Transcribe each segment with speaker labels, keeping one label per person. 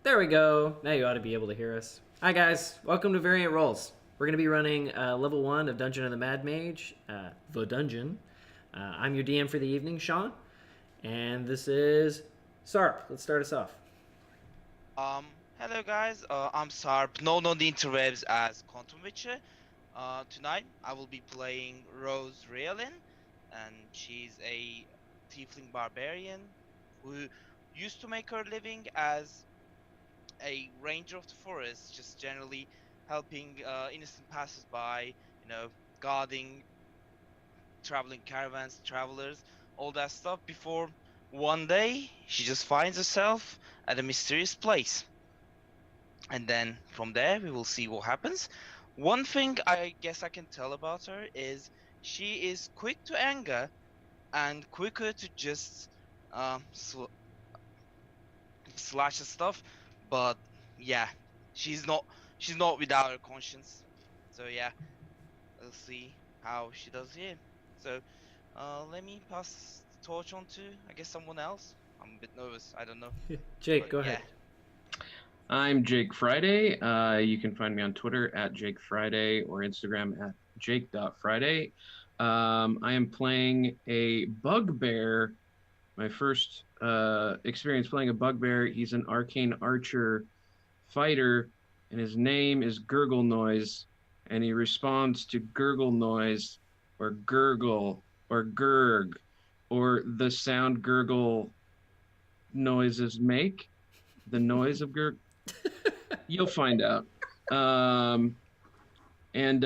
Speaker 1: There we go. Now you ought to be able to hear us. Hi guys, welcome to Variant Rolls. We're going to be running level 1 of Dungeon of the Mad Mage, the dungeon. I'm your DM for the evening, Sean, and this is Sarp. Let's start us off.
Speaker 2: Hello guys, I'm Sarp, known on the interwebs as Quantum Witcher. Tonight I will be playing Rose Rielin, and she's a tiefling barbarian who used to make her living as a ranger of the forest, just generally helping innocent passers-by, guarding traveling caravans, travelers, all that stuff, before one day she just finds herself at a mysterious place. And then from there we will see what happens. One thing I guess I can tell about her is she is quick to anger and quicker to just slash and stuff. But yeah, she's not she's not without her conscience. So yeah, we'll see how she does here. So let me pass the torch on to, I guess, someone else. I'm a bit nervous. I don't know,
Speaker 1: Jake,
Speaker 2: but
Speaker 1: go ahead.
Speaker 2: yeah.
Speaker 3: I'm Jake Friday. You can find me on Twitter at Jake Friday or Instagram at Jake.Friday. I am playing a bugbear. My first experience playing a bugbear. He's an arcane archer fighter, and his name is Gurgle Noise, and he responds to gurgle noise or gurgle or gurg or the sound gurgle noises make. The noise of gurg. You'll find out. And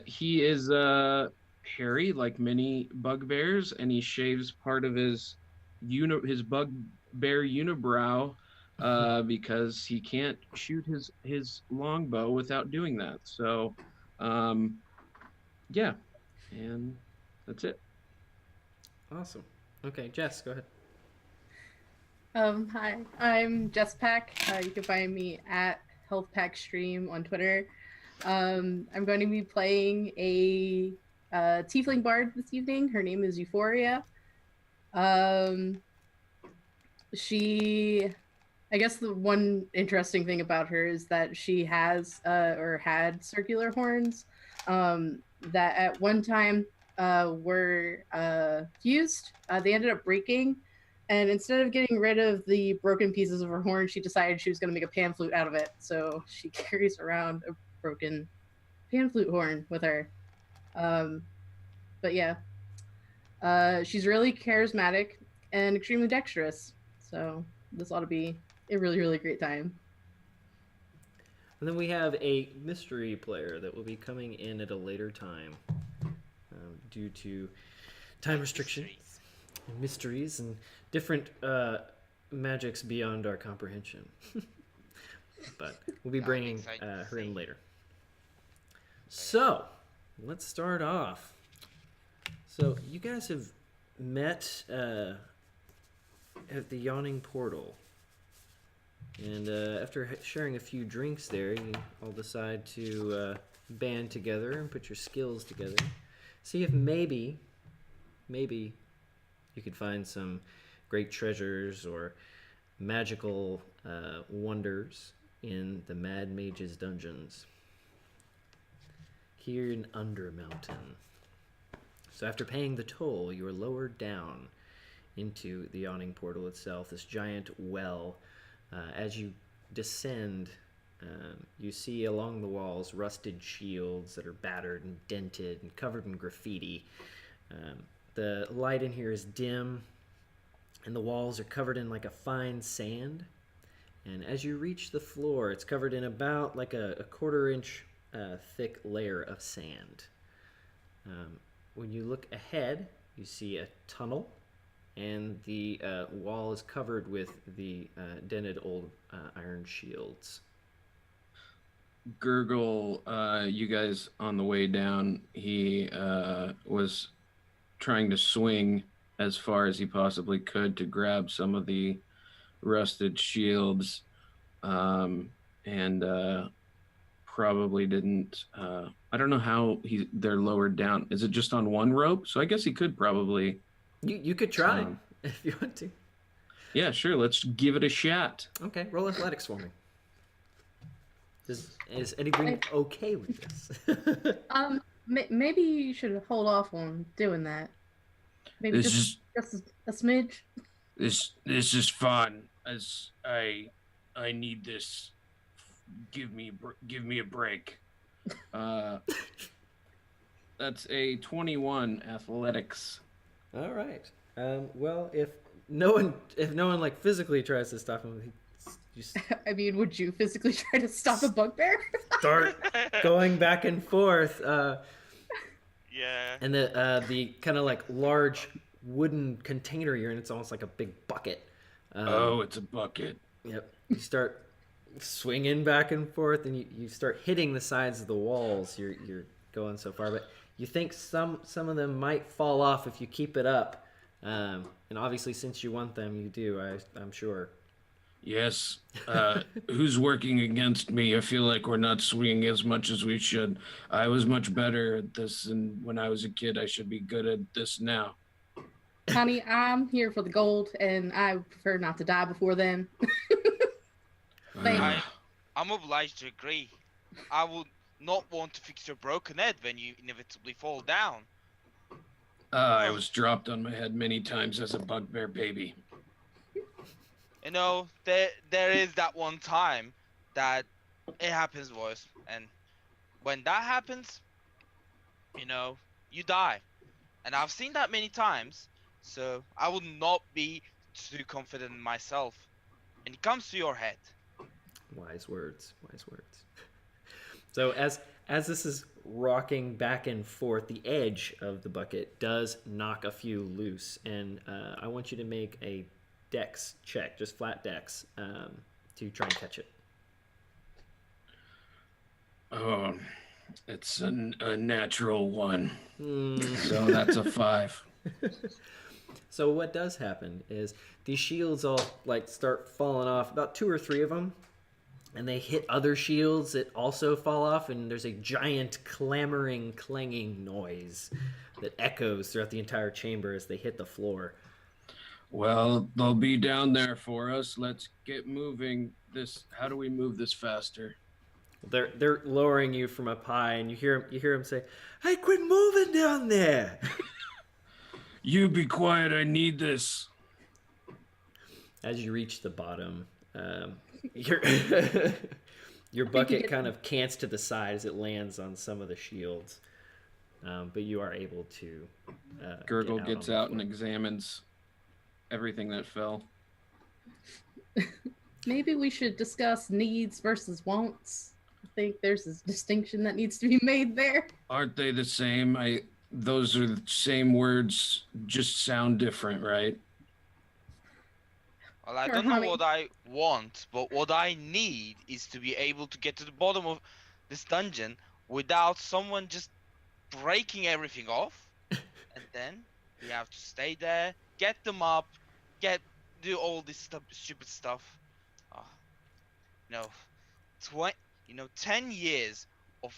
Speaker 3: he is hairy, like many bugbears, and he shaves part of his bugbear unibrow because he can't shoot his longbow without doing that. So, yeah, and that's it.
Speaker 1: Awesome. Okay, Jess, go ahead.
Speaker 4: Hi, I'm Jess Pack. You can find me at Health Pack Stream on Twitter. I'm going to be playing a Tiefling Bard this evening. Her name is Euphoria. I guess the one interesting thing about her is that she has or had circular horns that at one time were fused. They ended up breaking. And instead of getting rid of the broken pieces of her horn, she decided she was going to make a pan flute out of it. So she carries around a broken pan flute horn with her. But yeah, she's really charismatic and extremely dexterous. So this ought to be a really, really great time.
Speaker 1: And then we have a mystery player that will be coming in at a later time due to time restrictions. And mysteries and different magics beyond our comprehension. But we'll be bringing her in later. So, let's start off. So, you guys have met at the Yawning Portal. And after sharing a few drinks there, you all decide to band together and put your skills together. See if maybe you could find some great treasures or magical wonders in the Mad Mage's dungeons here in Undermountain. So after paying the toll, you are lowered down into the Yawning Portal itself, this giant well. As you descend, you see along the walls rusted shields that are battered and dented and covered in graffiti. The light in here is dim, and the walls are covered in like a fine sand. And as you reach the floor, it's covered in about like a quarter-inch thick layer of sand. When you look ahead, you see a tunnel, and the wall is covered with the dented old iron shields.
Speaker 3: Gurgle, you guys on the way down, he was trying to swing as far as he possibly could to grab some of the rusted shields, and probably didn't. I don't know how they're lowered down. Is it just on one rope? So I guess he could probably.
Speaker 1: You could try if you want to.
Speaker 3: Yeah, sure. Let's give it a shot.
Speaker 1: Okay, roll athletics for me. Is anybody okay with this?
Speaker 4: Maybe you should hold off on doing that. Maybe
Speaker 3: This is
Speaker 4: just a smidge.
Speaker 3: this is fun. As I need this. Give me a break. Uh, that's a 21 athletics.
Speaker 1: All right. Well, if no one like physically tries to stop him, you
Speaker 4: I mean, would you physically try to stop a bugbear?
Speaker 1: start going back and forth.
Speaker 2: Yeah.
Speaker 1: And the kind of like large wooden container you're in, it's almost like a big bucket.
Speaker 3: Oh, it's a bucket.
Speaker 1: Yep. You start swinging back and forth, and you start hitting the sides of the walls. You're going so far, but you think some of them might fall off if you keep it up. And obviously, since you want them, you do. I'm sure.
Speaker 3: Yes. Who's working against me? I feel like we're not swinging as much as we should. I was much better at this, and when I was a kid, I should be good at this now.
Speaker 4: Honey, I'm here for the gold, and I prefer not to die before then. Thanks.
Speaker 2: I'm obliged to agree. I would not want to fix your broken head when you inevitably fall down.
Speaker 3: I was dropped on my head many times as a bugbear baby.
Speaker 2: You know, there is that one time that it happens, boys, and when that happens, you know, you die. And I've seen that many times, so I would not be too confident in myself when it comes to your head.
Speaker 1: Wise words. Wise words. So as this is rocking back and forth, the edge of the bucket does knock a few loose, and I want you to make a dex check, just flat dex, to try and catch it.
Speaker 3: Oh, it's a natural one. So that's a 5.
Speaker 1: So what does happen is these shields all like start falling off, about 2 or 3 of them, and they hit other shields that also fall off, and there's a giant clamoring, clanging noise that echoes throughout the entire chamber as they hit the floor.
Speaker 3: Well, they'll be down there for us. Let's get moving. How do we move this faster?
Speaker 1: They're lowering you from up high, and you hear them say, "Hey, quit moving down there!"
Speaker 3: You be quiet. I need this.
Speaker 1: As you reach the bottom, your your bucket kind of cants to the side as it lands on some of the shields, but you are able to.
Speaker 3: Gurgle gets out and examines everything that fell.
Speaker 4: Maybe we should discuss needs versus wants. I think there's a distinction that needs to be made there.
Speaker 3: Aren't they the same? Those are the same words, just sound different, right?
Speaker 2: Well, I don't know what I want, but what I need is to be able to get to the bottom of this dungeon without someone just breaking everything off. And then we have to stay there, get them up, do all this stupid stuff. You know, 10 years of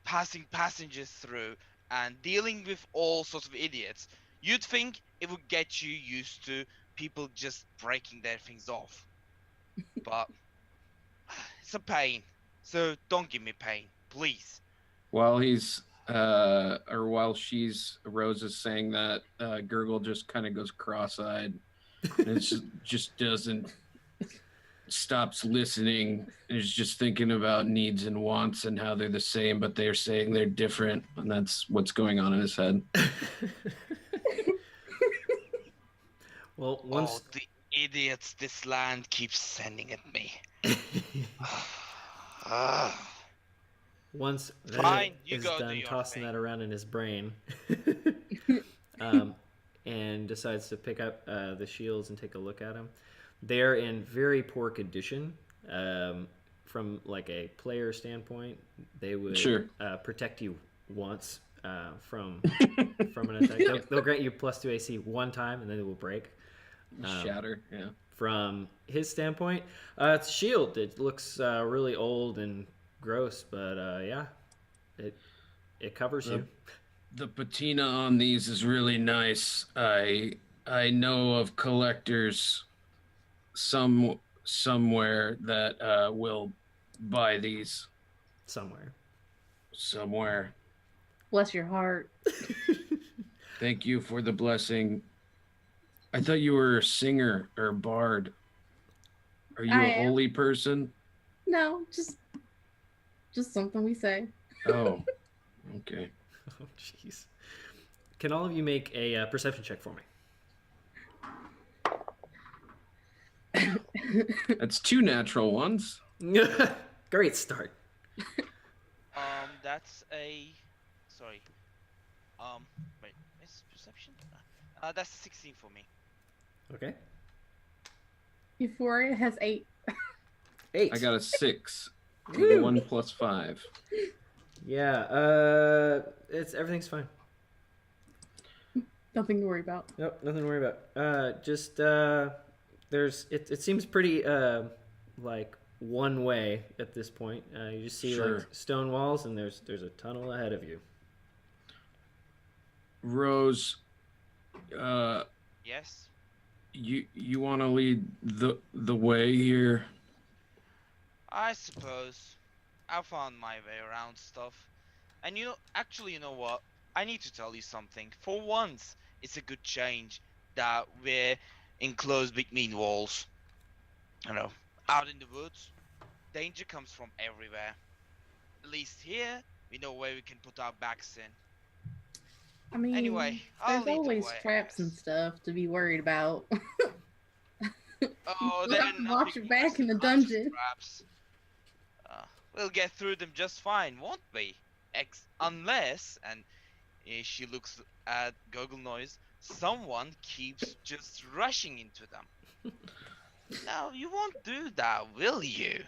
Speaker 2: passing passengers through and dealing with all sorts of idiots. You'd think it would get you used to people just breaking their things off. But it's a pain. So don't give me pain, please.
Speaker 3: While Rose is saying that, Gurgle just kind of goes cross-eyed. And it just doesn't, stops listening, and is just thinking about needs and wants and how they're the same, but they're saying they're different. And that's what's going on in his head.
Speaker 1: Well,
Speaker 2: the idiots this land keeps sending at me.
Speaker 1: Once
Speaker 2: Fine,
Speaker 1: is done tossing that around in his brain, and decides to pick up the shields and take a look at them. They're in very poor condition. From like a player standpoint, they would protect you once from an attack. They'll grant you +2 AC one time, and then it will break.
Speaker 3: Shatter, yeah.
Speaker 1: From his standpoint, it's a shield. It looks really old and gross, but yeah, it covers you.
Speaker 3: The patina on these is really nice. I know of collectors somewhere that will buy these
Speaker 1: somewhere.
Speaker 3: somewhere.
Speaker 4: Bless your heart.
Speaker 3: Thank you for the blessing. I thought you were a singer or a bard. Are you
Speaker 4: I
Speaker 3: a
Speaker 4: am.
Speaker 3: holy person?
Speaker 4: No, just something we say.
Speaker 3: Oh, okay.
Speaker 1: Oh, jeez. Can all of you make a perception check for
Speaker 3: That's 2 natural ones.
Speaker 1: me? Great start.
Speaker 2: That's a. Sorry. Wait. Is perception? That's 16 for me.
Speaker 1: Okay.
Speaker 4: Euphoria has 8.
Speaker 1: 8.
Speaker 3: I got a 6.
Speaker 1: Woo!
Speaker 3: 1 plus 5.
Speaker 1: Yeah. It's everything's fine.
Speaker 4: Nothing to worry about.
Speaker 1: Nope, nothing to worry about. Just there's it seems pretty like one way at this point. You just see
Speaker 3: Sure.
Speaker 1: like stone walls and there's a tunnel ahead of you.
Speaker 3: Rose,
Speaker 2: Yes.
Speaker 3: you want to lead the way here?
Speaker 2: I suppose. I found my way around stuff. And actually, you know what? I need to tell you something. For once, it's a good change that we're enclosed between walls. You know, out in the woods, danger comes from everywhere. At least here, we know where we can put our backs in.
Speaker 4: I mean,
Speaker 2: Anyway, I'll
Speaker 4: there's
Speaker 2: lead the
Speaker 4: always
Speaker 2: way, I
Speaker 4: traps and
Speaker 2: guess.
Speaker 4: stuff to be worried about.
Speaker 2: Oh,
Speaker 4: You'll
Speaker 2: they're
Speaker 4: have to watch
Speaker 2: nothing
Speaker 4: your back
Speaker 2: worse
Speaker 4: in the
Speaker 2: than hunter's
Speaker 4: dungeon.
Speaker 2: traps. We'll get through them just fine, won't we? Unless, and she looks at Goggle Noise, someone keeps just rushing into them. No, you won't do that, will you?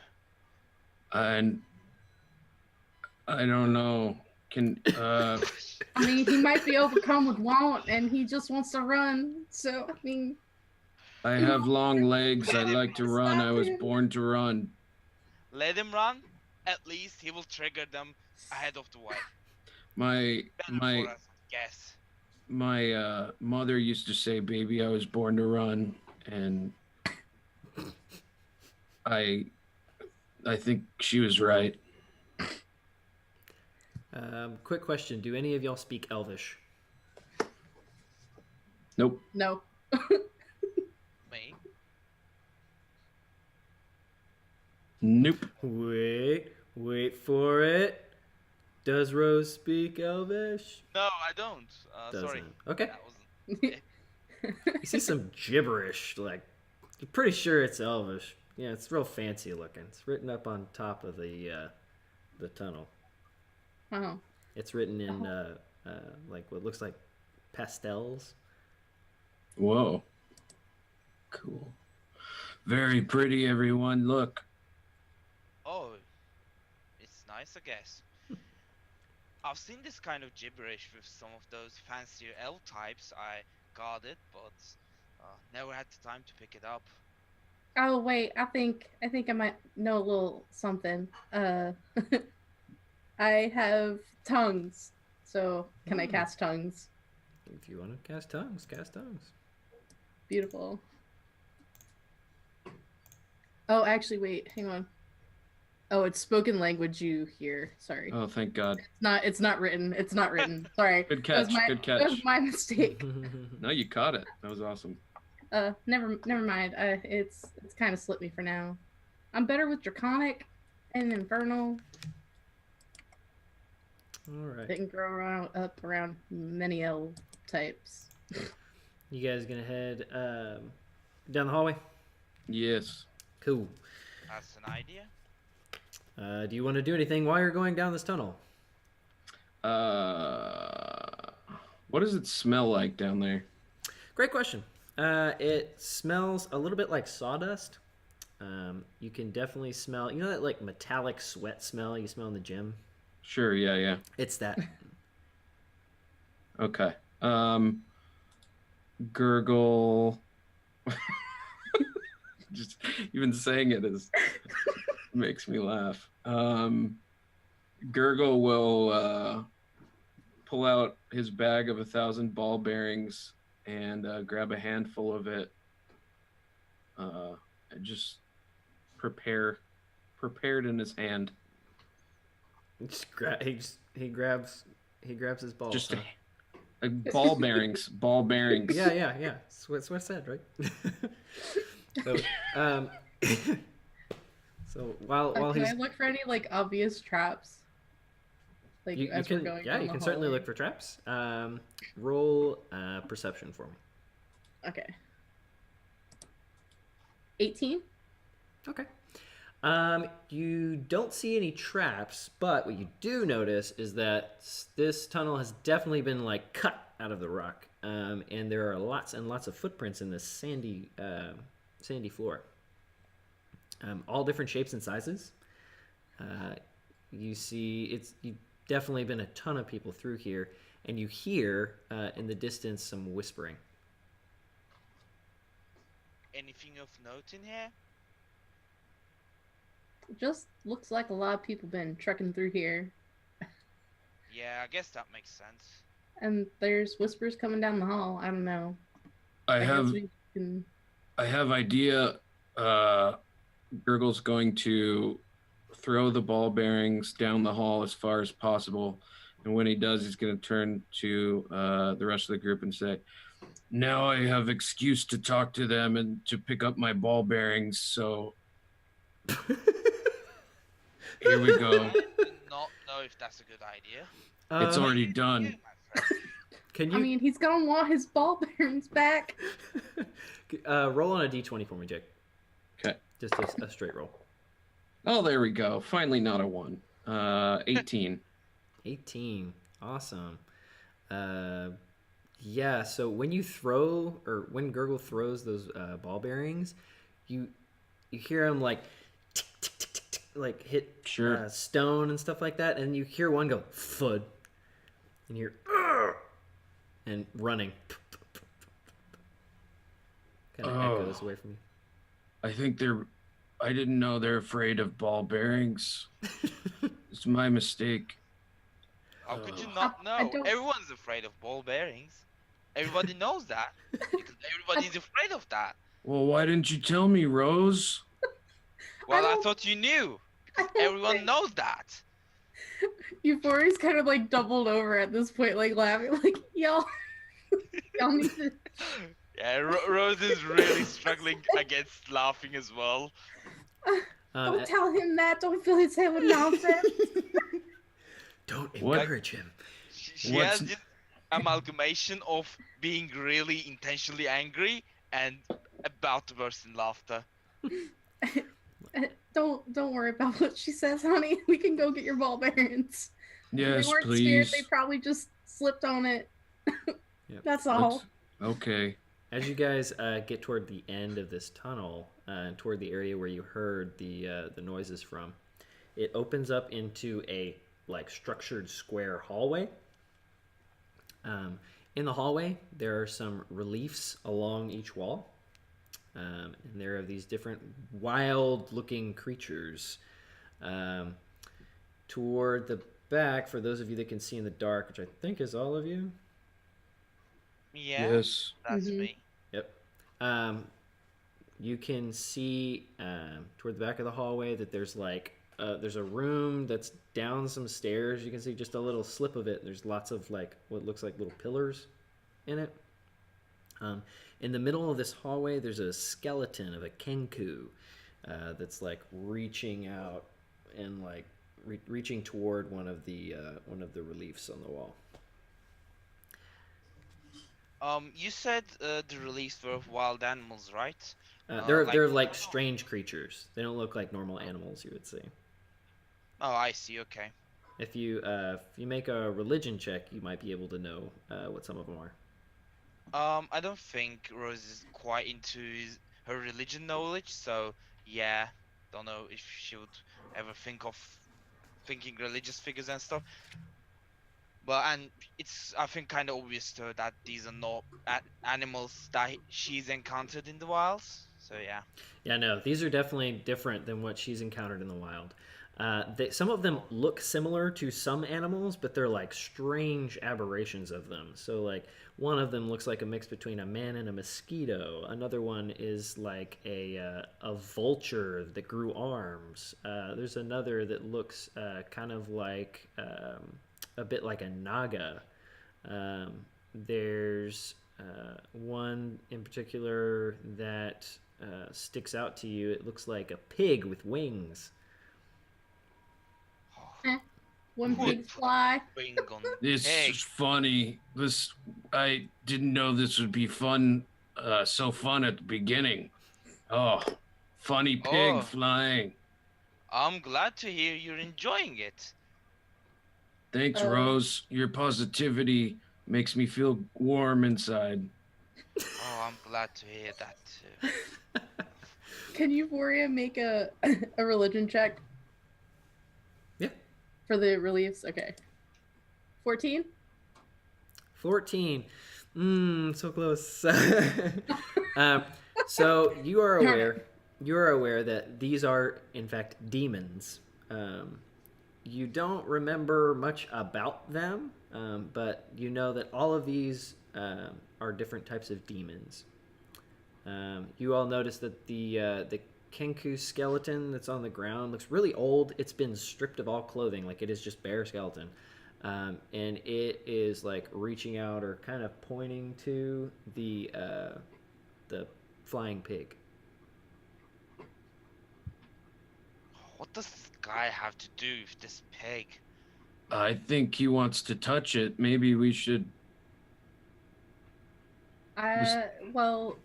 Speaker 3: And I don't know. Can
Speaker 4: I mean, he might be overcome with want and he just wants to run. So, I mean,
Speaker 3: I have long legs. I like to run. I was
Speaker 4: Stop him.
Speaker 3: born to run.
Speaker 2: Let him run. At least he will trigger them ahead of the way.
Speaker 3: My
Speaker 2: Better
Speaker 3: my
Speaker 2: for us, I guess.
Speaker 3: my mother used to say, "Baby, I was born to run," and I think she was right.
Speaker 1: Quick question: do any of y'all speak Elvish?
Speaker 3: Nope.
Speaker 4: no.
Speaker 2: Me?
Speaker 3: Nope.
Speaker 1: Wait for it. Does Rose speak Elvish?
Speaker 2: No, I don't. Sorry.
Speaker 1: Doesn't. Okay.
Speaker 2: That wasn't.
Speaker 1: You see some gibberish, like you're pretty sure it's Elvish. Yeah, it's real fancy looking. It's written up on top of the tunnel.
Speaker 4: Oh.
Speaker 1: It's written in like what looks like pastels.
Speaker 3: Whoa. Cool. Very pretty, everyone. Look.
Speaker 2: Oh, it's nice, I guess. I've seen this kind of gibberish with some of those fancier elf types. I got it, but never had the time to pick it up.
Speaker 4: Oh wait, I think I might know a little something. I have tongues. So can I cast tongues?
Speaker 1: If you want to cast tongues, cast tongues.
Speaker 4: Beautiful. Oh, actually, wait, hang on. Oh, it's spoken language you hear. Sorry.
Speaker 3: Oh, thank God.
Speaker 4: It's not written. It's not written. Sorry.
Speaker 3: Good catch. Good catch.
Speaker 4: That was my mistake.
Speaker 3: No, you caught it. That was awesome.
Speaker 4: Never mind. It's kind of slipped me for now. I'm better with Draconic and Infernal.
Speaker 1: All right.
Speaker 4: They can grow up around many elf types.
Speaker 1: You guys gonna head down the hallway?
Speaker 3: Yes.
Speaker 1: Cool.
Speaker 2: That's an idea.
Speaker 1: Do you want to do anything while you're going down this tunnel?
Speaker 3: What does it smell like down there?
Speaker 1: Great question. It smells a little bit like sawdust. You can definitely smell, you know that like metallic sweat smell you smell in the gym?
Speaker 3: Sure. Yeah.
Speaker 1: It's that.
Speaker 3: Okay. Gurgle. Just even saying it makes me laugh. Gurgle will pull out his bag of 1,000 ball bearings and grab a handful of it and just prepare prepared in his hand.
Speaker 1: He grabs his balls.
Speaker 3: Just
Speaker 1: huh?
Speaker 3: ball bearings. Ball bearings.
Speaker 1: Yeah. That's what I said, right? so, so while
Speaker 4: Can
Speaker 1: he's
Speaker 4: I look for any like obvious traps? Like
Speaker 1: you
Speaker 4: as
Speaker 1: can
Speaker 4: we're going
Speaker 1: yeah
Speaker 4: down
Speaker 1: you
Speaker 4: the
Speaker 1: can certainly
Speaker 4: hallway?
Speaker 1: look for traps. Roll perception for me.
Speaker 4: Okay. 18.
Speaker 1: Okay. You don't see any traps, but what you do notice is that this tunnel has definitely been like cut out of the rock, and there are lots and lots of footprints in this sandy floor, all different shapes and sizes. You see, you definitely been a ton of people through here, and you hear in the distance some whispering.
Speaker 2: Anything of note in here?
Speaker 4: Just looks like a lot of people been trekking through here,
Speaker 2: Yeah, I guess that makes sense.
Speaker 4: and there's whispers coming down the hall. I don't know.
Speaker 3: I
Speaker 4: I
Speaker 3: have
Speaker 4: guess we can.
Speaker 3: idea. Gurgle's going to throw the ball bearings down the hall as far as possible, and when he does, he's going to turn to the rest of the group and say, "Now I have excuse to talk to them and to pick up my ball bearings. So here we go.
Speaker 2: I do not know if that's a good idea.
Speaker 3: It's already
Speaker 2: You,
Speaker 3: done."
Speaker 2: my friend.
Speaker 1: Can
Speaker 4: I
Speaker 1: you
Speaker 4: mean, he's gonna want his ball bearings back.
Speaker 1: roll on a d20 for me, Jake?
Speaker 3: Okay.
Speaker 1: Just a straight roll.
Speaker 3: Oh, there we go. Finally, not a 1. 18.
Speaker 1: 18. Awesome. Yeah, so when you throw, or when Gurgle throws those ball bearings, you hear him like tick, tick, tick, tick, tick, like hit
Speaker 3: Sure.
Speaker 1: stone and stuff like that, and you hear one go thud, and you hear "Ugh!" and running. Kind of echoes away from you.
Speaker 3: I think I didn't know they're afraid of ball bearings. It's my mistake.
Speaker 2: How could you not
Speaker 4: I
Speaker 2: know?
Speaker 4: don't-
Speaker 2: Everyone's afraid of ball bearings. Everybody knows that. Because everybody's afraid of that.
Speaker 3: Well, why didn't you tell me, Rose?
Speaker 2: Well, I
Speaker 4: don't-
Speaker 2: thought you knew. Because
Speaker 4: don't
Speaker 2: everyone
Speaker 4: think-
Speaker 2: knows that.
Speaker 4: Euphoria's kind of like doubled over at this point, like laughing, like y'all need to.
Speaker 2: Yeah, Rose is really struggling against laughing as well.
Speaker 4: Don't tell him that. Don't fill his head with nonsense.
Speaker 1: Don't
Speaker 3: What?
Speaker 1: encourage him.
Speaker 2: She
Speaker 3: What's-
Speaker 2: has this amalgamation of being really intentionally angry and about to burst in laughter.
Speaker 4: Don't worry about what she says, honey. We can go get your ball bearings.
Speaker 3: Yes,
Speaker 4: They weren't
Speaker 3: please.
Speaker 4: scared. They probably just slipped on it.
Speaker 1: Yep.
Speaker 4: That's all.
Speaker 3: Okay.
Speaker 1: As you guys get toward the end of this tunnel, toward the area where you heard the noises from, it opens up into a like structured square hallway. In the hallway, there are some reliefs along each wall, and there are these different wild-looking creatures. Toward the back, for those of you that can see in the dark, which I think is all of you.
Speaker 2: Yeah,
Speaker 3: Yes.
Speaker 2: that's
Speaker 4: Mhm.
Speaker 2: me.
Speaker 1: Yep. You can see toward the back of the hallway that there's like there's a room that's down some stairs. You can see just a little slip of it. There's lots of like what looks like little pillars in it. In the middle of this hallway, there's a skeleton of a kenku that's like reaching out and like reaching toward one of the reliefs on the wall.
Speaker 2: You said the release were of wild animals, right?
Speaker 1: They're like strange creatures. They don't look like normal animals you would see.
Speaker 2: Oh, I see. Okay.
Speaker 1: If you make a religion check, you might be able to know what some of them are.
Speaker 2: I don't think Rose is quite into her religion knowledge, so yeah, don't know if she would ever think of thinking religious figures and stuff. But and it's I think kind of obvious to her that these are not animals that she's encountered in the wilds. So yeah.
Speaker 1: Yeah, no, these are definitely different than what she's encountered in the wild. Some of them look similar to some animals, but they're like strange aberrations of them. So like one of them looks like a mix between a man and a mosquito. Another one is like a vulture that grew arms. There's another that looks kind of like a bit like a naga. There's one in particular that sticks out to you. It looks like a pig with wings.
Speaker 4: One
Speaker 2: Put
Speaker 4: big fly.
Speaker 2: wing on
Speaker 3: This
Speaker 2: pig.
Speaker 3: is funny. I didn't know this would be fun. So fun at the beginning. Oh, funny pig
Speaker 2: Oh.
Speaker 3: flying.
Speaker 2: I'm glad to hear you're enjoying it.
Speaker 3: Thanks, Rose. Your positivity makes me feel warm inside.
Speaker 2: Oh, I'm glad to hear that too.
Speaker 4: Can you, Voria, make a religion check?
Speaker 1: Yeah.
Speaker 4: For the reliefs? Okay. 14?
Speaker 1: 14. So close. So you are aware that these are in fact demons. You don't remember much about them, but you know that all of these are different types of demons. You all notice that the Kenku skeleton that's on the ground looks really old. It's been stripped of all clothing, like it is just bare skeleton. And it is like reaching out or kind of pointing to the flying pig.
Speaker 2: What does this guy have to do with this pig?
Speaker 3: I think he wants to touch it. Maybe we should.
Speaker 4: Well,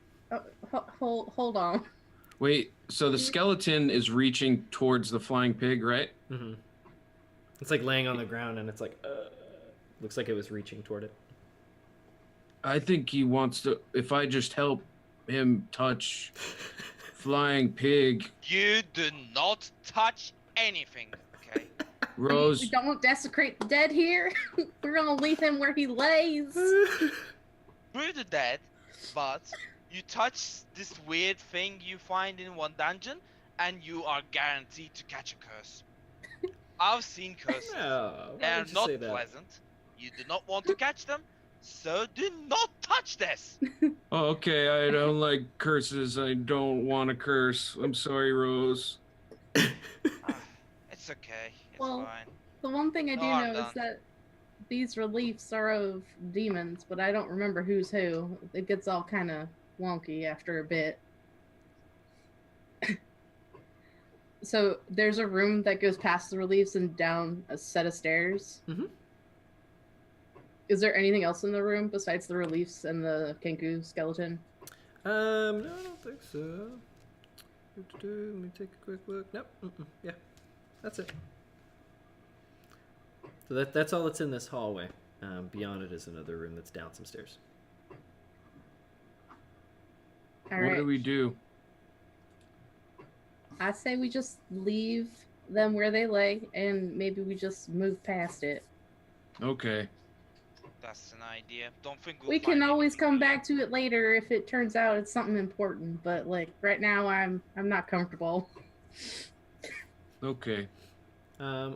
Speaker 4: hold on.
Speaker 3: Wait, so the skeleton is reaching towards the flying pig, right?
Speaker 1: Mm-hmm. It's like laying on the ground, and it's like, looks like it was reaching toward it.
Speaker 3: I think he wants to. If I just help him touch flying pig.
Speaker 2: You do not touch anything, okay?
Speaker 3: Rose.
Speaker 4: We don't desecrate the dead here. We're gonna leave him where he lays.
Speaker 2: Through the dead, but you touch this weird thing you find in one dungeon, and you are guaranteed to catch a curse. I've seen curses.
Speaker 1: No,
Speaker 2: They are not pleasant. You do not want to catch them, so do not touch this.
Speaker 3: Oh, okay, I don't like curses. I don't want to curse. I'm sorry, Rose.
Speaker 2: It's okay. It's fine.
Speaker 4: The one thing I do
Speaker 2: I'm
Speaker 4: know
Speaker 2: done.
Speaker 4: is that these reliefs are of demons, but I don't remember who's who. It gets all kind of wonky after a bit. So there's a room that goes past the reliefs and down a set of stairs.
Speaker 1: Mm-hmm.
Speaker 4: Is there anything else in the room besides the reliefs and the Kenku skeleton?
Speaker 1: No, I don't think so. Let me take a quick look. Nope. Yeah, that's it. So that's all that's in this hallway. Beyond it is another room that's down some stairs.
Speaker 4: All
Speaker 3: What
Speaker 4: right.
Speaker 3: do we do?
Speaker 4: I say we just leave them where they lay, and maybe we just move past it.
Speaker 3: Okay.
Speaker 2: That's an idea. Don't think we'll
Speaker 4: We can
Speaker 2: find
Speaker 4: always
Speaker 2: anything
Speaker 4: come
Speaker 2: here.
Speaker 4: back to it later if it turns out it's something important. But like right now, I'm not comfortable.
Speaker 3: Okay.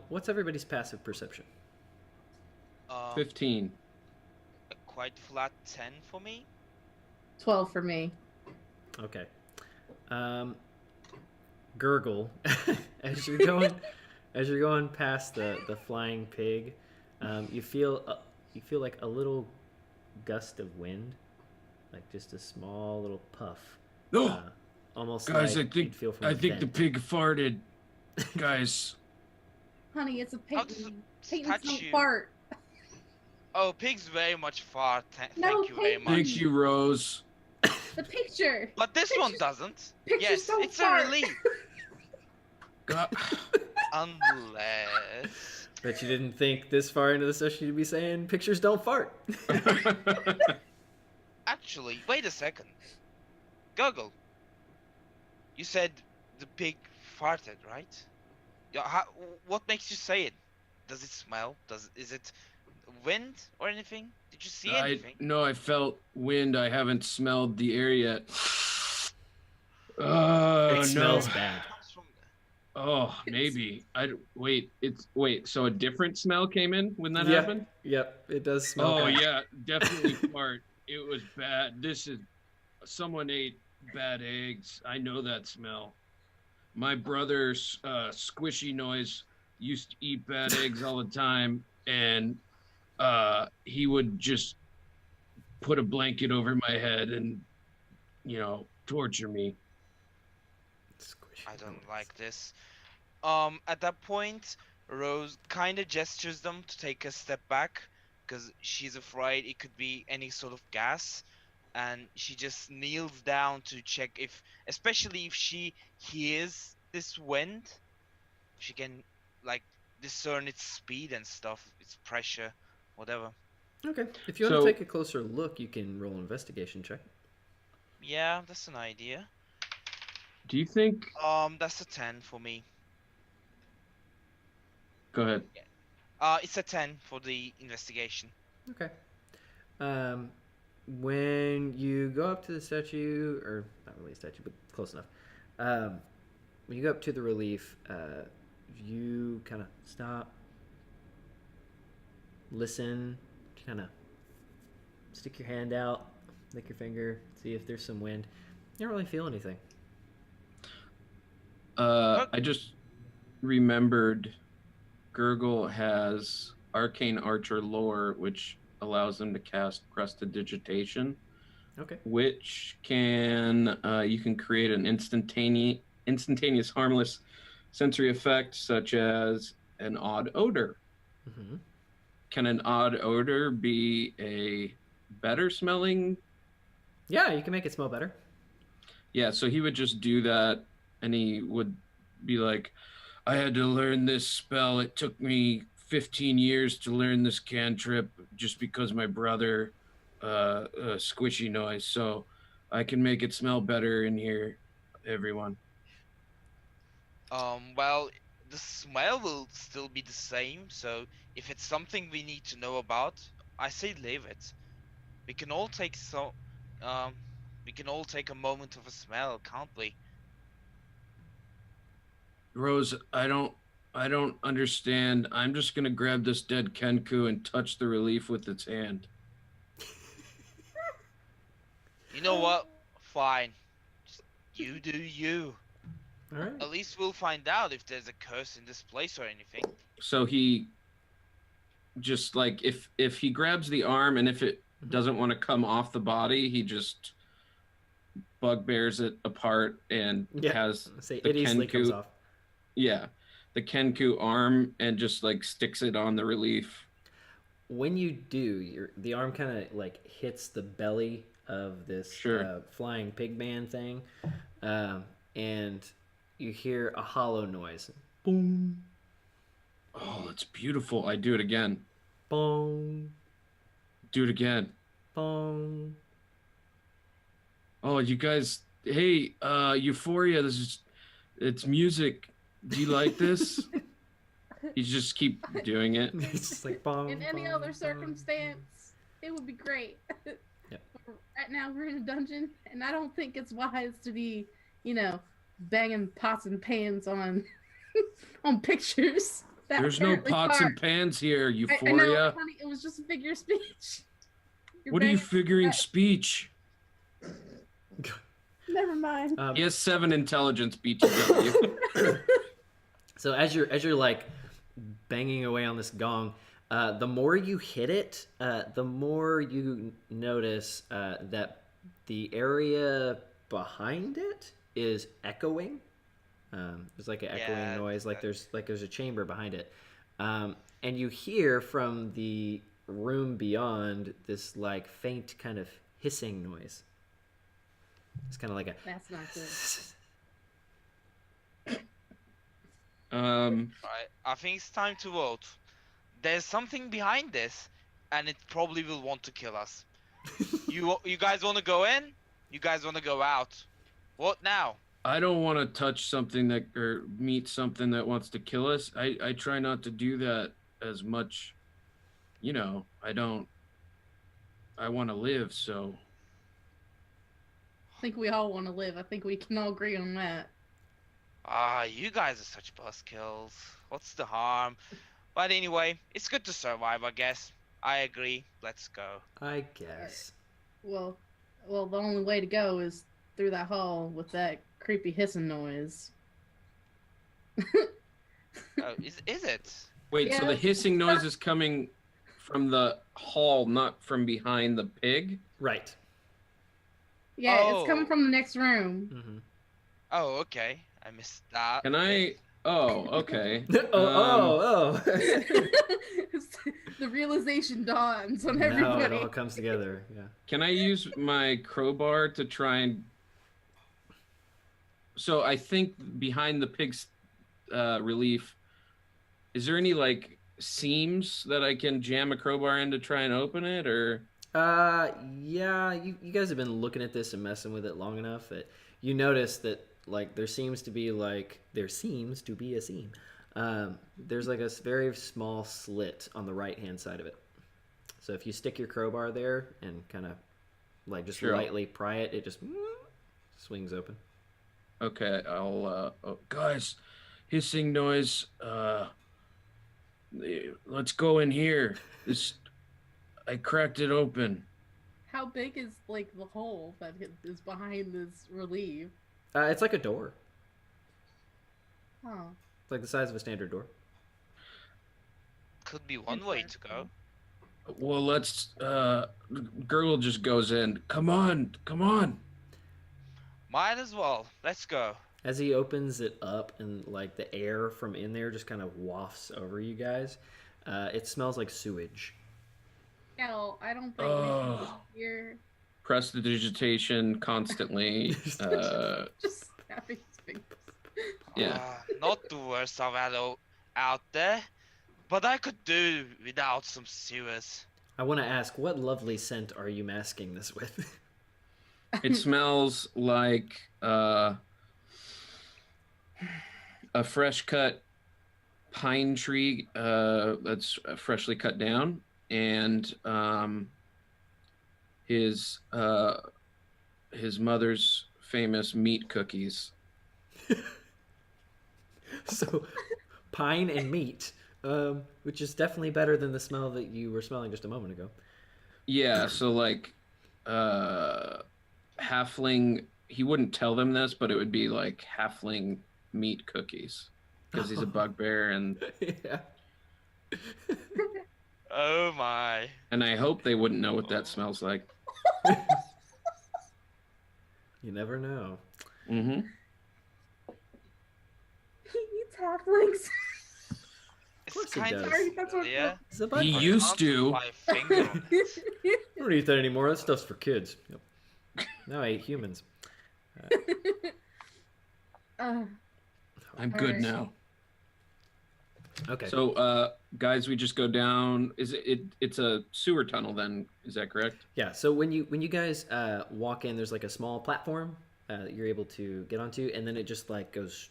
Speaker 1: What's everybody's passive perception?
Speaker 3: 15.
Speaker 2: A quite flat 10 for me.
Speaker 4: 12 for me.
Speaker 1: Okay. Gurgle, as you're going past the flying pig, you feel like a little gust of wind, like just a small little puff.
Speaker 3: No,
Speaker 1: almost
Speaker 3: guys,
Speaker 1: like you'd feel from
Speaker 3: I
Speaker 1: a
Speaker 3: think the
Speaker 1: vent.
Speaker 3: pig farted. Guys,
Speaker 4: Honey, it's a
Speaker 2: How does
Speaker 4: Peyton.
Speaker 2: it
Speaker 4: Peyton's
Speaker 2: touch
Speaker 4: don't
Speaker 2: you?
Speaker 4: fart.
Speaker 2: Oh, pigs very much fart.
Speaker 4: No,
Speaker 2: Thank you very
Speaker 4: pig.
Speaker 2: much.
Speaker 3: thank you, Rose.
Speaker 4: The picture.
Speaker 2: But this one
Speaker 4: Pictures-
Speaker 2: doesn't.
Speaker 4: pictures
Speaker 2: Yes,
Speaker 4: don't
Speaker 2: it's
Speaker 4: fart.
Speaker 2: a relief.
Speaker 3: God.
Speaker 2: Unless...
Speaker 1: Bet you didn't think this far into the session you'd be saying pictures don't fart.
Speaker 2: Actually, wait a second. Goggle. You said the pig farted, right? Yeah, what makes you say it? Does it smell? Is it wind or anything? Did you see anything?
Speaker 3: No, I felt wind. I haven't smelled the air yet.
Speaker 1: It
Speaker 3: No.
Speaker 1: smells bad.
Speaker 2: Comes from
Speaker 3: Oh, maybe. Wait. So a different smell came in when that
Speaker 1: Yeah,
Speaker 3: happened?
Speaker 1: yep, it does smell
Speaker 3: Oh
Speaker 1: bad.
Speaker 3: yeah, definitely fart. It was bad. This is someone ate bad eggs. I know that smell. My brother's squishy noise used to eat bad eggs all the time, and he would just put a blanket over my head and torture me.
Speaker 1: Squishy
Speaker 2: I don't
Speaker 1: noise.
Speaker 2: like this. At that point, Rose kind of gestures them to take a step back because she's afraid it could be any sort of gas, and she just kneels down to check if, especially if she hears this wind, she can like discern its speed and stuff, its pressure, whatever.
Speaker 1: Okay, if you want to
Speaker 3: So,
Speaker 1: take a closer look, you can roll an investigation check.
Speaker 2: Yeah, that's an idea.
Speaker 3: do you think?
Speaker 2: That's a 10 for me.
Speaker 3: Go ahead.
Speaker 2: Yeah. It's a 10 for the investigation.
Speaker 1: Okay. Um, when you go up to the statue, or not really a statue, but close enough. Um, when you go up to the relief, you kind of stop, listen, kind of stick your hand out, lick your finger, see if there's some wind. You don't really feel anything.
Speaker 2: Look,
Speaker 3: I just remembered Gurgle has Arcane Archer lore, which allows them to cast Prestidigitation,
Speaker 1: Okay.
Speaker 3: which can you can create an instantaneous harmless sensory effect such as an odd odor.
Speaker 1: Mm-hmm.
Speaker 3: Can an odd odor be a better smelling?
Speaker 1: Yeah, you can make it smell better.
Speaker 3: Yeah, so he would just do that and he would be like, I had to learn this spell. It took me 15 years to learn this cantrip just because my brother squishy noise. So I can make it smell better in here, everyone.
Speaker 2: well, the smell will still be the same, so if it's something we need to know about, I say leave it. We can all take um, we can all take a moment of a smell, can't we?
Speaker 3: Rose, I don't understand. I'm just gonna grab this dead Kenku and touch the relief with its hand.
Speaker 2: You know what? Fine. Just you do you.
Speaker 1: All right.
Speaker 2: At least we'll find out if there's a curse in this place or anything.
Speaker 3: So he just like if he grabs the arm and if it doesn't want to come off the body, he just bugbears it apart and
Speaker 1: Yeah.
Speaker 3: has
Speaker 1: Say
Speaker 3: the
Speaker 1: it easily comes
Speaker 3: Kenku,
Speaker 1: off.
Speaker 3: yeah, the Kenku arm and just like sticks it on the relief.
Speaker 1: When you do, the arm kind of like hits the belly of this
Speaker 3: Sure.
Speaker 1: flying pig man thing, um, and you hear a hollow noise. Boom,
Speaker 3: Oh, that's beautiful. I do it again.
Speaker 1: boom,
Speaker 3: Do it again.
Speaker 1: boom.
Speaker 3: Oh, you guys, hey, Euphoria, it's music. Do you like this? You just keep doing it.
Speaker 1: It's just like bong.
Speaker 4: In any
Speaker 1: bong,
Speaker 4: other
Speaker 1: bong.
Speaker 4: circumstance, it would be great.
Speaker 1: Yep.
Speaker 4: Right now, we're in a dungeon, and I don't think it's wise to be, banging pots and pans on on pictures. That
Speaker 3: There's no
Speaker 4: apparently
Speaker 3: pots
Speaker 4: fart.
Speaker 3: and pans here,
Speaker 4: I know,
Speaker 3: Euphoria.
Speaker 4: honey. It was just a figure of speech. You're
Speaker 3: What are you
Speaker 4: banging-
Speaker 3: figuring speech?
Speaker 4: Never mind.
Speaker 3: He has 7 intelligence BTW.
Speaker 1: So as you're like banging away on this gong, the more you hit it, the more you notice that the area behind it is echoing. There's like an echoing
Speaker 2: Yeah,
Speaker 1: noise, like there's a chamber behind it, and you hear from the room beyond this like faint kind of hissing noise. It's kind of like a.
Speaker 4: That's not good.
Speaker 2: Right. I think it's time to vote. There's something behind this, and it probably will want to kill us. You guys want to go in? You guys want to go out? What now?
Speaker 3: I don't want to touch something that or meet something that wants to kill us. I try not to do that as much. I don't. I want to live, so
Speaker 4: I think we all want to live. I think we can all agree on that.
Speaker 2: You guys are such buzzkills. What's the harm? But anyway, it's good to survive, I guess. I agree. Let's go.
Speaker 1: I guess.
Speaker 4: Well, well, the only way to go is through that hall with that creepy hissing noise.
Speaker 2: Oh, is it?
Speaker 3: Wait, so the
Speaker 4: Yes.
Speaker 3: hissing noise is coming from the hall, not from behind the pig?
Speaker 1: Right.
Speaker 4: Yeah, it's coming
Speaker 2: Oh.
Speaker 4: from the next room.
Speaker 1: Mm-hmm.
Speaker 2: Oh, okay. I missed that.
Speaker 3: Can
Speaker 2: bit.
Speaker 3: I? Oh, okay.
Speaker 1: Oh.
Speaker 4: The realization dawns on
Speaker 1: Now it
Speaker 4: everybody.
Speaker 1: all comes together. Yeah.
Speaker 3: Can I use my crowbar to try and? So I think behind the pig's relief, is there any like seams that I can jam a crowbar in to try and open it, or?
Speaker 1: Yeah. You guys have been looking at this and messing with it long enough that you notice that like there seems to be a seam. There's like a very small slit on the right hand side of it. So if you stick your crowbar there and kind of like just
Speaker 3: Sure.
Speaker 1: lightly pry it, it just swings open.
Speaker 3: Okay, I'll. Guys, hissing noise. Let's go in here. I cracked it open.
Speaker 4: How big is like the hole that is behind this relief?
Speaker 1: It's like a door.
Speaker 4: Oh,
Speaker 1: It's like the size of a standard door.
Speaker 2: Could be one way to go.
Speaker 3: Well, let's. Gurgle just goes in. Come on.
Speaker 2: Might as well. Let's go.
Speaker 1: As he opens it up and like the air from in there just kind of wafts over you guys, it smells like sewage.
Speaker 4: hell, I don't think we should
Speaker 3: Oh.
Speaker 4: be here.
Speaker 3: Prestidigitation constantly.
Speaker 4: Just snapping his fingers.
Speaker 3: Yeah.
Speaker 2: Not the worst I've had out there, but I could do without some sewers.
Speaker 1: I want to ask, what lovely scent are you masking this with?
Speaker 3: It smells like a fresh cut pine tree that's freshly cut down, and his mother's famous meat cookies.
Speaker 1: So, pine and meat, which is definitely better than the smell that you were smelling just a moment ago.
Speaker 3: Yeah, so like halfling, he wouldn't tell them this, but it would be like halfling meat cookies because he's a bugbear, and
Speaker 1: Yeah.
Speaker 2: Oh my.
Speaker 3: I hope they wouldn't know what that smells like.
Speaker 1: You never know.
Speaker 3: Mm-hmm.
Speaker 4: He eats halflings.
Speaker 2: It's
Speaker 1: course he
Speaker 2: kind
Speaker 1: does.
Speaker 2: of
Speaker 4: Sorry, that's what-
Speaker 2: familiar.
Speaker 1: It's a
Speaker 3: He
Speaker 1: bug.
Speaker 3: used to.
Speaker 2: My finger on it.
Speaker 1: I don't eat that anymore. That stuff's for kids. Yep. Now I eat humans.
Speaker 3: I'm good
Speaker 4: Alright.
Speaker 3: now.
Speaker 1: Okay.
Speaker 3: So, guys, we just go down. It's a sewer tunnel then? Is that correct?
Speaker 1: Yeah. So when you guys walk in, there's like a small platform that you're able to get onto, and then it just like goes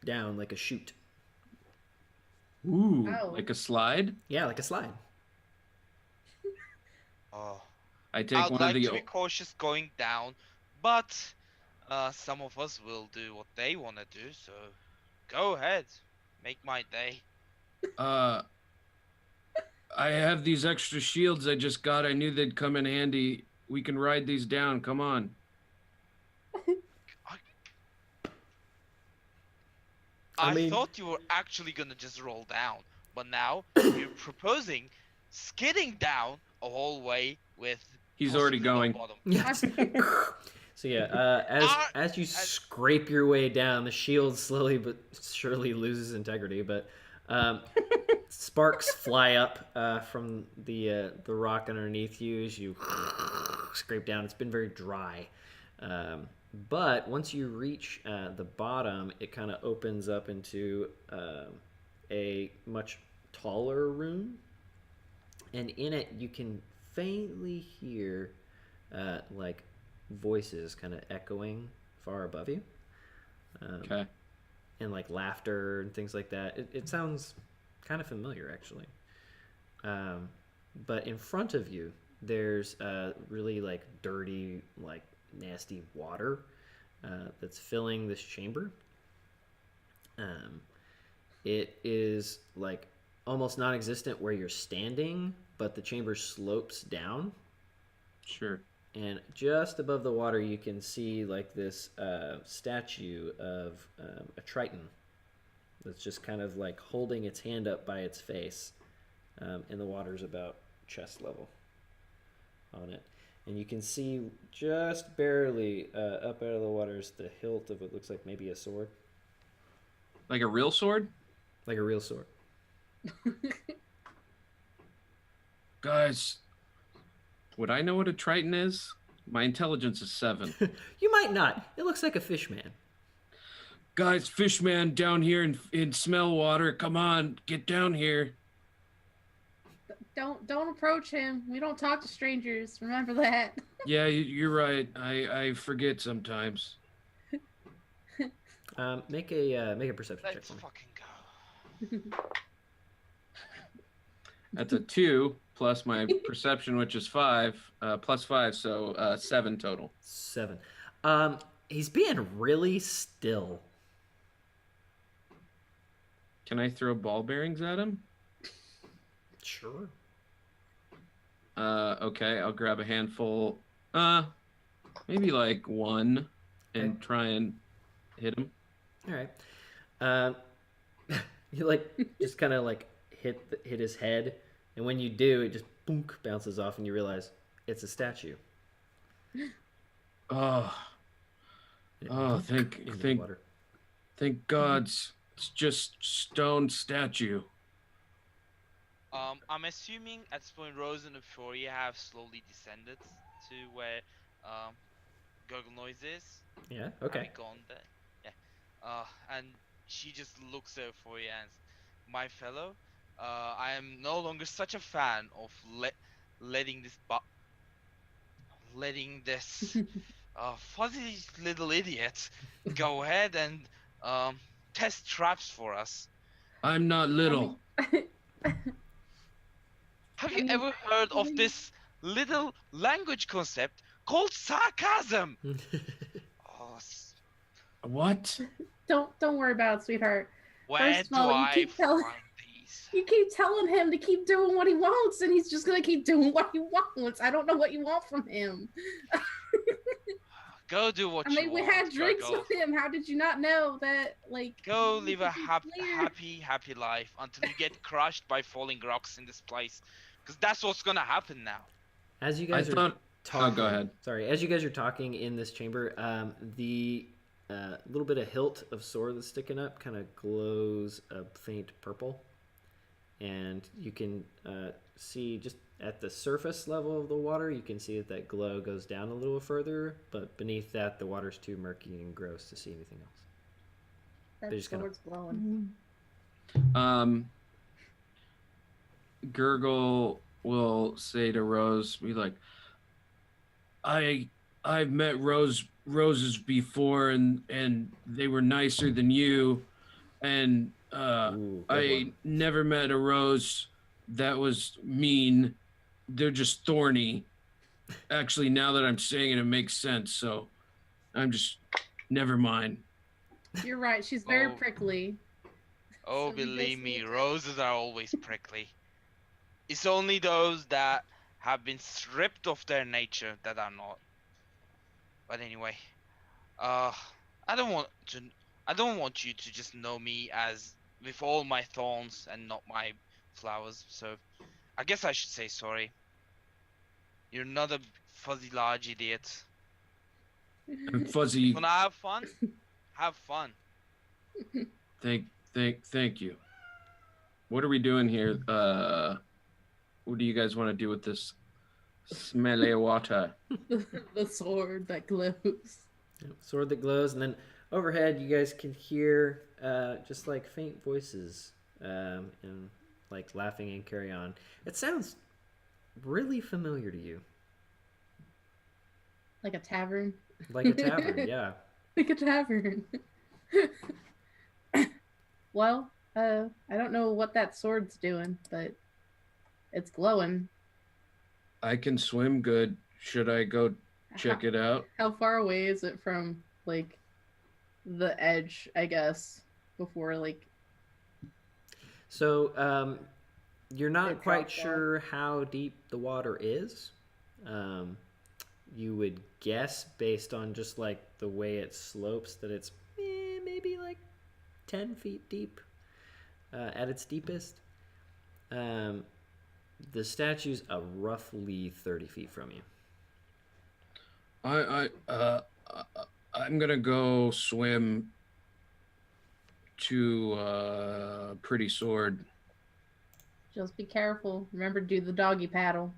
Speaker 1: down like a chute.
Speaker 3: Ooh,
Speaker 4: Oh.
Speaker 3: like a slide.
Speaker 1: Yeah, like a slide.
Speaker 2: Oh.
Speaker 3: I take
Speaker 2: I'd
Speaker 3: one
Speaker 2: like
Speaker 3: of the.
Speaker 2: to be cautious going down, but some of us will do what they want to do, so go ahead. Make my day.
Speaker 3: I have these extra shields I just got. I knew they'd come in handy. We can ride these down. Come on.
Speaker 1: I
Speaker 2: I
Speaker 1: mean-
Speaker 2: thought you were actually gonna just roll down, but now you're proposing skidding down a whole way with.
Speaker 3: He's already
Speaker 2: possibly no
Speaker 3: going.
Speaker 2: bottom.
Speaker 1: Yes. So yeah, as you scrape your way down, the shield slowly but surely loses integrity. But sparks fly up from the rock underneath you as you scrape down. It's been very dry, but once you reach the bottom, it kind of opens up into a much taller room, and in it you can faintly hear like voices kind of echoing far above you,
Speaker 3: Okay.
Speaker 1: and like laughter and things like that. It sounds kind of familiar actually, but in front of you there's really like dirty, like nasty water that's filling this chamber, Um, it is like almost non-existent where you're standing, but the chamber slopes down,
Speaker 3: Sure.
Speaker 1: and just above the water you can see like this statue of a triton that's just kind of like holding its hand up by its face, and the water's about chest level on it. And you can see just barely up out of the water is the hilt of what looks like maybe a sword,
Speaker 3: Like a real sword?
Speaker 1: like a real sword.
Speaker 3: Guys, would I know what a Triton is? My intelligence is 7.
Speaker 1: You might not. It looks like a fish man.
Speaker 3: Guys, Fishman down here in Smellwater. Come on, get down here.
Speaker 4: Don't approach him. We don't talk to strangers. Remember that.
Speaker 3: Yeah, you're right. I forget sometimes.
Speaker 1: Make a perception check
Speaker 2: Let's
Speaker 1: for me.
Speaker 2: fucking go.
Speaker 3: That's a 2 plus my perception, which is 5, plus 5, so 7 total.
Speaker 1: 7. He's being really still.
Speaker 3: Can I throw ball bearings at him?
Speaker 1: Sure.
Speaker 3: Okay, I'll grab a handful. Maybe like 1 and
Speaker 1: Okay.
Speaker 3: try and hit him.
Speaker 1: All right. You like just kind of like hit his head, and when you do, it just boonk bounces off, and you realize it's a statue.
Speaker 3: Oh,
Speaker 1: And it
Speaker 3: oh,
Speaker 1: boonk into the
Speaker 3: thank
Speaker 1: water.
Speaker 3: God's it's just stone statue.
Speaker 2: I'm assuming at this point Rose and Euphoria have slowly descended to where Gurgle Noise is.
Speaker 1: Yeah.
Speaker 2: Have
Speaker 1: Okay.
Speaker 2: we gone there? Yeah. And she just looks at Euphoria and my fellow, I am no longer such a fan of letting this fuzzy little idiot go ahead and test traps for us.
Speaker 3: I'm not little.
Speaker 2: Have you ever heard of this little language concept called sarcasm? Oh,
Speaker 3: What?
Speaker 4: Don't worry about it, sweetheart.
Speaker 2: where
Speaker 4: First
Speaker 2: do
Speaker 4: of all, you
Speaker 2: I
Speaker 4: keep telling-
Speaker 2: find these?
Speaker 4: You keep telling him to keep doing what he wants, and he's just gonna keep doing what he wants. I don't know what you want from him.
Speaker 2: Go do what
Speaker 4: I
Speaker 2: you
Speaker 4: mean, we
Speaker 2: want.
Speaker 4: had drinks
Speaker 2: Gurgle.
Speaker 4: with him. How did you not know that? Like,
Speaker 2: Go live a
Speaker 4: clear.
Speaker 2: happy life until you get crushed by falling rocks in this place. Because that's what's gonna happen now.
Speaker 1: As you
Speaker 3: I
Speaker 1: guys are
Speaker 3: thought.
Speaker 1: talking,
Speaker 3: Oh, go ahead.
Speaker 1: Sorry, as you guys are talking in this chamber, the little bit of hilt of sword that's sticking up kind of glows a faint purple, and you can see just at the surface level of the water, you can see that glow goes down a little further, but beneath that, the water's too murky and gross to see anything else.
Speaker 4: that
Speaker 1: They're just gonna-
Speaker 4: sword's glowing.
Speaker 3: Gurgle will say to Rose, be like, I've met roses before, and they were nicer than you, and
Speaker 1: Ooh, good
Speaker 3: I
Speaker 1: one.
Speaker 3: never met a rose that was mean. They're just thorny. Actually, now that I'm saying it, it makes sense. So I'm just never mind.
Speaker 4: You're right. She's very
Speaker 2: Oh.
Speaker 4: prickly.
Speaker 2: Oh,
Speaker 4: So we
Speaker 2: believe
Speaker 4: just
Speaker 2: me,
Speaker 4: need to-
Speaker 2: roses are always prickly. It's only those that have been stripped of their nature that are not. But anyway, I don't want you to just know me as with all my thorns and not my flowers. So, I guess I should say sorry. You're not a fuzzy large idiot.
Speaker 3: And Fuzzy,
Speaker 2: Wanna have fun? Have fun.
Speaker 3: thank you. What are we doing here? What do you guys want to do with this smelly water?
Speaker 4: The sword that glows.
Speaker 1: Sword that glows, and then overhead, you guys can hear just like faint voices and like laughing and carry on. It sounds really familiar to you,
Speaker 4: Like a tavern.
Speaker 1: like a tavern. Yeah.
Speaker 4: Like a tavern. Well, I don't know what that sword's doing, but it's glowing.
Speaker 3: I can swim good. Should I go check it out?
Speaker 4: How far away is it from, like, the edge, I guess? before like
Speaker 1: So you're not
Speaker 4: it
Speaker 1: quite
Speaker 4: drops off?
Speaker 1: sure how deep the water is. You would guess based on just like the way it slopes that it's maybe like 10 feet deep at its deepest. The statue's roughly 30 feet from you.
Speaker 3: I'm gonna go swim to Pretty Sword.
Speaker 4: Just be careful. Remember to do the doggy paddle.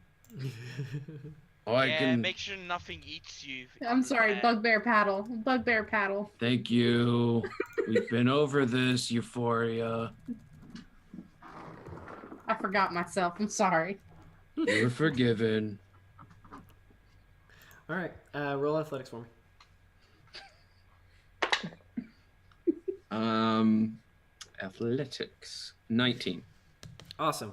Speaker 3: Oh, I
Speaker 2: Yeah,
Speaker 3: can.
Speaker 2: make sure nothing eats you.
Speaker 4: I'm sorry,
Speaker 2: understand?
Speaker 4: bugbear paddle. Bugbear paddle.
Speaker 3: Thank you. We've been over this, Euphoria.
Speaker 4: I forgot myself. I'm sorry.
Speaker 3: You're forgiven.
Speaker 1: All right, roll athletics for me.
Speaker 3: Athletics 19.
Speaker 1: Awesome.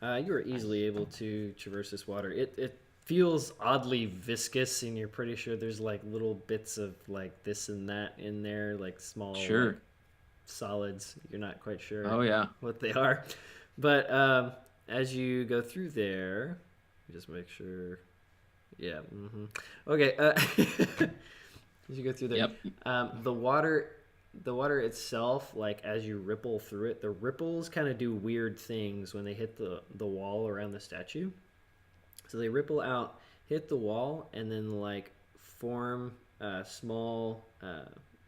Speaker 1: You are easily able to traverse this water. It feels oddly viscous, and you're pretty sure there's like little bits of like this and that in there, like small
Speaker 3: Sure.
Speaker 1: like, solids. You're not quite sure
Speaker 3: Oh yeah.
Speaker 1: what they are. But as you go through there, just make sure. Yeah. Okay. As you go through there,
Speaker 3: Yep.
Speaker 1: the water itself, like as you ripple through it, the ripples kind of do weird things when they hit the wall around the statue. So they ripple out, hit the wall, and then like form small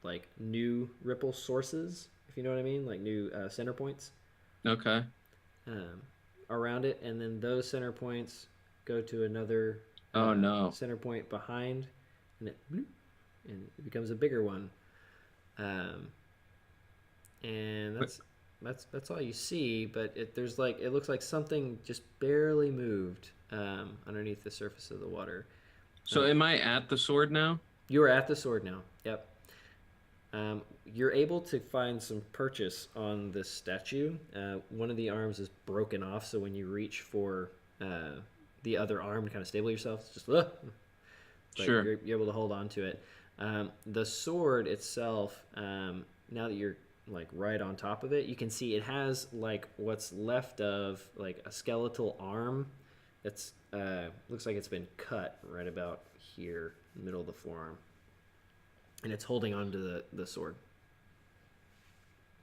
Speaker 1: like new ripple sources, if you know what I mean, like new center points
Speaker 3: Okay.
Speaker 1: around it, and then those center points go to another
Speaker 3: Oh no.
Speaker 1: center point behind, and it becomes a bigger one. And that's all you see. But there's like it looks like something just barely moved underneath the surface of the water.
Speaker 3: So am I at the sword now?
Speaker 1: You are at the sword now. Yep. You're able to find some purchase on this statue. One of the arms is broken off, so when you reach for the other arm to kind of stable yourself, it's just but
Speaker 3: Sure.
Speaker 1: you're able to hold on to it. The sword itself, now that you're like right on top of it, you can see it has like what's left of like a skeletal arm. It's looks like it's been cut right about here, in the middle of the forearm, and it's holding onto the sword.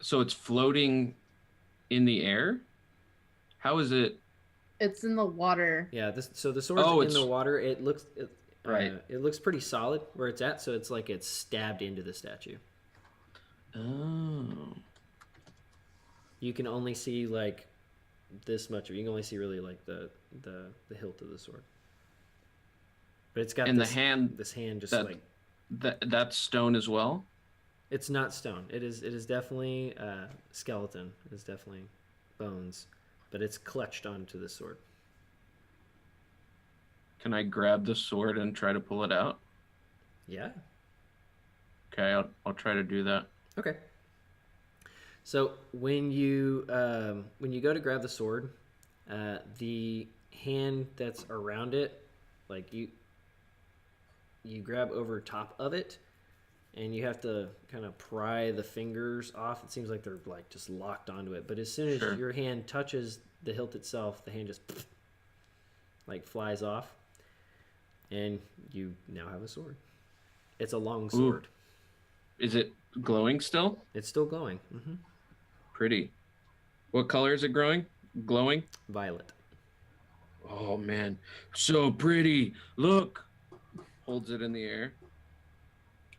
Speaker 3: So it's floating in the air? How is it?
Speaker 4: It's in the water.
Speaker 1: Yeah, so the sword's in
Speaker 3: it's-
Speaker 1: the water. It looks
Speaker 3: Right.
Speaker 1: It looks pretty solid where it's at. So it's like it's stabbed into the statue.
Speaker 3: Oh.
Speaker 1: You can only see like this much of it. You can only see really like the hilt of the sword. But it's got
Speaker 3: And
Speaker 1: this
Speaker 3: the hand
Speaker 1: this hand just
Speaker 3: that-
Speaker 1: like
Speaker 3: that's stone as well?
Speaker 1: it's not stone. It is definitely skeleton. It's definitely bones, but it's clutched onto the sword.
Speaker 3: Can I grab the sword and try to pull it out?
Speaker 1: Yeah.
Speaker 3: Okay, I'll try to do that.
Speaker 1: Okay. So when you go to grab the sword, the hand that's around it, like you grab over top of it, and you have to kind of pry the fingers off. It seems like they're like just locked onto it. But as soon as
Speaker 3: Sure.
Speaker 1: your hand touches the hilt itself, the hand just like flies off, and you now have a sword. It's a long sword.
Speaker 3: Is it glowing still?
Speaker 1: It's still glowing.
Speaker 3: Pretty. What color is it glowing?
Speaker 1: Violet.
Speaker 3: Oh man, so pretty. Look. Holds it in the air.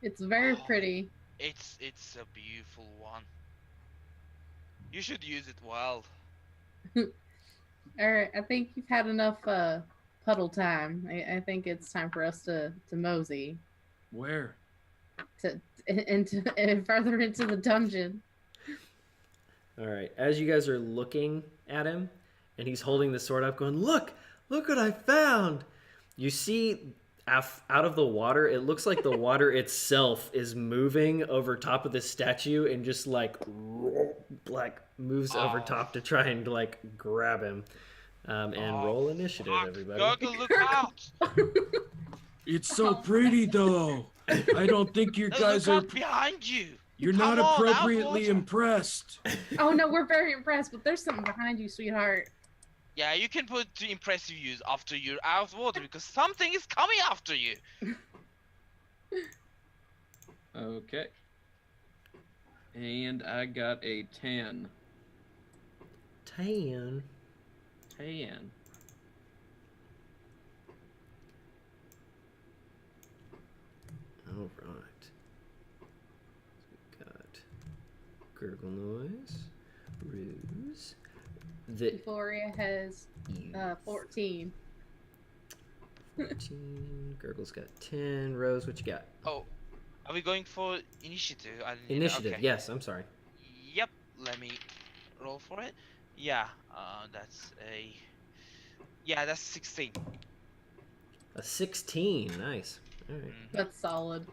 Speaker 4: It's very pretty.
Speaker 2: It's a beautiful one. You should use it well.
Speaker 4: All right, I think you've had enough puddle time. I think it's time for us to mosey
Speaker 3: Where?
Speaker 4: into further into the dungeon.
Speaker 1: All right. As you guys are looking at him, and he's holding the sword up, going, "Look what I found!" You see, out of the water, it looks like the water itself is moving over top of the statue and just like moves over top to try and like grab him. And roll initiative,
Speaker 2: Fuck,
Speaker 1: everybody.
Speaker 2: Gurgle, look out!
Speaker 3: It's so pretty though. I don't think you
Speaker 2: Look
Speaker 3: guys are.
Speaker 2: out behind you!
Speaker 3: You're
Speaker 2: Come
Speaker 3: not
Speaker 2: on,
Speaker 3: appropriately
Speaker 2: Outwater.
Speaker 3: impressed.
Speaker 4: Oh no, we're very impressed, but there's something behind you, sweetheart.
Speaker 2: Yeah, you can put the impressive views after you're out of water because something is coming after you.
Speaker 3: Okay. And I got a 10.
Speaker 1: 10.
Speaker 3: 10.
Speaker 1: All right. So we got gurgle noise, ruse, the
Speaker 4: Euphoria has
Speaker 1: ooze.
Speaker 4: 14.
Speaker 1: 14. Gurgle's got 10. Rose, what you got?
Speaker 2: Oh, are we going for initiative? I didn't
Speaker 1: Initiative.
Speaker 2: Okay.
Speaker 1: Yes, I'm sorry.
Speaker 2: Yep. Let me roll for it. Yeah. That's a. Yeah, that's 16.
Speaker 1: A 16. Nice. All right.
Speaker 4: That's solid.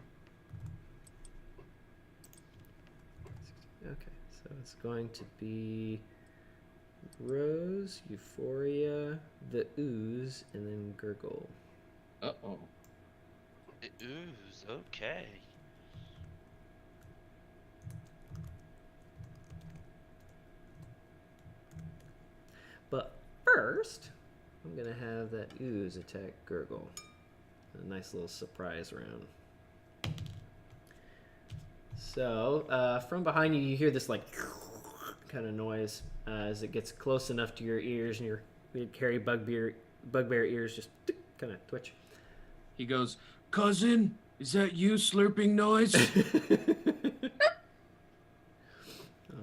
Speaker 1: Okay, so it's going to be Rose, Euphoria, the ooze, and then Gurgle.
Speaker 3: Uh-oh.
Speaker 2: The ooze. Okay.
Speaker 1: But first, I'm gonna have that ooze attack Gurgle. A nice little surprise round. So, from behind you, you hear this like kind of noise as it gets close enough to your ears, and your hairy bugbear ears just kind of twitch.
Speaker 3: He goes, "Cousin, is that you slurping noise?"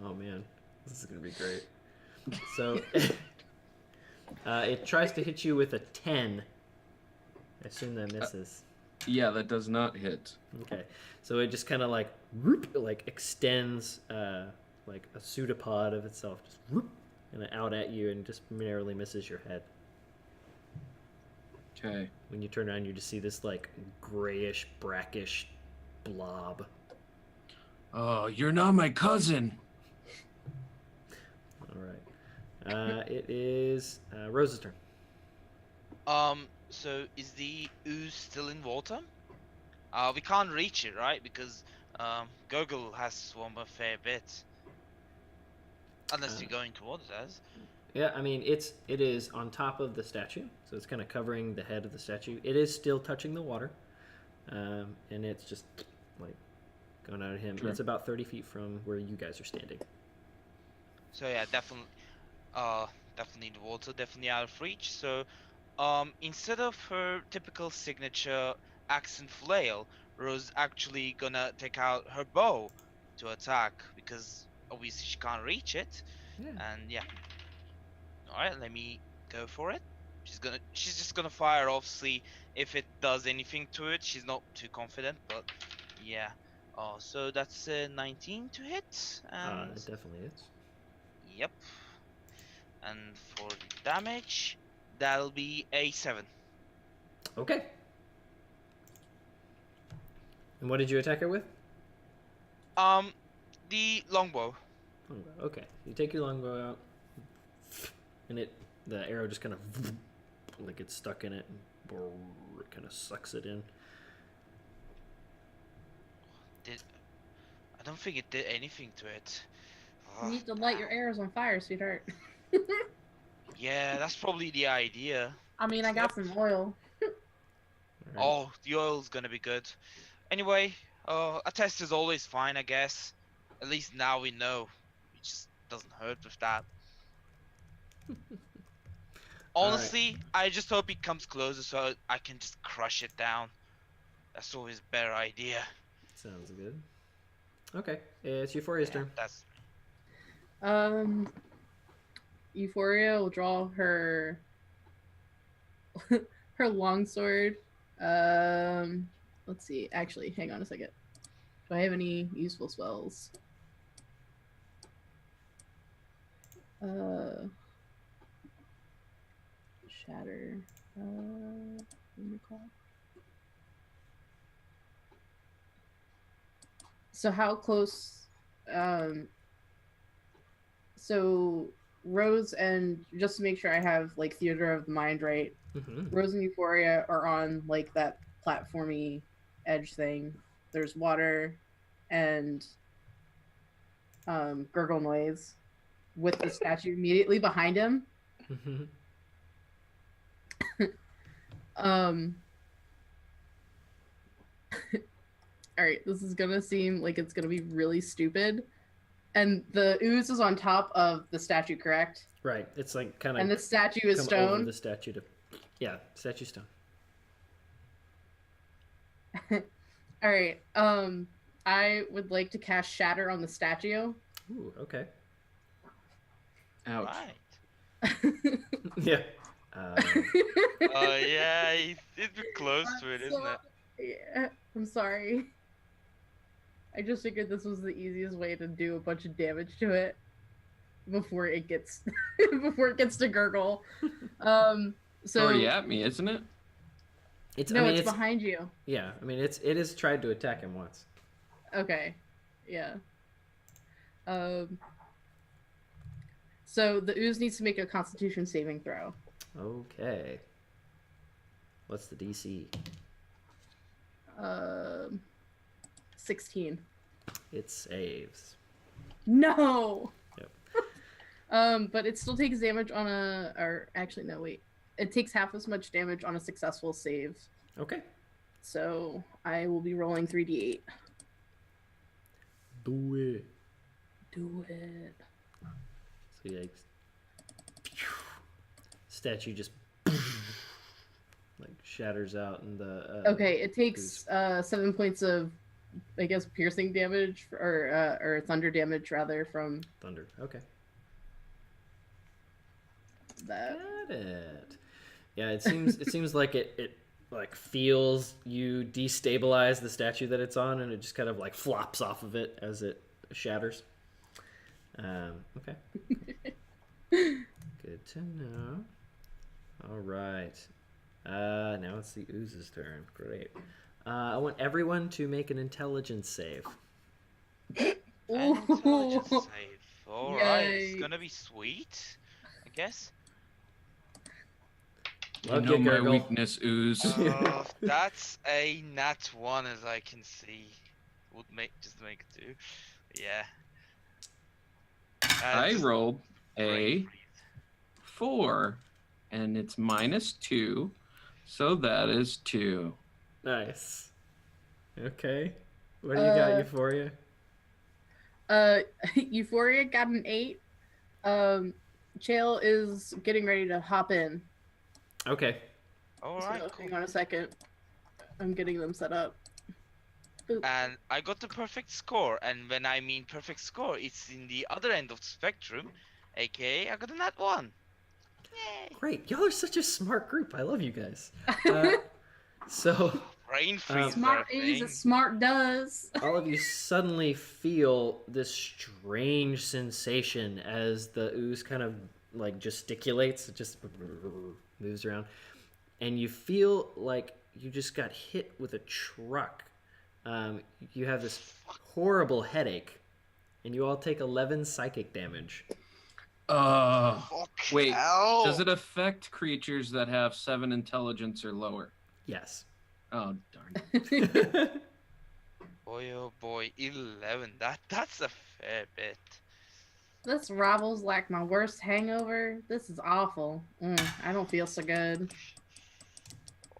Speaker 1: Oh man, this is gonna be great. So it tries to hit you with a 10. I assume that misses.
Speaker 3: Yeah, that does not hit.
Speaker 1: Okay, so it just kind of like extends like a pseudopod of itself, just and out at you, and just narrowly misses your head.
Speaker 3: Okay.
Speaker 1: When you turn around, you just see this like grayish, brackish blob.
Speaker 3: Oh, you're not my cousin.
Speaker 1: All right, it is Rose's turn.
Speaker 2: So is the ooze still in water? We can't reach it, right? Because Gurgle has swum a fair bit. Unless you're going towards us.
Speaker 1: Yeah, I mean it is on top of the statue, so it's kind of covering the head of the statue. It is still touching the water, and it's just like going out of him.
Speaker 3: Sure.
Speaker 1: It's about 30 feet from where you guys are standing.
Speaker 2: So yeah, definitely in the water, definitely out of reach. So instead of her typical signature accent flail, Rose actually gonna take out her bow to attack because obviously she can't reach it.
Speaker 1: Yeah.
Speaker 2: And yeah. Alright, let me go for it. She's just gonna fire off, see if it does anything to it. She's not too confident, but yeah. Oh, so that's 19 to hit, and
Speaker 1: It definitely is.
Speaker 2: yep. And for the damage, that'll be a 7.
Speaker 1: Okay. And what did you attack her with?
Speaker 2: The longbow.
Speaker 1: Longbow. Okay. You take your longbow out, and the arrow just kind of like it's stuck in it, and it kind of sucks it in.
Speaker 2: I don't think it did anything to it.
Speaker 4: You need to light your arrows on fire, sweetheart.
Speaker 2: Yeah, that's probably the idea.
Speaker 4: I mean, I got some oil.
Speaker 1: All right.
Speaker 2: Oh, the oil's gonna be good. Anyway, a test is always fine, I guess. At least now we know. It just doesn't hurt with that. Honestly, I just hope it comes closer so I can just crush it down. That's always a better idea.
Speaker 1: Sounds good. Okay, it's Euphoria's turn.
Speaker 2: That's
Speaker 4: Euphoria will draw her her longsword. Let's see. Actually, hang on a second. Do I have any useful spells? Shatter. So how close? So Rose and just to make sure I have like theater of the mind right.
Speaker 1: Mm-hmm.
Speaker 4: Rose and Euphoria are on like that platformy edge thing. There's water, and gurgle noise with the statue immediately behind him.
Speaker 1: Mhm.
Speaker 4: Um, all right, this is gonna seem like it's gonna be really stupid. And the ooze is on top of the statue, correct?
Speaker 1: Right. It's like kind
Speaker 4: And the
Speaker 1: of
Speaker 4: statue is
Speaker 1: come over
Speaker 4: stone.
Speaker 1: the statue to, yeah, statue stone.
Speaker 4: All right. I would like to cast Shatter on the statue.
Speaker 1: Ooh, okay.
Speaker 3: Ouch.
Speaker 2: Right.
Speaker 1: Yeah.
Speaker 2: Oh yeah, it's close to it, isn't it?
Speaker 4: Yeah, I'm sorry. I just figured this was the easiest way to do a bunch of damage to it before it gets before it gets to gurgle.
Speaker 3: It's
Speaker 4: So
Speaker 3: already at me, isn't it?
Speaker 1: it's.
Speaker 4: no,
Speaker 1: I mean,
Speaker 4: it's
Speaker 1: it's
Speaker 4: behind you.
Speaker 1: yeah. I mean, it has tried to attack him once.
Speaker 4: Okay, yeah. Um, so the ooze needs to make a Constitution saving throw.
Speaker 1: Okay. What's the DC?
Speaker 4: 16.
Speaker 1: It saves.
Speaker 4: No.
Speaker 1: Yep.
Speaker 4: But it still takes damage on or actually no, wait. It takes half as much damage on a successful save.
Speaker 1: Okay.
Speaker 4: So I will be rolling 3d8.
Speaker 1: Do it.
Speaker 4: Do it.
Speaker 1: So yikes. Statue just like shatters out in the.
Speaker 4: Okay, it takes 7 points of, I guess, piercing damage or thunder damage rather from
Speaker 1: Thunder. Okay.
Speaker 4: that.
Speaker 1: Got it. Yeah, it seems like it like feels you destabilize the statue that it's on, and it just kind of like flops off of it as it shatters. Okay. Good to know. All right. Now it's the ooze's turn. Great. I want everyone to make an intelligence save.
Speaker 2: An intelligence save. Alright, it's
Speaker 4: Yay.
Speaker 2: gonna be sweet, I guess.
Speaker 3: You
Speaker 1: Lucky
Speaker 3: know my
Speaker 1: gurgle.
Speaker 3: weakness, ooze.
Speaker 2: That's a nat 1 as I can see. Would make it 2. Yeah.
Speaker 3: I
Speaker 2: That's
Speaker 3: rolled
Speaker 2: brain
Speaker 3: a
Speaker 2: freeze.
Speaker 3: 4, and it's -2, so that is 2.
Speaker 1: Nice. Okay. What do you got, Euphoria?
Speaker 4: Euphoria got an 8. Chael is getting ready to hop in.
Speaker 1: Okay.
Speaker 2: Alright,
Speaker 4: So
Speaker 2: cool.
Speaker 4: hang on a second. I'm getting them set up. Boop.
Speaker 2: And I got the perfect score, and when I mean perfect score, it's in the other end of the spectrum, aka I got a nat 1. Yay!
Speaker 1: Great. Y'all are such a smart group. I love you guys. So
Speaker 2: Brain freeze.
Speaker 4: Smart
Speaker 2: there,
Speaker 4: is
Speaker 2: thing.
Speaker 4: as smart does.
Speaker 1: all of you suddenly feel this strange sensation as the ooze kind of like gesticulates. It just moves around. And you feel like you just got hit with a truck. You have this horrible headache. And you all take 11 psychic damage.
Speaker 2: Fuck
Speaker 3: Wait,
Speaker 2: hell.
Speaker 3: does it affect creatures that have 7 intelligence or lower?
Speaker 1: Yes.
Speaker 3: Oh, darn.
Speaker 2: Boy, oh boy, 11. That's a fair bit.
Speaker 4: This rivals like my worst hangover. This is awful. I don't feel so good.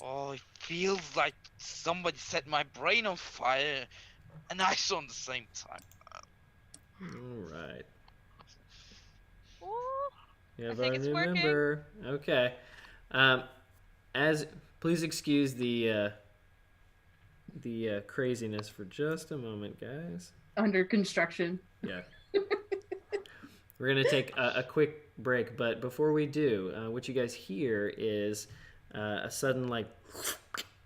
Speaker 2: Oh, it feels like somebody set my brain on fire and ice on the same time.
Speaker 1: All right.
Speaker 5: Ooh,
Speaker 1: You have
Speaker 5: I think
Speaker 1: a
Speaker 5: it's
Speaker 1: new
Speaker 5: working.
Speaker 1: member. Okay. As please excuse the craziness for just a moment, guys.
Speaker 4: Under construction.
Speaker 1: Yeah. We're gonna take a quick break, but before we do, what you guys hear is a sudden like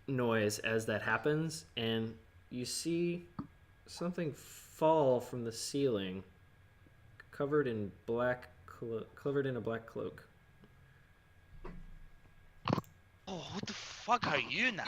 Speaker 1: noise as that happens, and you see something fall from the ceiling, covered in a black cloak.
Speaker 2: Oh, what the fuck are you now?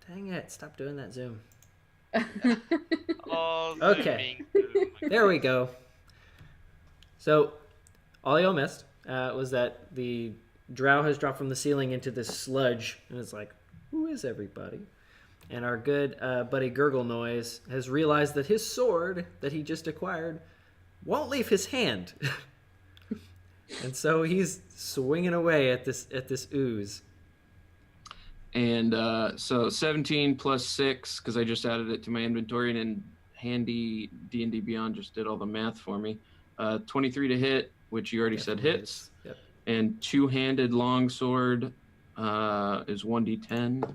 Speaker 1: Dang it! Stop doing that zoom.
Speaker 2: Oh,
Speaker 1: Okay.
Speaker 2: zooming.
Speaker 1: There we go. So, all y'all missed was that the drow has dropped from the ceiling into this sludge, and it's like, who is everybody? And our good buddy Gurgle Noise has realized that his sword that he just acquired won't leave his hand. And so he's swinging away at this ooze.
Speaker 3: And so 17 plus 6, because I just added it to my inventory, and then handy D&D Beyond just did all the math for me. 23 to hit, which you already said
Speaker 1: Definitely
Speaker 3: hits.
Speaker 1: Yep.
Speaker 3: And two-handed longsword is 1d10.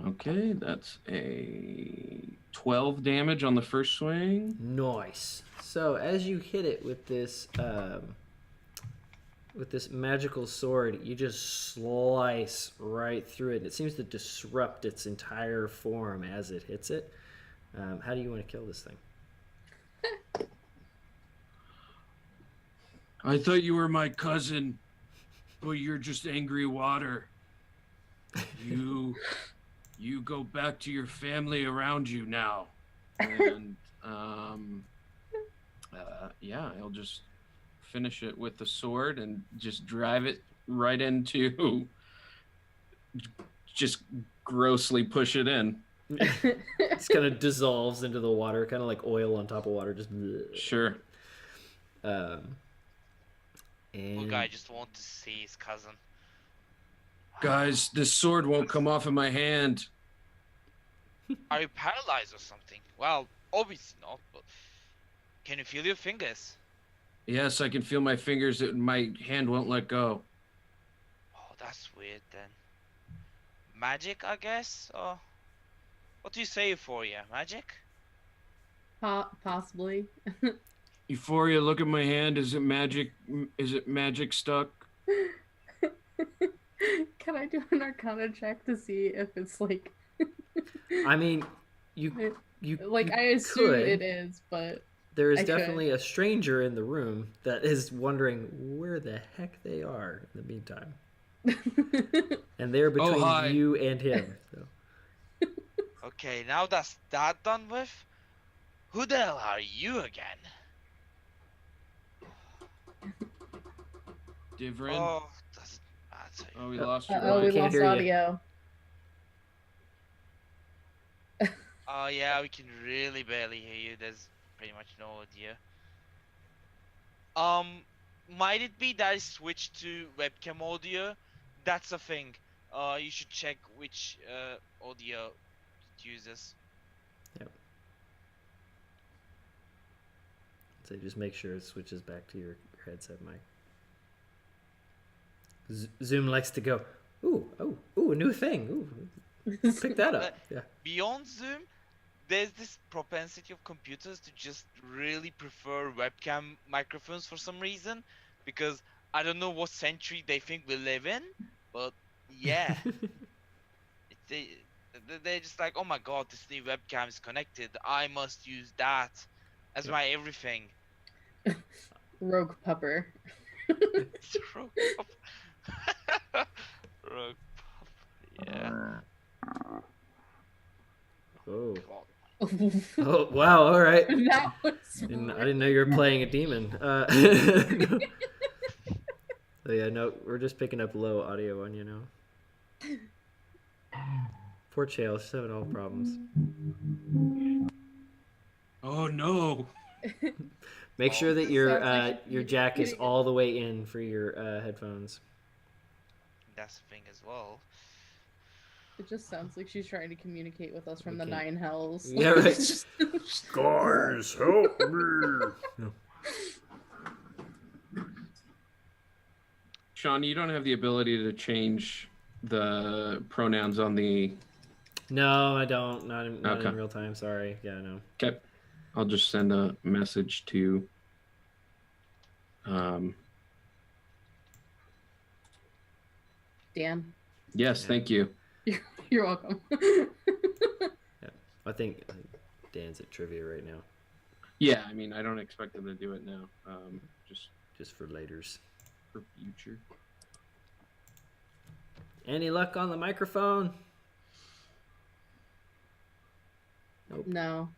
Speaker 3: Okay, that's a 12 damage on the first swing.
Speaker 1: Nice. So as you hit it with this magical sword, you just slice right through it. It seems to disrupt its entire form as it hits it. How do you want to kill this thing?
Speaker 3: I thought you were my cousin, but you're just angry water. You go back to your family around you now. And yeah, I'll just finish it with the sword and just drive it right into, just grossly push it in.
Speaker 1: It's kind of dissolves into the water, kind of like oil on top of water. Just
Speaker 3: Sure.
Speaker 1: and
Speaker 2: Poor guy just wants to see his cousin.
Speaker 3: Guys, this sword won't come off of my hand.
Speaker 2: Are you paralyzed or something? Well, obviously not, but can you feel your fingers?
Speaker 3: Yes, I can feel my fingers. My hand won't let go.
Speaker 2: Oh, that's weird then. Magic, I guess? Or what do you say Euphoria? Magic?
Speaker 4: Possibly.
Speaker 3: Euphoria, look at my hand. Is it magic? Is it magic stuck?
Speaker 4: Can I do an Arcana check to see if it's like?
Speaker 1: I mean, you
Speaker 4: like
Speaker 1: you
Speaker 4: I assume
Speaker 1: could.
Speaker 4: it is, but
Speaker 1: There is
Speaker 4: I
Speaker 1: definitely a stranger in the room that is wondering where the heck they are in the meantime. And they're between
Speaker 3: hi.
Speaker 1: you and him. So.
Speaker 2: Okay, now that's that done with, who the hell are you again?
Speaker 3: Divrin.
Speaker 2: Oh, doesn't matter.
Speaker 3: Oh, we lost you.
Speaker 4: oh,
Speaker 1: we
Speaker 4: we
Speaker 1: can't
Speaker 4: lost
Speaker 1: hear you.
Speaker 4: audio.
Speaker 2: Oh yeah, we can really barely hear you. There's pretty much no audio. Might it be that I switched to webcam audio? That's a thing. You should check which audio it uses.
Speaker 1: Yep. So just make sure it switches back to your headset mic. Zoom likes to go, ooh, a new thing. Ooh, pick that up. Yeah.
Speaker 2: Beyond Zoom, there's this propensity of computers to just really prefer webcam microphones for some reason, because I don't know what century they think we live in, but yeah, they're just like, oh my god, this new webcam is connected, I must use that as my everything.
Speaker 4: Rogue pupper.
Speaker 2: Rogue pup. Rogue pup. Yeah.
Speaker 1: Oh.
Speaker 2: God.
Speaker 1: Oh, wow, all right.
Speaker 4: That was
Speaker 1: I didn't know you were playing a demon. No. So yeah, no, we're just picking up low audio on you now. Poor Chael, she's having all problems.
Speaker 3: Oh no.
Speaker 1: Make sure that your
Speaker 4: Sounds like
Speaker 1: your jack is all the way in for your headphones.
Speaker 2: That's the thing as well.
Speaker 4: It just sounds like she's trying to communicate with us from the
Speaker 1: Okay.
Speaker 4: Nine Hells.
Speaker 1: Yeah, right.
Speaker 5: Guys, help me!
Speaker 1: No.
Speaker 3: Sean, you don't have the ability to change the pronouns on the...
Speaker 1: No, I don't. Not
Speaker 3: Okay.
Speaker 1: in real time. Sorry. Yeah, no.
Speaker 3: Okay. I'll just send a message to...
Speaker 4: Dan,
Speaker 3: Yes,
Speaker 1: Yeah.
Speaker 3: thank you.
Speaker 4: you're welcome.
Speaker 1: I think Dan's at trivia right now,
Speaker 3: Yeah, I mean, I don't expect them to do it now. Just
Speaker 1: just for laters.
Speaker 3: for future.
Speaker 1: Any luck on the microphone? Nope.
Speaker 4: No.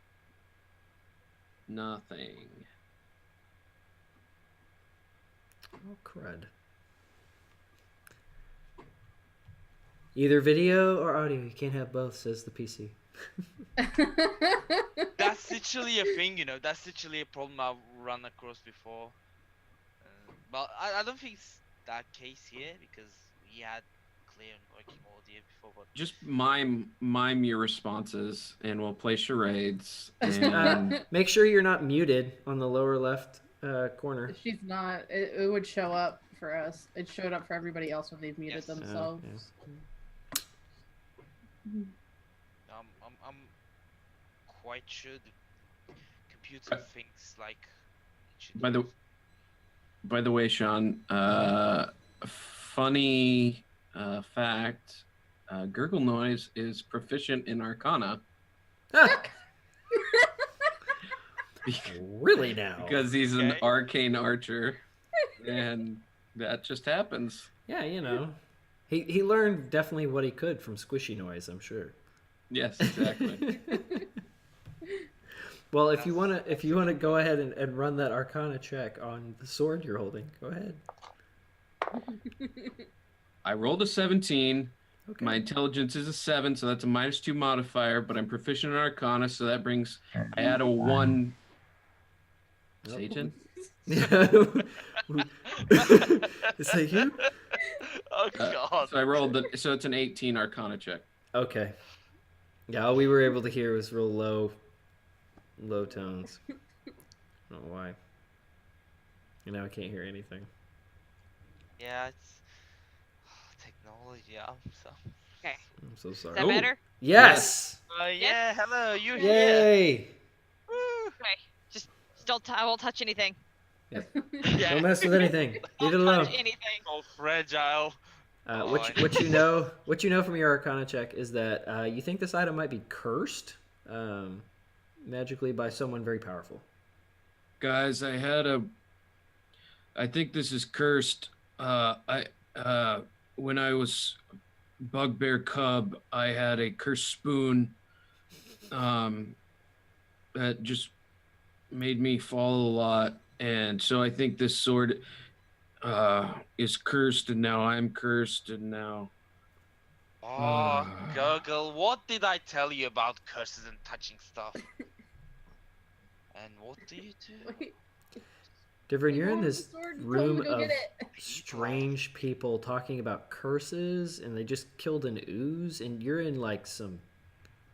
Speaker 3: Nothing.
Speaker 1: Oh, crud. Either video or audio. You can't have both, says the PC.
Speaker 2: That's literally a thing, you know. That's literally a problem I've run across before. But I don't think it's that case here because we had clear and working audio before. But
Speaker 3: Just mime your responses, and we'll play charades.
Speaker 1: Just,
Speaker 3: And
Speaker 1: make sure you're not muted on the lower left corner.
Speaker 4: She's not. It would show up for us. It showed up for everybody else when they've muted
Speaker 2: Yes.
Speaker 4: themselves.
Speaker 2: I'm quite sure the computer thinks like. It should
Speaker 3: by the way, Sean, funny fact: Gurgle Noise is proficient in Arcana
Speaker 1: Ah, really now?
Speaker 3: because he's an
Speaker 2: Okay.
Speaker 3: arcane archer, and that just happens.
Speaker 1: Yeah, you know. He learned definitely what he could from Squishy Noise, I'm sure.
Speaker 3: Yes, exactly.
Speaker 1: Well, if you wanna go ahead and run that Arcana check on the sword you're holding, go ahead.
Speaker 3: I rolled a 17.
Speaker 1: Okay.
Speaker 3: My intelligence is a 7, so that's a -2 modifier, but I'm proficient in Arcana, so that brings I add a 1.
Speaker 1: Nope.
Speaker 3: Satan?
Speaker 1: Is that you?
Speaker 2: Oh god.
Speaker 3: So I rolled so it's an 18 Arcana check.
Speaker 1: Okay. Yeah, all we were able to hear was real low tones. I don't know why. And now I can't hear anything.
Speaker 2: Yeah, it's technology. I'm so.
Speaker 1: I'm so sorry.
Speaker 6: Is that better?
Speaker 1: Yes!
Speaker 2: Yeah. Hello. You here?
Speaker 1: Yay!
Speaker 2: Woo.
Speaker 6: Okay. Just I won't touch anything.
Speaker 2: Yeah.
Speaker 1: Don't mess with anything. Leave it
Speaker 6: Don't
Speaker 1: alone.
Speaker 6: touch anything.
Speaker 2: So fragile.
Speaker 1: What you know from your Arcana check is that you think this item might be cursed magically by someone very powerful.
Speaker 3: Guys, I think this is cursed. When I was Bugbear Cub, I had a cursed spoon that just made me fall a lot, and so I think this sword is cursed, and now I'm cursed, and now
Speaker 2: Oh, Gurgle, what did I tell you about curses and touching stuff? And what do you do?
Speaker 4: Wait,
Speaker 1: Divrin, you're in
Speaker 4: Hold the
Speaker 1: this
Speaker 4: sword and tell
Speaker 1: room
Speaker 4: me to go
Speaker 1: of
Speaker 4: get it.
Speaker 1: strange people talking about curses, and they just killed an ooze, and you're in like some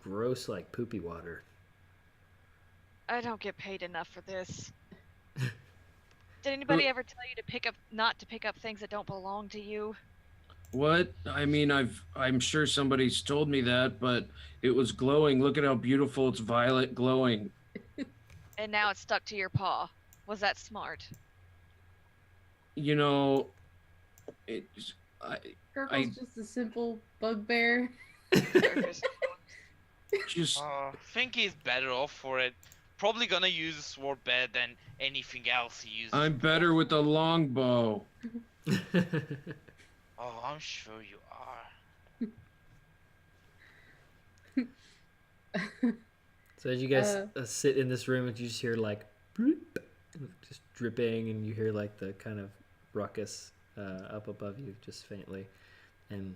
Speaker 1: gross like poopy water.
Speaker 6: I don't get paid enough for this. Did anybody ever tell you to not to pick up things that don't belong to you?
Speaker 3: what? I mean, I'm sure somebody's told me that, but it was glowing. Look at how beautiful it's violet glowing.
Speaker 6: And now it's stuck to your paw. Was that smart?
Speaker 3: You know,
Speaker 4: Gurgle's just a simple bugbear.
Speaker 3: just
Speaker 2: I think he's better off for it. Probably gonna use a sword better than anything else he uses.
Speaker 3: I'm better with a longbow.
Speaker 2: Oh, I'm sure you are.
Speaker 1: So as you guys sit in this room, and you just hear like bloop, just dripping, and you hear like the kind of ruckus up above you, just faintly. And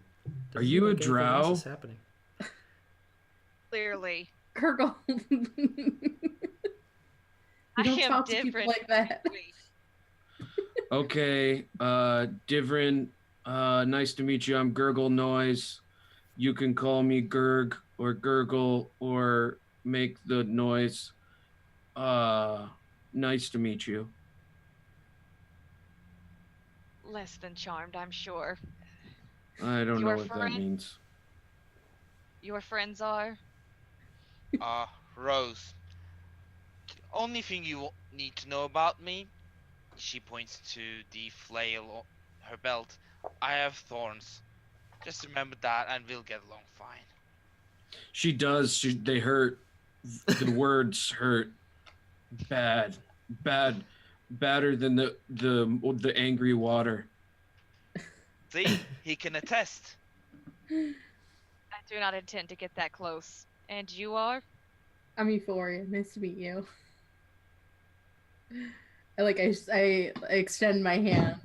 Speaker 3: Are you a
Speaker 1: anything else
Speaker 3: drow?
Speaker 1: is happening.
Speaker 6: Clearly.
Speaker 4: Gurgle.
Speaker 6: I
Speaker 4: don't
Speaker 6: am
Speaker 4: talk to people
Speaker 6: different.
Speaker 4: like that.
Speaker 3: Okay, Divrin, nice to meet you. I'm Gurgle Noise. You can call me Gurg or Gurgle or make the noise. Nice to meet you.
Speaker 6: Less than charmed, I'm sure.
Speaker 3: I don't know
Speaker 6: Your
Speaker 3: what that
Speaker 6: friend?
Speaker 3: means.
Speaker 6: Your friends are?
Speaker 2: Rose. Only thing you need to know about me, she points to the flail on her belt. I have thorns. Just remember that and we'll get along fine.
Speaker 3: She does. They hurt. The words hurt. Bad. Badder than the angry water.
Speaker 2: See? He can attest.
Speaker 6: I do not intend to get that close. And you are?
Speaker 4: I'm Euphoria. Nice to meet you. I extend my hand.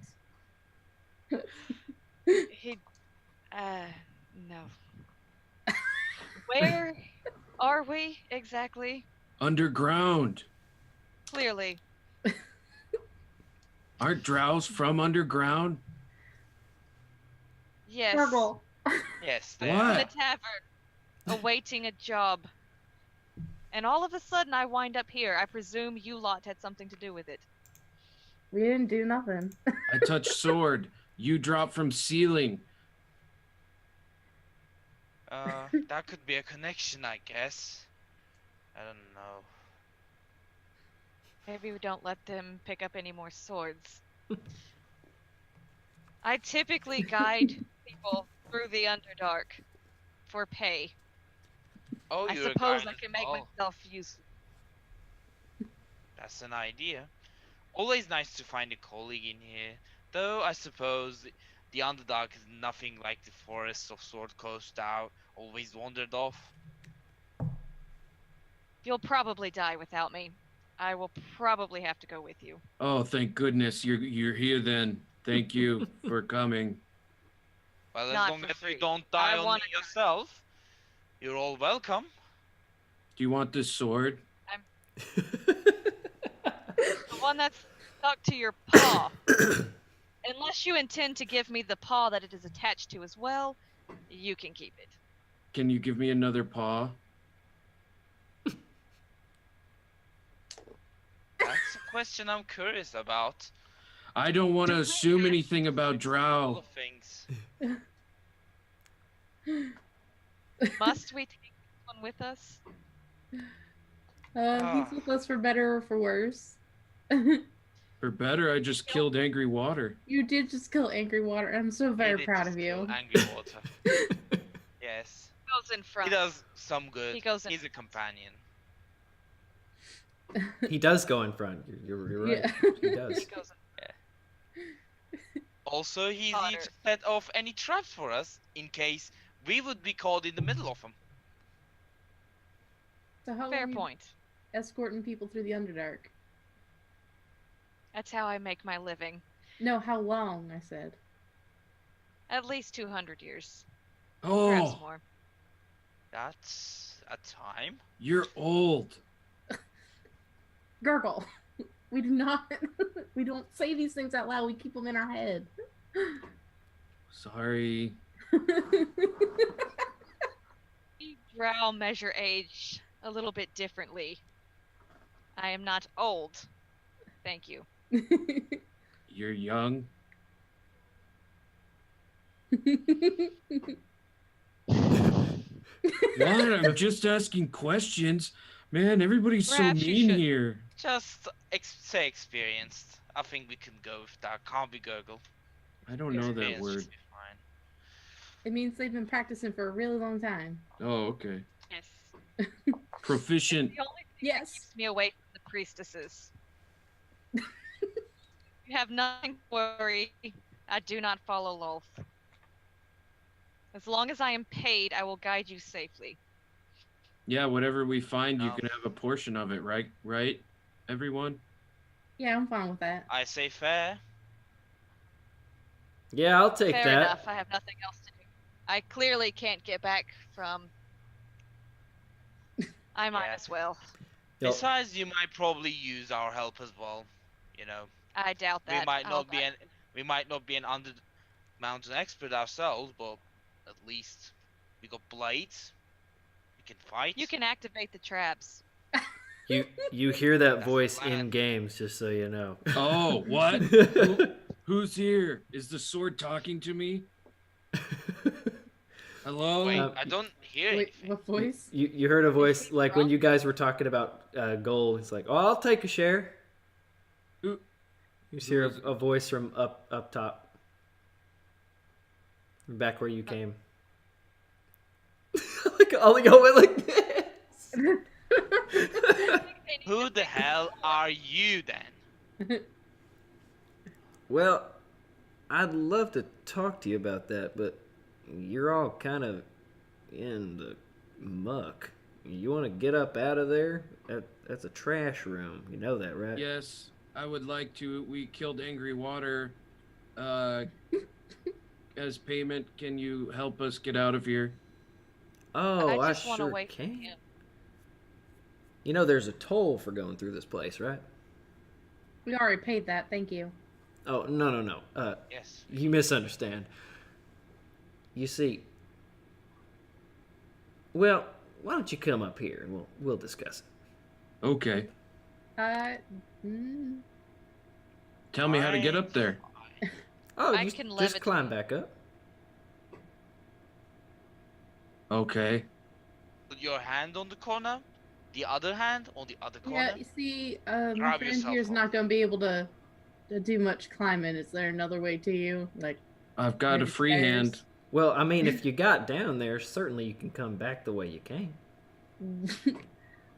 Speaker 6: He. No. Where are we exactly?
Speaker 3: Underground.
Speaker 6: Clearly.
Speaker 3: Aren't drows from underground?
Speaker 6: Yes.
Speaker 4: Gargle.
Speaker 2: Yes, they
Speaker 6: In
Speaker 3: What?
Speaker 2: are.
Speaker 6: the tavern, awaiting a job. And all of a sudden, I wind up here. I presume you lot had something to do with it.
Speaker 4: We didn't do nothing.
Speaker 3: I touch sword. You drop from ceiling.
Speaker 2: That could be a connection, I guess. I don't know.
Speaker 6: Maybe we don't let them pick up any more swords. I typically guide people through the Underdark for pay.
Speaker 2: Oh,
Speaker 6: I
Speaker 2: you're a
Speaker 6: suppose
Speaker 2: guide
Speaker 6: I
Speaker 2: as
Speaker 6: can make
Speaker 2: well.
Speaker 6: myself useful.
Speaker 2: That's an idea. Always nice to find a colleague in here. Though I suppose the Underdark is nothing like the forests of Sword Coast I always wandered off.
Speaker 6: You'll probably die without me. I will probably have to go with you.
Speaker 3: Oh, thank goodness you're here then. Thank you for coming.
Speaker 2: Well, as
Speaker 6: Not
Speaker 2: long
Speaker 6: for
Speaker 2: as you
Speaker 6: free.
Speaker 2: don't
Speaker 6: I
Speaker 2: die on me
Speaker 6: wanna die.
Speaker 2: yourself, you're all welcome.
Speaker 3: Do you want this sword?
Speaker 6: The one that's stuck to your paw. Unless you intend to give me the paw that it is attached to as well, you can keep it.
Speaker 3: Can you give me another paw?
Speaker 2: That's a question I'm curious about.
Speaker 3: I don't want to assume anything about
Speaker 2: All
Speaker 3: drow.
Speaker 2: of things.
Speaker 6: Must we take this one with us?
Speaker 4: He's with us for better or for worse.
Speaker 3: For better, I just killed angry water.
Speaker 4: You did just kill Angry Water. I'm so very
Speaker 2: He did
Speaker 4: proud
Speaker 2: just
Speaker 4: of
Speaker 2: kill
Speaker 4: you.
Speaker 2: Angry Water. Yes.
Speaker 6: Goes in front.
Speaker 2: He does some good.
Speaker 6: He goes in
Speaker 2: He's a companion.
Speaker 1: He does go in front. You're right.
Speaker 4: Yeah.
Speaker 1: He does.
Speaker 6: He goes in
Speaker 2: Also, he's
Speaker 6: Otter.
Speaker 2: here to set off any traps for us in case we would be caught in the middle of them.
Speaker 4: So how
Speaker 6: Fair
Speaker 4: long you
Speaker 6: point.
Speaker 4: escorting people through the Underdark?
Speaker 6: That's how I make my living.
Speaker 4: No, how long? I said.
Speaker 6: At least 200 years. Perhaps
Speaker 3: Oh,
Speaker 6: more.
Speaker 2: That's a time.
Speaker 3: you're old.
Speaker 4: Gurgle. We do not. We don't say these things out loud. We keep them in our head.
Speaker 3: Sorry.
Speaker 6: Drow measure age a little bit differently. I am not old. Thank you.
Speaker 3: You're young. What? I'm just asking questions. Man, everybody's
Speaker 2: Perhaps
Speaker 3: so
Speaker 2: you
Speaker 3: mean
Speaker 2: should-
Speaker 3: here.
Speaker 2: Just say experienced. I think we can go with that. Can't be gurgle.
Speaker 3: I don't know that
Speaker 2: Experienced
Speaker 3: word.
Speaker 2: should be fine.
Speaker 4: It means they've been practicing for a really long time.
Speaker 3: Oh, okay.
Speaker 6: Yes.
Speaker 3: Proficient.
Speaker 6: The only thing
Speaker 4: Yes.
Speaker 6: that keeps me away from the priestesses. You have nothing to worry. I do not follow Lolth. As long as I am paid, I will guide you safely.
Speaker 3: Yeah, whatever we find, you
Speaker 2: Oh.
Speaker 3: can have a portion of it, right? Right, everyone?
Speaker 4: Yeah, I'm fine with that.
Speaker 2: I say fair.
Speaker 1: Yeah, I'll take
Speaker 6: Fair
Speaker 1: that.
Speaker 6: enough. I have nothing else to do. I clearly can't get back from. I might
Speaker 2: Yeah.
Speaker 6: as well.
Speaker 1: Yo,
Speaker 2: Besides, you might probably use our help as well. You know,
Speaker 6: I doubt that.
Speaker 2: we might
Speaker 6: I'll
Speaker 2: not be
Speaker 6: guide
Speaker 2: an under mountain expert ourselves, but at least we got blades. We can fight.
Speaker 6: you can activate the traps.
Speaker 1: you hear that
Speaker 2: That's the
Speaker 1: voice
Speaker 2: plan.
Speaker 1: in games, just so you know.
Speaker 3: Oh, what? Who's here? Is the sword talking to me? Hello?
Speaker 2: Wait,
Speaker 1: Um,
Speaker 2: I don't hear
Speaker 4: Wait,
Speaker 2: anything.
Speaker 4: what voice?
Speaker 1: You heard a voice like when you guys were talking about gold. It's like, oh, I'll take a share.
Speaker 3: Who-
Speaker 1: You just hear
Speaker 3: who is
Speaker 1: a voice from up top, back where you came. Like all y'all went like this.
Speaker 2: Who the hell are you then?
Speaker 1: Well, I'd love to talk to you about that, but you're all kind of in the muck. You want to get up out of there? That's a trash room. You know that, right?
Speaker 3: Yes, I would like to. We killed Angry Water. As payment, can you help us get out of here?
Speaker 1: Oh,
Speaker 6: I
Speaker 1: I
Speaker 6: just want to
Speaker 1: sure
Speaker 6: wait for
Speaker 1: can.
Speaker 6: him.
Speaker 1: You know there's a toll for going through this place, right?
Speaker 4: We already paid that. Thank you.
Speaker 1: Oh, no.
Speaker 2: Yes.
Speaker 1: You misunderstand. You see, well, why don't you come up here and we'll discuss it.
Speaker 3: Okay.
Speaker 4: Mm,
Speaker 3: Tell me how to get
Speaker 2: Fine,
Speaker 3: up there.
Speaker 2: fine.
Speaker 1: Oh,
Speaker 6: I
Speaker 1: you
Speaker 6: can
Speaker 1: just climb
Speaker 6: levitate.
Speaker 1: back up.
Speaker 3: Okay.
Speaker 2: Put your hand on the corner, the other hand on the other corner.
Speaker 4: yeah, you see, my
Speaker 2: Grab
Speaker 4: friend
Speaker 2: yourself
Speaker 4: here's
Speaker 2: up.
Speaker 4: not gonna be able to do much climbing. Is there another way to you? Like,
Speaker 3: I've got a
Speaker 4: maybe
Speaker 3: free hand.
Speaker 1: Well, I mean, if you got down there, certainly you can come back the way you came.
Speaker 4: stairs?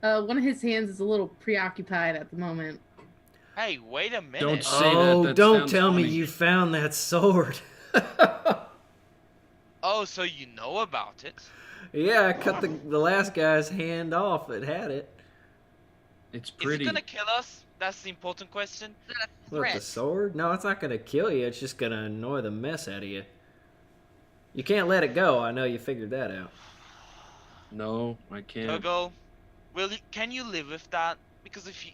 Speaker 4: One of his hands is a little preoccupied at the moment.
Speaker 2: Hey, wait a minute.
Speaker 3: Don't say that.
Speaker 1: Oh,
Speaker 3: That
Speaker 1: don't
Speaker 3: sounds
Speaker 1: tell me
Speaker 3: funny.
Speaker 1: you found that sword.
Speaker 2: Oh, so you know about it?
Speaker 1: Yeah, I cut the last guy's hand off. It had it.
Speaker 3: It's
Speaker 2: Is it
Speaker 3: pretty.
Speaker 2: gonna kill us? That's the important question.
Speaker 6: Is that a
Speaker 1: What, the
Speaker 6: threat?
Speaker 1: sword? No, it's not gonna kill you. It's just gonna annoy the mess out of you. You can't let it go. I know you figured that out.
Speaker 3: No, I can't.
Speaker 2: Gurgle, can you live with that? Because if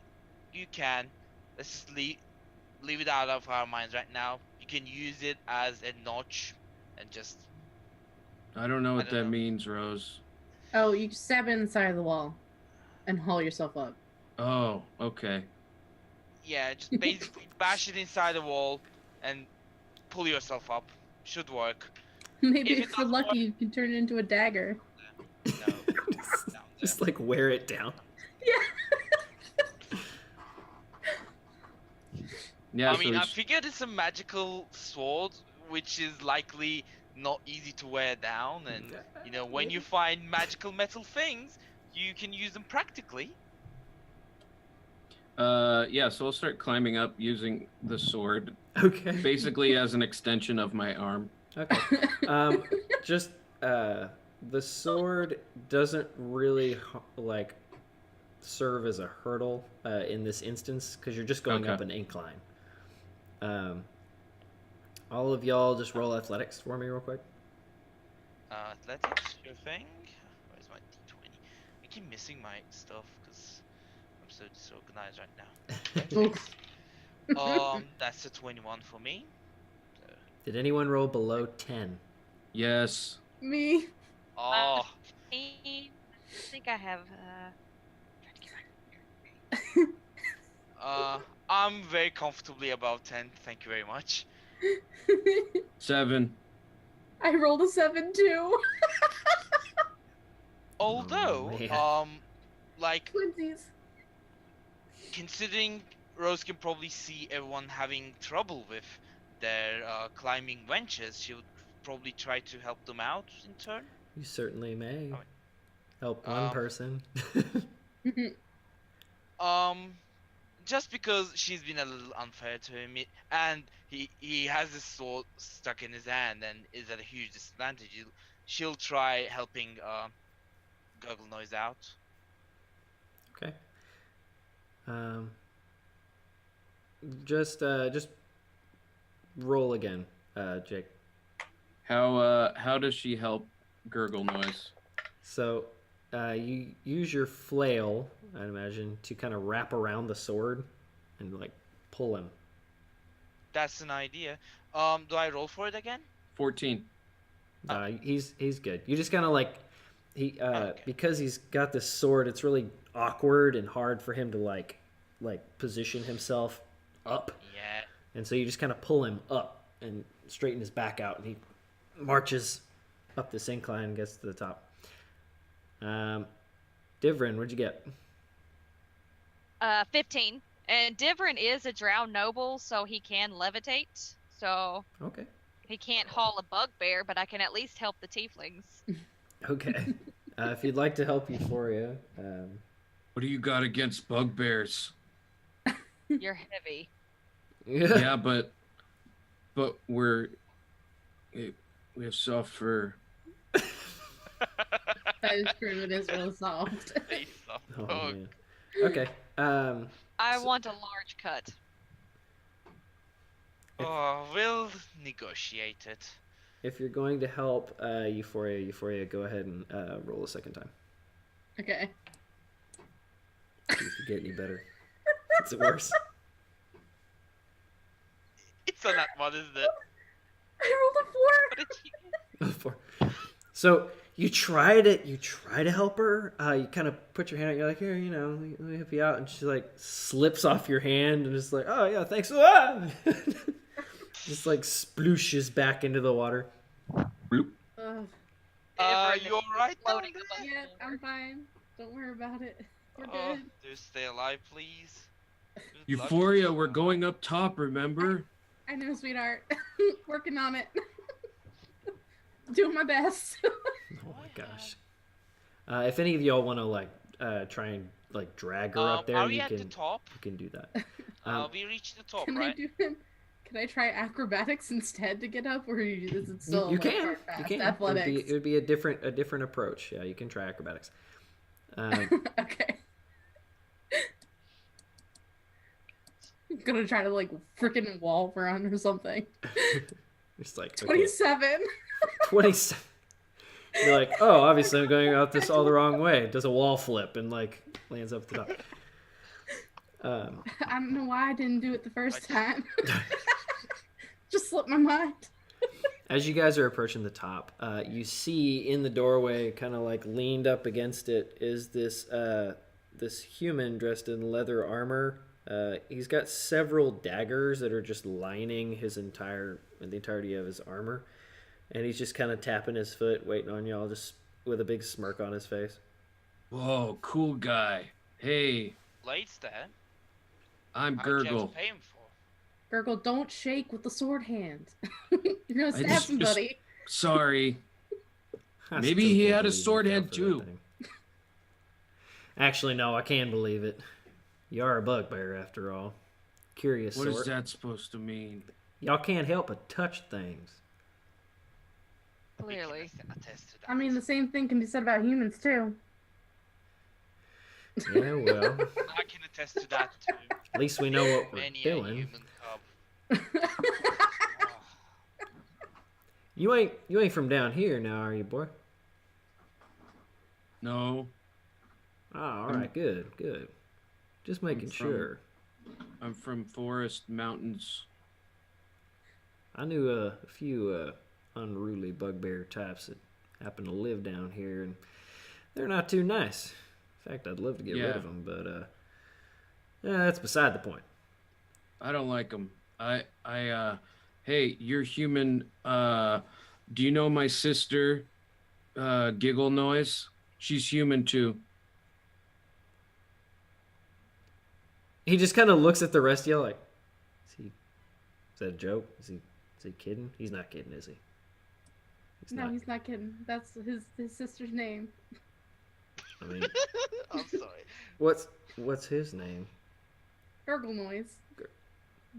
Speaker 2: you can, let's just leave it out of our minds right now. You can use it as a notch and just
Speaker 3: I don't know what
Speaker 2: don't
Speaker 3: that
Speaker 2: know.
Speaker 3: means, Rose.
Speaker 4: Oh, you just stab it inside of the wall and haul yourself up.
Speaker 3: Oh, okay.
Speaker 2: yeah, just basically bash it inside the wall and pull yourself up. Should work.
Speaker 4: Maybe
Speaker 2: If it
Speaker 4: if you're
Speaker 2: doesn't
Speaker 4: lucky,
Speaker 2: work-
Speaker 4: you can turn it into a dagger.
Speaker 2: No. Down
Speaker 1: Just
Speaker 2: there.
Speaker 1: like wear it down.
Speaker 3: Yeah,
Speaker 2: I
Speaker 3: so
Speaker 2: mean, I
Speaker 3: he's-
Speaker 2: figured it's a magical sword, which is likely not easy to wear down, and when you find magical metal things, you can use them practically.
Speaker 3: yeah, so I'll start climbing up using the sword,
Speaker 1: Okay.
Speaker 3: basically as an extension of my arm.
Speaker 1: Okay. Just the sword doesn't really like serve as a hurdle in this instance because you're just going
Speaker 3: Okay.
Speaker 1: up an incline. All of y'all just roll athletics for me real quick.
Speaker 2: Athletics, sure thing. Where's my d20? I keep missing my stuff because I'm so disorganized right now.
Speaker 4: Oof.
Speaker 2: That's a 21 for me.
Speaker 1: Did anyone roll below 10?
Speaker 3: Yes.
Speaker 4: Me.
Speaker 2: Oh,
Speaker 6: I think I have.
Speaker 2: I'm very comfortably above 10. Thank you very much.
Speaker 3: 7.
Speaker 4: I rolled a 7 too.
Speaker 2: Although,
Speaker 1: man.
Speaker 2: like
Speaker 4: Twinsies.
Speaker 2: considering Rose can probably see everyone having trouble with their climbing ventures, she would probably try to help them out in turn.
Speaker 1: You certainly may.
Speaker 2: Oh,
Speaker 1: Help one
Speaker 2: um,
Speaker 1: person.
Speaker 2: Just because she's been a little unfair to him, and he has this sword stuck in his hand and is at a huge disadvantage, she'll try helping Gurgle Noise out.
Speaker 1: Okay. Just roll again, Jake.
Speaker 3: How does she help Gurgle Noise?
Speaker 1: So, you use your flail, I'd imagine, to kind of wrap around the sword and like pull him.
Speaker 2: That's an idea. Do I roll for it again?
Speaker 3: 14.
Speaker 1: He's good. You just kind of like
Speaker 2: Okay.
Speaker 1: because he's got this sword. It's really awkward and hard for him to like position himself up,
Speaker 2: Yeah.
Speaker 1: and so you just kind of pull him up and straighten his back out, and he marches up this incline and gets to the top. Divrin, what'd you get?
Speaker 6: 15. And Divrin is a drow noble, so he can levitate. So
Speaker 1: Okay.
Speaker 6: he can't haul a bugbear, but I can at least help the tieflings.
Speaker 1: Okay. If you'd like to help Euphoria,
Speaker 3: What do you got against bugbears?
Speaker 6: You're heavy.
Speaker 3: Yeah, but we're We have soft fur.
Speaker 4: That is true. It is really soft.
Speaker 2: Face off.
Speaker 1: Oh
Speaker 2: Oh,
Speaker 1: man. Okay.
Speaker 6: I
Speaker 1: So-
Speaker 6: want a large cut.
Speaker 2: we'll negotiate it.
Speaker 1: If you're going to help Euphoria, go ahead and roll a second time.
Speaker 4: Okay.
Speaker 1: See if you get any better. Is it worse?
Speaker 2: It's a nat one, isn't it?
Speaker 4: I rolled a 4.
Speaker 2: But it's
Speaker 1: Four. So you try to help her. You kind of put your hand out. You're like, here, let me help you out, and she like slips off your hand and just like, oh yeah, thanks. Ah! Just like splooshes back into the water.
Speaker 3: Bloop.
Speaker 4: Ugh.
Speaker 6: Everything
Speaker 2: you alright down
Speaker 6: floating
Speaker 2: there?
Speaker 6: above
Speaker 4: Yeah,
Speaker 6: the
Speaker 4: I'm
Speaker 6: water.
Speaker 4: fine. Don't worry about it. We're
Speaker 2: Oh,
Speaker 4: good.
Speaker 2: do stay alive, please. Good luck.
Speaker 3: Euphoria, we're going up top, remember?
Speaker 4: I know, sweetheart. Working on it. Doing my best.
Speaker 1: Oh my gosh. If any of y'all want to like try and like drag her up there,
Speaker 2: are we
Speaker 1: you
Speaker 2: at the
Speaker 1: can
Speaker 2: top?
Speaker 1: do that.
Speaker 2: We reached the top,
Speaker 4: Can
Speaker 2: right?
Speaker 4: can I try acrobatics instead to get up, or is it still
Speaker 1: You
Speaker 4: like,
Speaker 1: can.
Speaker 4: hard,
Speaker 1: You
Speaker 4: fast
Speaker 1: can.
Speaker 4: athletics?
Speaker 1: It would be a different approach. Yeah, you can try acrobatics.
Speaker 4: Okay. I'm gonna try to like freaking wall run or something.
Speaker 1: It's like okay,
Speaker 4: 27.
Speaker 1: 27. You're like, oh, obviously I'm going out this all the wrong way. Does a wall flip and like lands up at the top.
Speaker 4: I don't know why I didn't do it the first time. Just slipped my mind.
Speaker 1: As you guys are approaching the top, you see in the doorway, kind of like leaned up against it, is this this human dressed in leather armor. He's got several daggers that are just lining the entirety of his armor, and he's just kind of tapping his foot, waiting on y'all, just with a big smirk on his face.
Speaker 3: Whoa, cool guy. Hey,
Speaker 2: Blades there.
Speaker 3: I'm
Speaker 2: How much you have
Speaker 3: Gurgle.
Speaker 2: to pay him for?
Speaker 4: Gurgle, don't shake with the sword hand. You're gonna
Speaker 3: I
Speaker 4: stab
Speaker 3: just-
Speaker 4: somebody.
Speaker 3: Sorry.
Speaker 1: I
Speaker 3: Maybe
Speaker 1: still
Speaker 3: he
Speaker 1: can't
Speaker 3: had a
Speaker 1: believe you
Speaker 3: sword
Speaker 1: fell
Speaker 3: hand
Speaker 1: for that
Speaker 3: too.
Speaker 1: thing. Actually, no, I can believe it. You are a bugbear after all. Curious
Speaker 3: What
Speaker 1: sort.
Speaker 3: is that supposed to mean?
Speaker 1: Y'all can't help but touch things.
Speaker 2: We can
Speaker 6: Clearly.
Speaker 2: attest to that.
Speaker 4: I mean, the same thing can be said about humans too.
Speaker 1: Yeah, well,
Speaker 2: I can attest to that too.
Speaker 1: at least we know what we're
Speaker 2: Many a
Speaker 1: doing.
Speaker 2: human cub. Oh,
Speaker 1: You ain't from down here now, are you, boy?
Speaker 3: No,
Speaker 1: Oh, all right, good. Just making
Speaker 3: from-
Speaker 1: sure.
Speaker 3: I'm from Forest Mountains.
Speaker 1: I knew a few unruly bugbear types that happen to live down here, and they're not too nice. In fact, I'd love to get rid
Speaker 3: Yeah.
Speaker 1: of them, but that's beside the point.
Speaker 3: I don't like them. Hey, you're human. Do you know my sister, Giggle Noise? She's human too.
Speaker 1: He just kind of looks at the rest of you like, is that a joke? Is he kidding? He's not kidding, is he?
Speaker 4: No, he's not kidding. That's his sister's name.
Speaker 1: I mean,
Speaker 2: I'm sorry.
Speaker 1: what's his name?
Speaker 4: Gurgle Noise.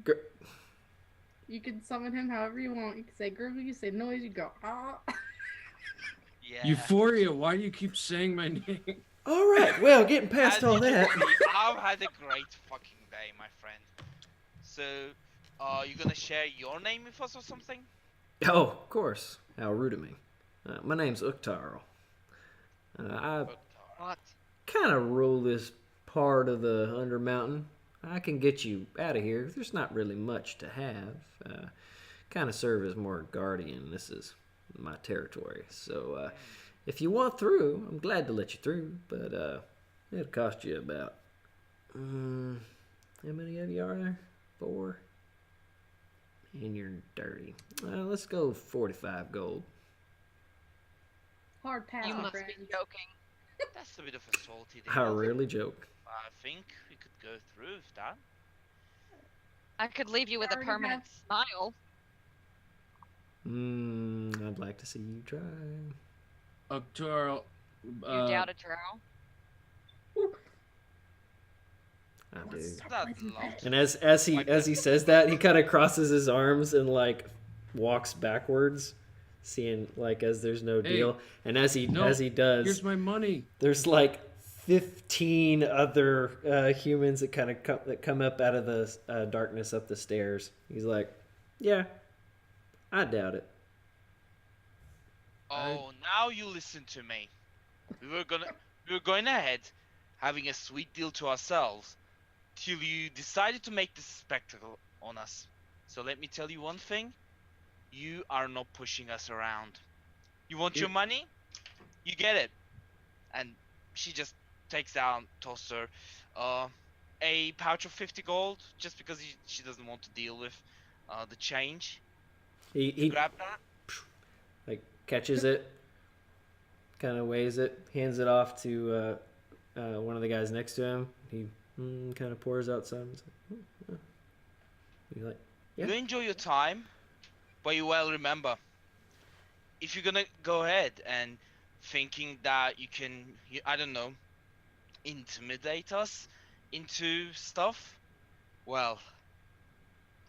Speaker 1: Gr-
Speaker 4: You can summon him however you want. You can say gurgle, you say noise, you go ah.
Speaker 2: Yeah.
Speaker 3: Euphoria, why do you keep saying my name?
Speaker 1: All right, well, getting
Speaker 2: As
Speaker 1: past all
Speaker 2: you can
Speaker 1: that.
Speaker 2: see, I've had a great fucking day, my friend. So, you gonna share your name with us or something?
Speaker 1: Oh, of course. How rude of me. My name's Uktarl. I
Speaker 6: What?
Speaker 1: kind of rule this part of the Undermountain. I can get you out of here. There's not really much to have. Kind of serve as more guardian. This is my territory. So if you want through, I'm glad to let you through. But it'll cost you about... how many of you are there? 4? And you're dirty. Let's go 45 gold.
Speaker 4: Hard pass,
Speaker 6: You
Speaker 4: my
Speaker 6: must
Speaker 4: friend.
Speaker 6: be joking.
Speaker 2: That's a bit of a salty thing.
Speaker 1: I rarely joke.
Speaker 2: I think we could go through with that.
Speaker 6: I could leave you with a
Speaker 4: Already
Speaker 6: permanent smile.
Speaker 1: I'd like to see you try.
Speaker 3: Octoral.
Speaker 6: You doubt a drow.
Speaker 1: I do.
Speaker 2: That love.
Speaker 1: And as he says that, he kind of crosses his arms and like walks backwards, seeing like as there's no
Speaker 3: Hey,
Speaker 1: deal, and as he
Speaker 3: no,
Speaker 1: does,
Speaker 3: Here's my money.
Speaker 1: there's like 15 other humans that kind of come up out of the darkness up the stairs. He's like, yeah, I doubt it.
Speaker 2: Oh, now you listen to me. We were going ahead, having a sweet deal to ourselves, till you decided to make this spectacle on us. So let me tell you one thing: you are not pushing us around. You want your money? You get it. And she just takes out, tosses her, a pouch of 50 gold, just because she doesn't want to deal with the change.
Speaker 1: He
Speaker 2: Grab that.
Speaker 1: like catches it, kind of weighs it, hands it off to one of the guys next to him. He kind of pours out some. He's like, He's like, yeah.
Speaker 2: You enjoy your time, but you well remember, if you're gonna go ahead and thinking that you can, I don't know, intimidate us into stuff, well,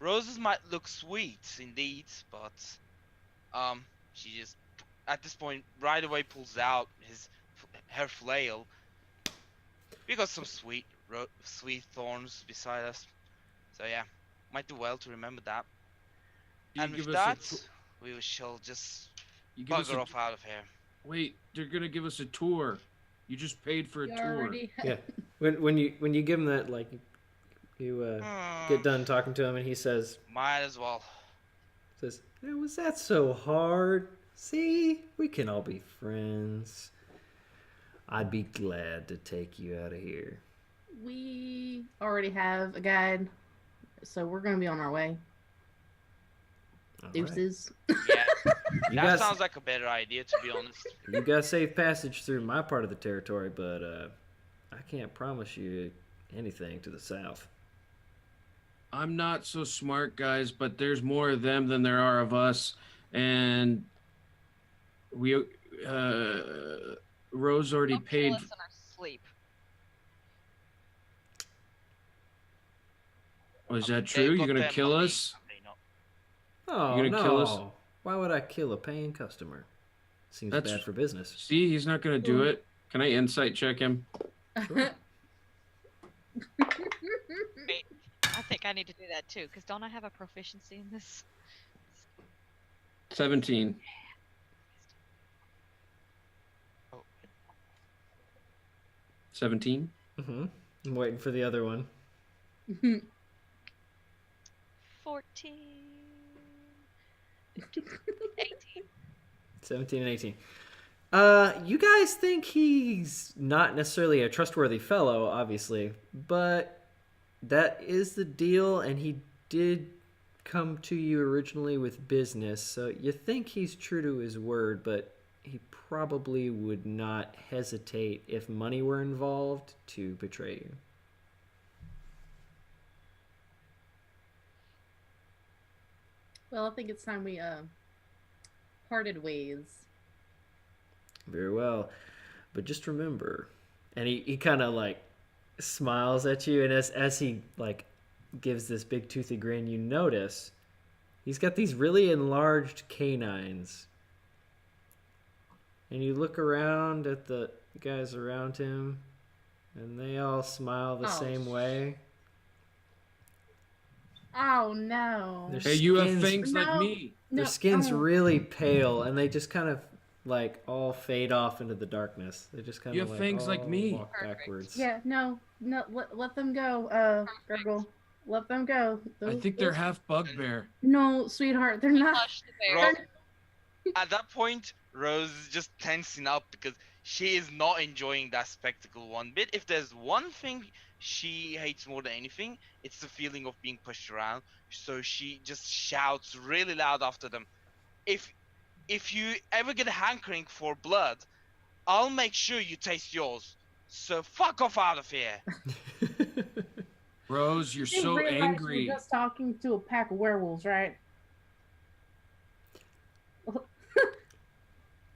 Speaker 2: roses might look sweet indeed, but she just at this point right away pulls out her flail. We got some sweet thorns beside us, so yeah, might do well to remember that. And with that, we shall just bugger off out of here.
Speaker 3: Wait, they're gonna give us a tour. You just paid for a tour.
Speaker 1: Yeah. When you give him that, like, you get done talking to him, and he says,
Speaker 2: might as well.
Speaker 1: Says, hey, was that so hard? See, we can all be friends. I'd be glad to take you out of here.
Speaker 4: We already have a guide, so we're gonna be on our way.
Speaker 1: All right.
Speaker 4: Deuces.
Speaker 2: Yeah,
Speaker 1: You
Speaker 2: that
Speaker 1: guys-
Speaker 2: sounds like a better idea, to be honest.
Speaker 1: You got safe passage through my part of the territory, but I can't promise you anything to the south.
Speaker 3: I'm not so smart, guys, but there's more of them than there are of us, and we Rose already
Speaker 6: Don't
Speaker 3: paid.
Speaker 6: kill us in our sleep.
Speaker 3: Oh, is that
Speaker 2: They've
Speaker 3: true? You're
Speaker 2: got
Speaker 3: gonna
Speaker 2: their
Speaker 3: kill
Speaker 2: money,
Speaker 3: us?
Speaker 2: they know.
Speaker 1: Oh,
Speaker 3: You gonna
Speaker 1: no.
Speaker 3: kill us?
Speaker 1: Why would I kill a paying customer? Seems
Speaker 3: That's-
Speaker 1: bad for business.
Speaker 3: See, he's not gonna do it. Can I insight check him?
Speaker 1: Sure.
Speaker 6: Wait, I think I need to do that too, because don't I have a proficiency in this?
Speaker 3: 17.
Speaker 2: Oh,
Speaker 3: 17.
Speaker 1: I'm waiting for the other one.
Speaker 6: 14. 18.
Speaker 1: 17 and 18. You guys think he's not necessarily a trustworthy fellow, obviously, but that is the deal, and he did come to you originally with business, so you think he's true to his word, but he probably would not hesitate if money were involved to betray you.
Speaker 4: Well, I think it's time we parted ways.
Speaker 1: Very well. But just remember, and he kind of like smiles at you, and as he like gives this big toothy grin, you notice he's got these really enlarged canines. And you look around at the guys around him, and they all smile the same way.
Speaker 4: Oh no!
Speaker 1: Their
Speaker 3: Hey, you have
Speaker 1: skins-
Speaker 3: fangs like
Speaker 4: No.
Speaker 3: me.
Speaker 1: Their
Speaker 4: No,
Speaker 1: skin's
Speaker 4: oh.
Speaker 1: really pale, and they just kind of like all fade off into the darkness. They just kind
Speaker 3: You
Speaker 1: of
Speaker 3: have
Speaker 1: like
Speaker 3: fangs like
Speaker 1: all
Speaker 3: me.
Speaker 1: walk
Speaker 6: Perfect.
Speaker 1: backwards.
Speaker 4: Yeah, no, let them go. Gurgle, let them go.
Speaker 3: I think they're half bugbear.
Speaker 4: No, sweetheart, they're not.
Speaker 6: Flush the bear.
Speaker 2: At that point, Rose is just tensing up because she is not enjoying that spectacle one bit. If there's one thing she hates more than anything, it's the feeling of being pushed around. So she just shouts really loud after them. If you ever get a hankering for blood, I'll make sure you taste yours. So fuck off out of here.
Speaker 3: Rose, you're
Speaker 4: You
Speaker 3: so
Speaker 4: realize
Speaker 3: angry.
Speaker 4: You're just talking to a pack of werewolves, right?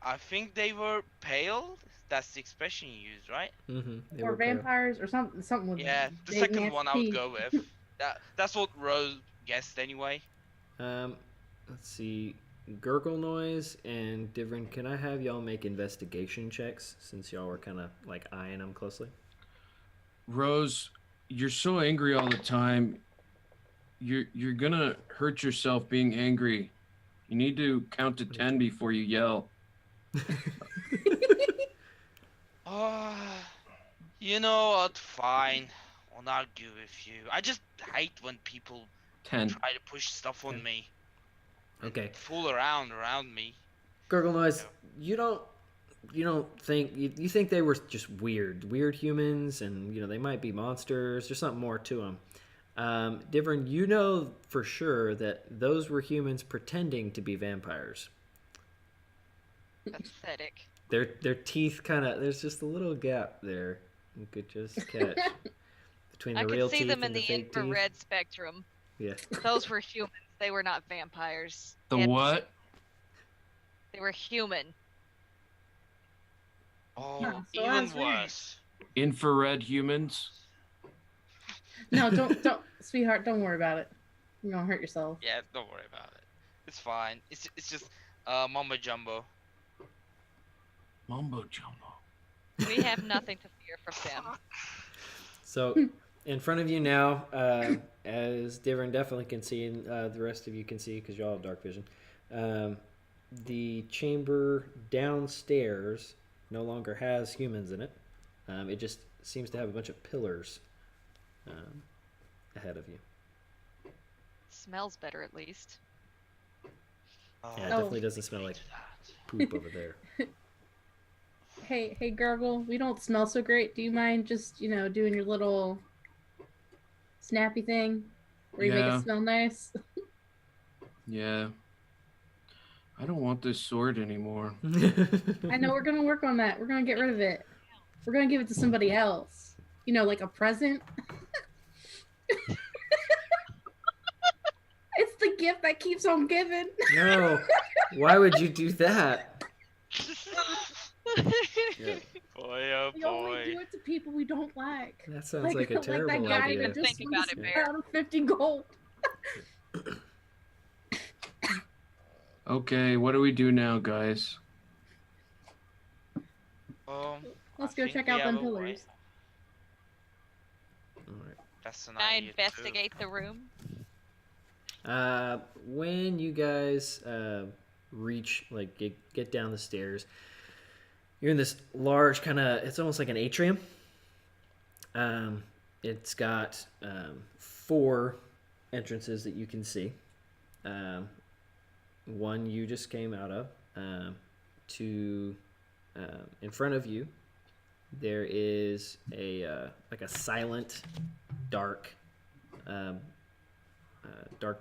Speaker 2: I think they were pale. That's the expression you used, right?
Speaker 1: They
Speaker 4: Or
Speaker 1: were pale.
Speaker 4: vampires, or something with.
Speaker 2: Yeah, the
Speaker 4: big,
Speaker 2: second
Speaker 4: nasty
Speaker 2: one I would
Speaker 4: teeth.
Speaker 2: go with. That's what Rose guessed anyway.
Speaker 1: Let's see. Gurgle Noise and Divrin, can I have y'all make investigation checks since y'all were kind of like eyeing them closely?
Speaker 3: Rose, you're so angry all the time. You're gonna hurt yourself being angry. You need to count to 10 before you yell.
Speaker 2: You know what? Fine. I'll argue with you. I just hate when people
Speaker 3: 10.
Speaker 2: try to push stuff on
Speaker 1: 10.
Speaker 2: me.
Speaker 1: Okay.
Speaker 2: Fool around me.
Speaker 1: Gurgle Noise,
Speaker 2: Yeah.
Speaker 1: you don't think you think they were just weird humans, and they might be monsters. There's something more to them. Divrin, you know for sure that those were humans pretending to be vampires.
Speaker 6: Pathetic.
Speaker 1: Their teeth there's just a little gap there you could just catch between the
Speaker 6: I
Speaker 1: real
Speaker 6: could see
Speaker 1: teeth
Speaker 6: them in
Speaker 1: and the
Speaker 6: the
Speaker 1: fake
Speaker 6: infrared spectrum.
Speaker 1: teeth.
Speaker 6: Those were humans. They were not vampires.
Speaker 3: The
Speaker 6: They had-
Speaker 3: what?
Speaker 6: They were human.
Speaker 2: Oh,
Speaker 4: No, so
Speaker 2: even
Speaker 4: that's right.
Speaker 2: worse.
Speaker 3: Infrared humans?
Speaker 4: No, don't, sweetheart. Don't worry about it. You're gonna hurt yourself.
Speaker 2: Yeah, don't worry about it. It's fine. It's just mumbo jumbo.
Speaker 3: Mumbo jumbo.
Speaker 6: We have nothing to fear from them.
Speaker 1: So in front of you now, as Divrin definitely can see, and the rest of you can see because y'all have dark vision, the chamber downstairs no longer has humans in it. It just seems to have a bunch of pillars ahead of you.
Speaker 6: Smells better at least.
Speaker 1: Yeah, it
Speaker 4: Oh.
Speaker 1: definitely doesn't smell like poop over there.
Speaker 4: Hey, Gurgle. We don't smell so great. Do you mind just doing your little snappy thing where you make
Speaker 3: Yeah.
Speaker 4: it smell nice?
Speaker 3: Yeah. I don't want this sword anymore.
Speaker 4: I know we're gonna work on that. We're gonna get rid of it. We're gonna give it to somebody else. Like a present. It's the gift that keeps on giving.
Speaker 1: No, why would you do that? Yeah.
Speaker 2: Boy, oh
Speaker 4: We only do
Speaker 2: boy.
Speaker 4: it to people we don't like.
Speaker 1: That sounds like a
Speaker 4: that
Speaker 1: terrible
Speaker 4: guy
Speaker 1: idea.
Speaker 4: that just
Speaker 6: Think about
Speaker 4: wants
Speaker 6: it, Bear.
Speaker 4: out of 50 gold.
Speaker 3: Okay, what do we do now, guys?
Speaker 4: Let's
Speaker 2: I
Speaker 4: go
Speaker 2: think
Speaker 4: check
Speaker 2: we
Speaker 4: out them
Speaker 2: have a way.
Speaker 4: pillars.
Speaker 1: All right.
Speaker 2: That's an
Speaker 6: Can I
Speaker 2: idea too.
Speaker 6: investigate the room?
Speaker 1: When you guys reach, get down the stairs, you're in this large it's almost like an atrium. It's got 4 entrances that you can see. One you just came out of. In front of you, there is a silent, dark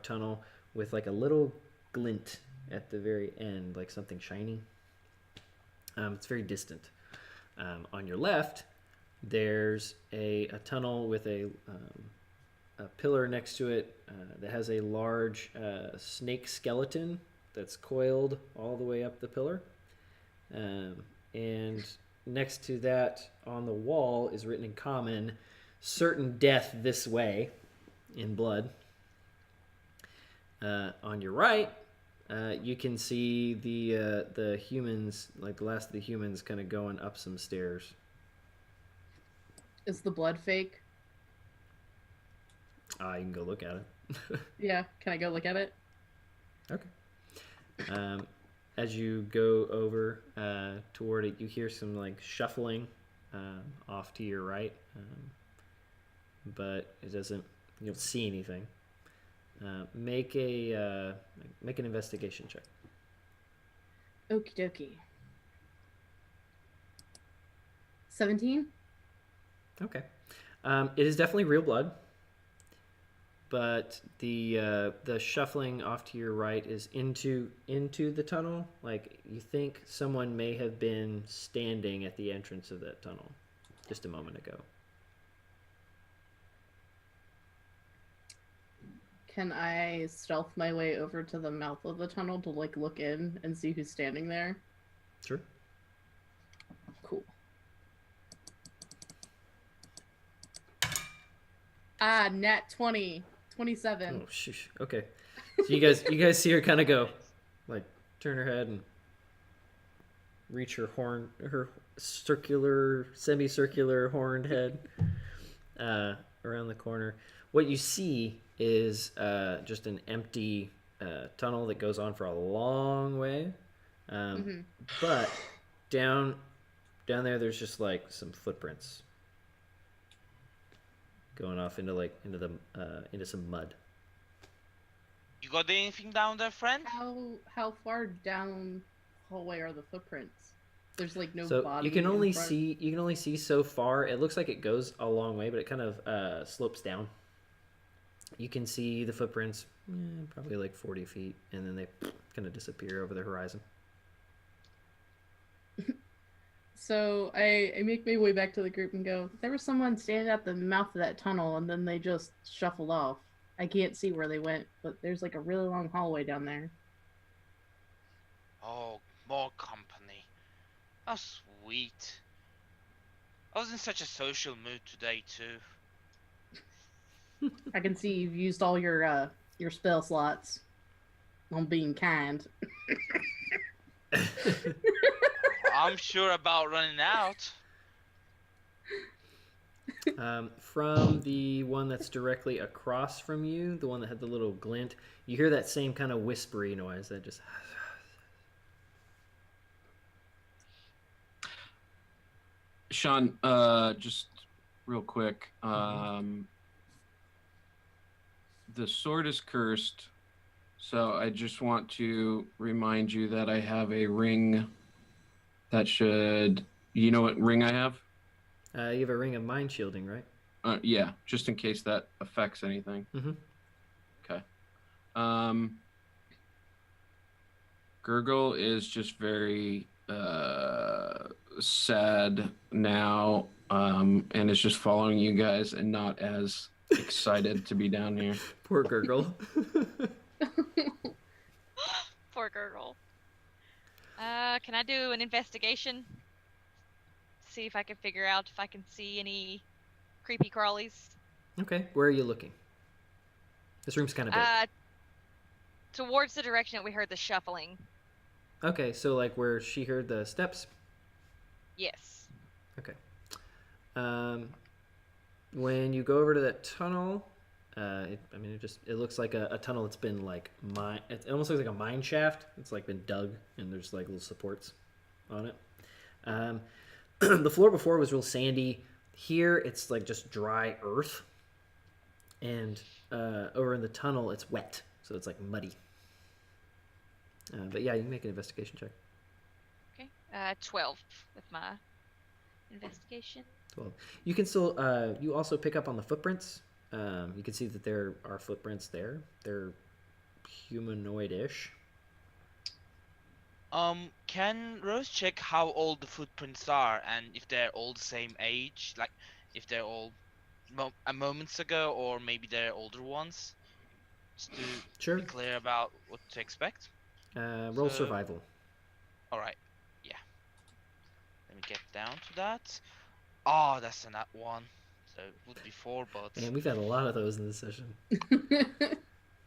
Speaker 1: tunnel with a little glint at the very end, like something shiny. It's very distant. On your left, there's a tunnel with a pillar next to it that has a large snake skeleton that's coiled all the way up the pillar. And next to that on the wall is written in common, "Certain death this way," in blood. On your right, you can see the humans, the last of the humans, kind of going up some stairs.
Speaker 4: Is the blood fake?
Speaker 1: You can go look at it.
Speaker 4: Yeah. Can I go look at it?
Speaker 1: Okay. As you go over toward it, you hear some shuffling off to your right, but it doesn't. You don't see anything. Make an investigation check.
Speaker 4: Okie dokie. 17?
Speaker 1: Okay. It is definitely real blood, but the shuffling off to your right is into the tunnel. You think someone may have been standing at the entrance of that tunnel just a moment ago.
Speaker 4: Can I stealth my way over to the mouth of the tunnel to look in and see who's standing there?
Speaker 1: Sure.
Speaker 4: Cool. Nat 20. 27.
Speaker 1: Oh, shush. Okay. So you guys see her kind of go, turn her head and reach her circular, semicircular horned head around the corner. What you see is just an empty tunnel that goes on for a long way. But down there, there's just like some footprints going off into some mud.
Speaker 2: You got anything down there, friend?
Speaker 4: How far down hallway are the footprints? There's like no
Speaker 1: So
Speaker 4: body.
Speaker 1: you can only
Speaker 4: in front.
Speaker 1: see so far. It looks like it goes a long way, but it kind of slopes down. You can see the footprints probably like 40 feet, and then they kind of disappear over the horizon.
Speaker 4: So I make my way back to the group and go, there was someone standing at the mouth of that tunnel, and then they just shuffled off. I can't see where they went, but there's like a really long hallway down there.
Speaker 2: Oh, more company. How sweet. I was in such a social mood today too.
Speaker 4: I can see you've used all your spell slots on being kind.
Speaker 2: I'm sure about running out.
Speaker 1: From the one that's directly across from you, the one that had the little glint, you hear that same kind of whispery noise that just...
Speaker 3: Sean, just real quick. The sword is cursed, so I just want to remind you that I have a ring that should... You know what ring I have?
Speaker 1: You have a ring of mind shielding, right?
Speaker 3: Yeah, just in case that affects anything.
Speaker 1: Mm-hmm.
Speaker 3: Okay. Gurgle is just very sad now, and is just following you guys and not as excited to be down here.
Speaker 1: Poor Gurgle.
Speaker 6: Poor girl. Can I do an investigation? See if I can figure out if I can see any creepy crawlies.
Speaker 1: Okay, where are you looking? This room's kind of big.
Speaker 6: Towards the direction that we heard the shuffling.
Speaker 1: Okay, so like where she heard the steps?
Speaker 6: Yes.
Speaker 1: Okay. When you go over to that tunnel, it looks like a tunnel that's been like it almost looks like a mine shaft. It's like been dug, and there's like little supports on it. The floor before was real sandy. Here it's like just dry earth, and over in the tunnel it's wet, so it's like muddy. But yeah, you can make an investigation check.
Speaker 6: Okay. 12 with my investigation.
Speaker 1: 12. You can still. You also pick up on the footprints. You can see that there are footprints there. They're humanoid-ish.
Speaker 2: Can Rose check how old the footprints are and if they're all the same age? Like, if they're all moments ago, or maybe they're older ones? Just to
Speaker 1: Sure.
Speaker 2: be clear about what to expect.
Speaker 1: Roll survival.
Speaker 2: Alright, yeah. Let me get down to that. Oh, that's a nat 1. So it would be 4, but...
Speaker 1: Man, we've had a lot of those in this session.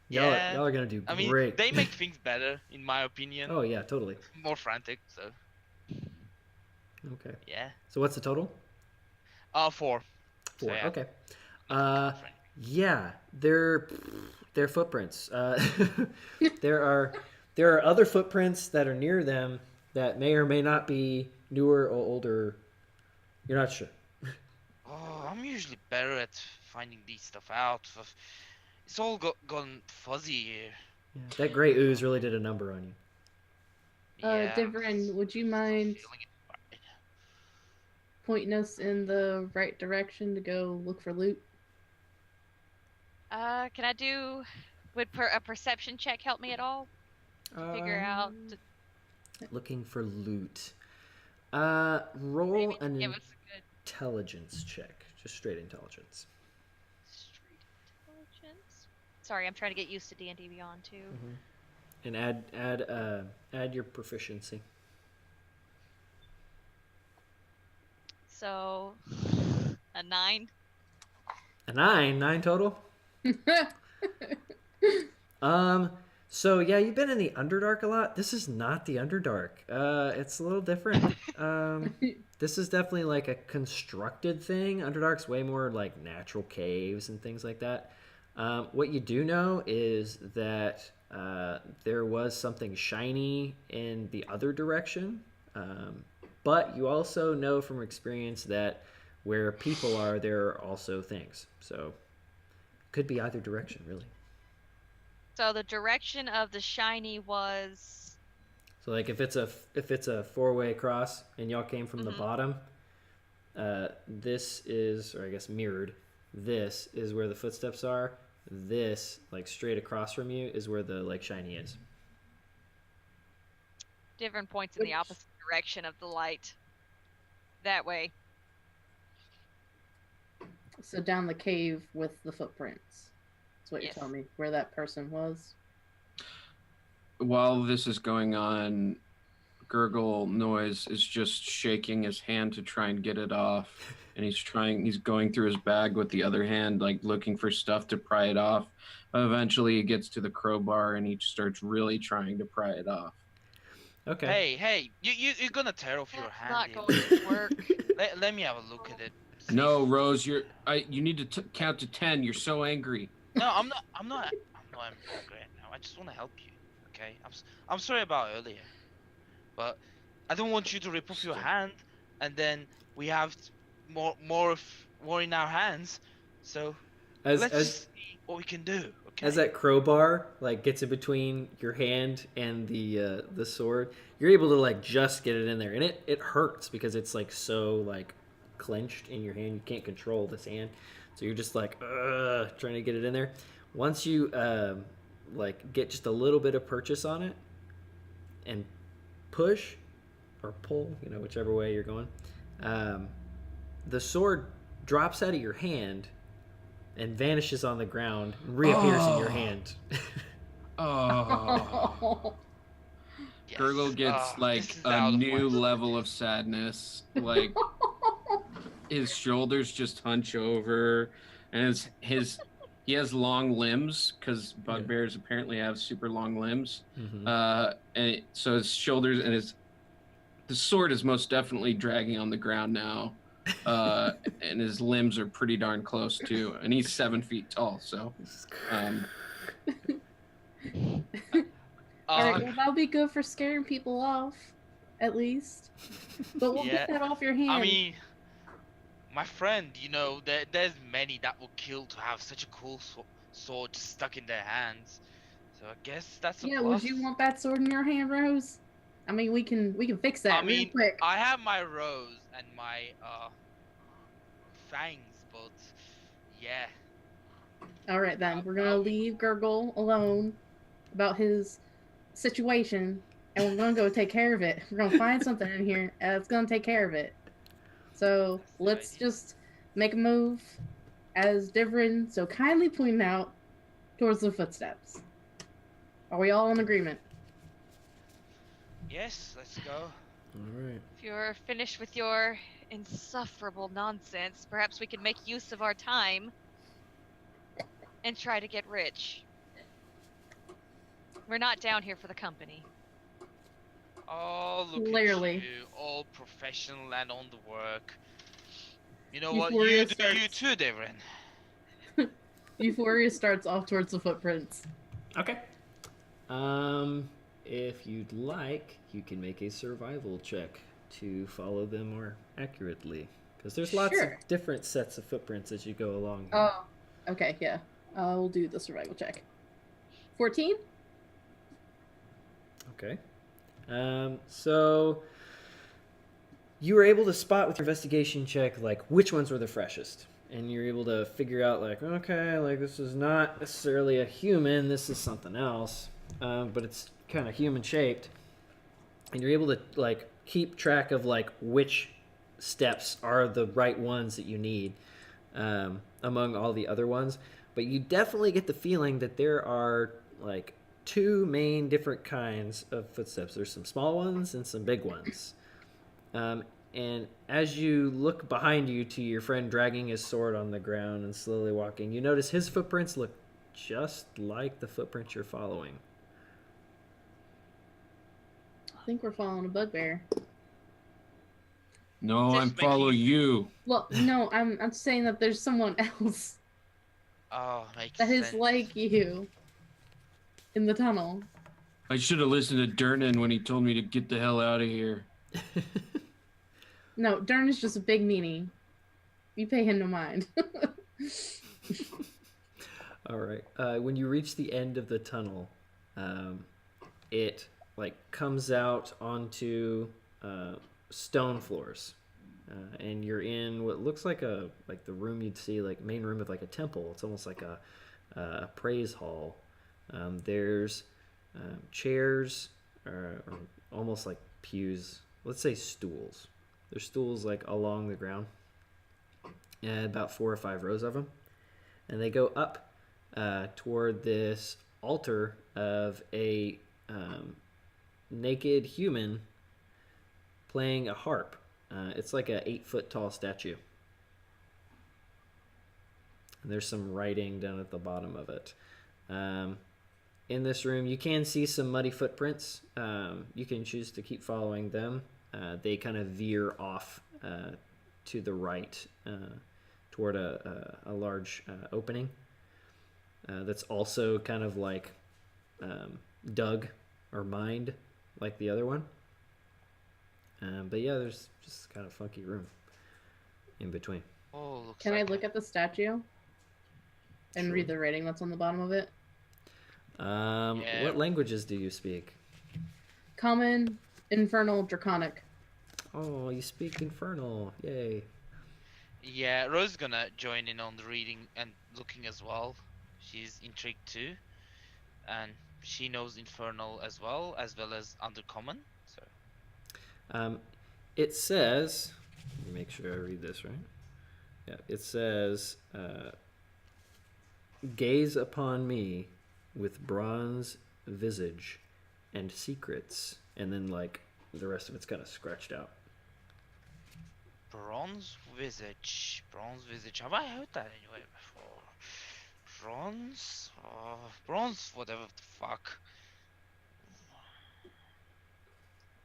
Speaker 2: Yeah.
Speaker 1: Y'all are gonna do great.
Speaker 2: I mean, they make things better, in my opinion.
Speaker 1: Oh yeah, totally.
Speaker 2: More frantic, so...
Speaker 1: Okay.
Speaker 2: Yeah.
Speaker 1: So what's the total?
Speaker 2: 4.
Speaker 1: 4.
Speaker 2: So, yeah.
Speaker 1: Okay. Yeah, they're footprints. There are other footprints that are near them that may or may not be newer or older. You're not sure.
Speaker 2: Oh, I'm usually better at finding these stuff out. It's all gone fuzzy here.
Speaker 1: Yeah, that gray ooze really did a number on you.
Speaker 2: Yeah,
Speaker 4: Devrin, would you mind
Speaker 2: feeling it.
Speaker 4: pointing us in the right direction to go look for loot?
Speaker 6: Can I do... Would a perception check help me at all? To figure out...
Speaker 1: Looking for loot. Roll
Speaker 6: Maybe
Speaker 1: an
Speaker 6: give us a good...
Speaker 1: intelligence check. Just straight intelligence.
Speaker 6: Straight intelligence. Sorry, I'm trying to get used to D&D Beyond too.
Speaker 1: And add your proficiency.
Speaker 6: So, a 9.
Speaker 1: A 9 total. So yeah, you've been in the Underdark a lot. This is not the Underdark. It's a little different. This is definitely like a constructed thing. Underdark's way more like natural caves and things like that. What you do know is that there was something shiny in the other direction, but you also know from experience that where people are, there are also things. So could be either direction, really.
Speaker 6: So the direction of the shiny was.
Speaker 1: So like if it's a four-way cross and y'all came from the bottom, this is, or I guess mirrored, this is where the footsteps are. This, like straight across from you, is where the like shiny is.
Speaker 6: Different points in the opposite direction of the light. That way.
Speaker 4: So down the cave with the footprints. That's what
Speaker 6: Yes.
Speaker 4: you're telling me, where that person was.
Speaker 3: While this is going on, Gurgle Noise is just shaking his hand to try and get it off. And he's going through his bag with the other hand, like looking for stuff to pry it off. Eventually he gets to the crowbar and he starts really trying to pry it off.
Speaker 1: Okay.
Speaker 2: Hey, you're gonna tear off your
Speaker 6: That's
Speaker 2: hand.
Speaker 6: not
Speaker 2: here.
Speaker 6: going to work.
Speaker 2: Let me have a look at it. See
Speaker 3: No,
Speaker 2: if-
Speaker 3: Rose, you need to count to 10. You're so angry.
Speaker 2: No, I'm not angry now. I just want to help you. Okay, I'm sorry about earlier, but I don't want you to rip off your hand, and then we have more in our hands. So let's just see what we can do. Okay.
Speaker 1: As that crowbar like gets in between your hand and the sword, you're able to like just get it in there, and it hurts because it's like so like clenched in your hand. You can't control this hand, so you're just like trying to get it in there. Once you like get just a little bit of purchase on it and push or pull, whichever way you're going, the sword drops out of your hand and vanishes on the ground and reappears in your hand.
Speaker 3: Oh.
Speaker 2: Yes.
Speaker 3: Gurgle gets
Speaker 2: This
Speaker 3: like
Speaker 2: is
Speaker 3: a
Speaker 2: out of
Speaker 3: new
Speaker 2: my-
Speaker 3: level of sadness. Like his shoulders just hunch over, and he has long limbs because bugbears apparently have super long limbs. So his shoulders and the sword is most definitely dragging on the ground now. And his limbs are pretty darn close too, and he's 7 feet tall. So,
Speaker 4: All right, well, that'll be good for scaring people off, at least. But we'll get that off your hand.
Speaker 2: I mean, my friend, there's many that will kill to have such a cool sword just stuck in their hands. So I guess that's a
Speaker 4: yeah.
Speaker 2: plus.
Speaker 4: Would you want that sword in your hand, Rose? I mean, we can fix that real quick.
Speaker 2: I have my rose and my fangs, but yeah.
Speaker 4: All right, then we're gonna leave Gurgle alone about his situation, and we're gonna go take care of it. We're gonna find something in here, and it's gonna take care of it. So let's just make a move, as Divrin so kindly pointed out, towards the footsteps. Are we all in agreement?
Speaker 2: Yes, let's go.
Speaker 1: All right.
Speaker 6: If you're finished with your insufferable nonsense, perhaps we could make use of our time and try to get rich. We're not down here for the company.
Speaker 2: Oh, look
Speaker 4: Clearly.
Speaker 2: at you, all professional and on the work. You know
Speaker 4: Euphoria
Speaker 2: what? You
Speaker 4: starts.
Speaker 2: too, Devrin.
Speaker 4: Euphoria starts off towards the footprints.
Speaker 1: Okay. If you'd like, you can make a survival check to follow them more accurately, because there's lots
Speaker 4: Sure.
Speaker 1: of different sets of footprints as you go along.
Speaker 4: Oh, okay, yeah. We'll do the survival check. 14?
Speaker 1: Okay. So you were able to spot with your investigation check like which ones were the freshest, and you're able to figure out like, okay, like this is not necessarily a human, this is something else, but it's kind of human shaped, and you're able to like keep track of like which steps are the right ones that you need among all the other ones. But you definitely get the feeling that there are like two main different kinds of footsteps. There's some small ones and some big ones. And as you look behind you to your friend dragging his sword on the ground and slowly walking, you notice his footprints look just like the footprints you're following.
Speaker 4: think we're following a bugbear.
Speaker 3: No,
Speaker 2: Just
Speaker 3: I'm
Speaker 2: make
Speaker 3: following you.
Speaker 4: Well, no, I'm saying that there's someone else
Speaker 2: Oh, makes
Speaker 4: that is
Speaker 2: sense.
Speaker 4: like you in the tunnel.
Speaker 3: I should have listened to Durnan when he told me to get the hell out of here.
Speaker 4: No, Dern is just a big meanie. You pay him no mind.
Speaker 1: All right. When you reach the end of the tunnel, it like comes out onto stone floors, and you're in what looks like the room you'd see like main room of like a temple. It's almost like a praise hall. There's chairs or almost like pews. Let's say stools. There's stools like along the ground, and about 4 or 5 rows of them, and they go up toward this altar of a naked human playing a harp. It's like a 8-foot tall statue. And there's some writing down at the bottom of it. In this room, you can see some muddy footprints. You can choose to keep following them. They kind of veer off to the right toward a large opening. That's also kind of like dug or mined like the other one. But yeah, there's just kind of funky room in between.
Speaker 2: Oh, looks
Speaker 4: Can I
Speaker 2: like
Speaker 4: look at the statue and
Speaker 1: Sure.
Speaker 4: read the writing that's on the bottom of it?
Speaker 2: Yeah.
Speaker 1: What languages do you speak?
Speaker 4: Common, Infernal, Draconic.
Speaker 1: Oh, you speak Infernal. Yay.
Speaker 2: Yeah, Rose is gonna join in on the reading and looking as well. She's intrigued too, and she knows Infernal as well as Undercommon. So
Speaker 1: It says, let me make sure I read this right. Yeah, it says, gaze upon me with bronze visage and secrets. And then, like, the rest of it's kind of scratched out.
Speaker 2: bronze visage. Have I heard that anywhere before? Bronze. Whatever the fuck.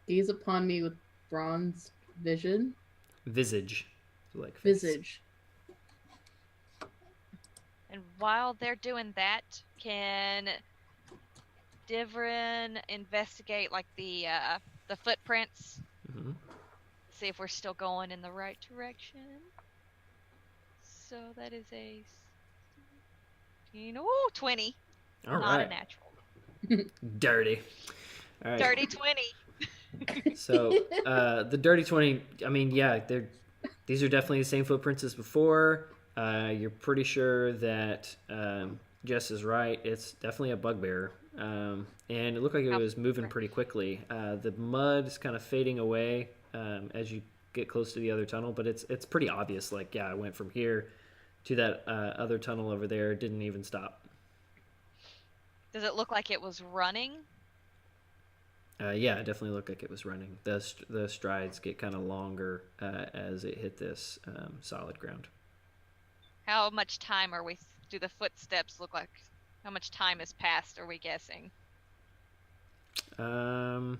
Speaker 4: Gaze upon me with bronze vision.
Speaker 1: Visage. So, like, face.
Speaker 4: Visage.
Speaker 6: And while they're doing that, can Divrin investigate like the footprints?
Speaker 1: Mm-hmm.
Speaker 6: See if we're still going in the right direction. So that is a 20.
Speaker 1: All
Speaker 6: Not a
Speaker 1: right.
Speaker 6: natural.
Speaker 1: Dirty. All right.
Speaker 6: Dirty 20.
Speaker 1: So the dirty 20, I mean, yeah, these are definitely the same footprints as before. You're pretty sure that Jess is right. It's definitely a bugbear. And it looked like it was moving pretty quickly. The mud is kind of fading away as you get close to the other tunnel, but it's pretty obvious. Like, yeah, I went from here to that other tunnel over there. Didn't even stop.
Speaker 6: Does it look like it was running?
Speaker 1: Yeah, it definitely looked like it was running. The strides get kind of longer as it hit this solid ground.
Speaker 6: How much time do the footsteps look like? How much time has passed, are we guessing?
Speaker 1: Can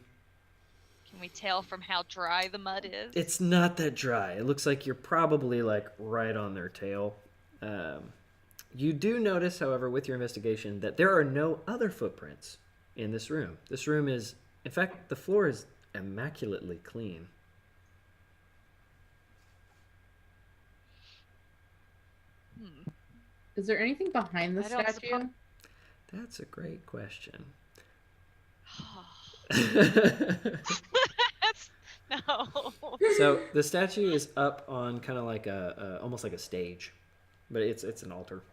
Speaker 6: we tell from how dry the mud is?
Speaker 1: It's not that dry. It looks like you're probably like right on their tail. You do notice, however, with your investigation, that there are no other footprints in this room. This room is, in fact, the floor is immaculately clean.
Speaker 4: Is there anything behind the statue?
Speaker 1: That's a great question.
Speaker 6: No.
Speaker 1: So the statue is up on kind of like almost like a stage, but it's an altar.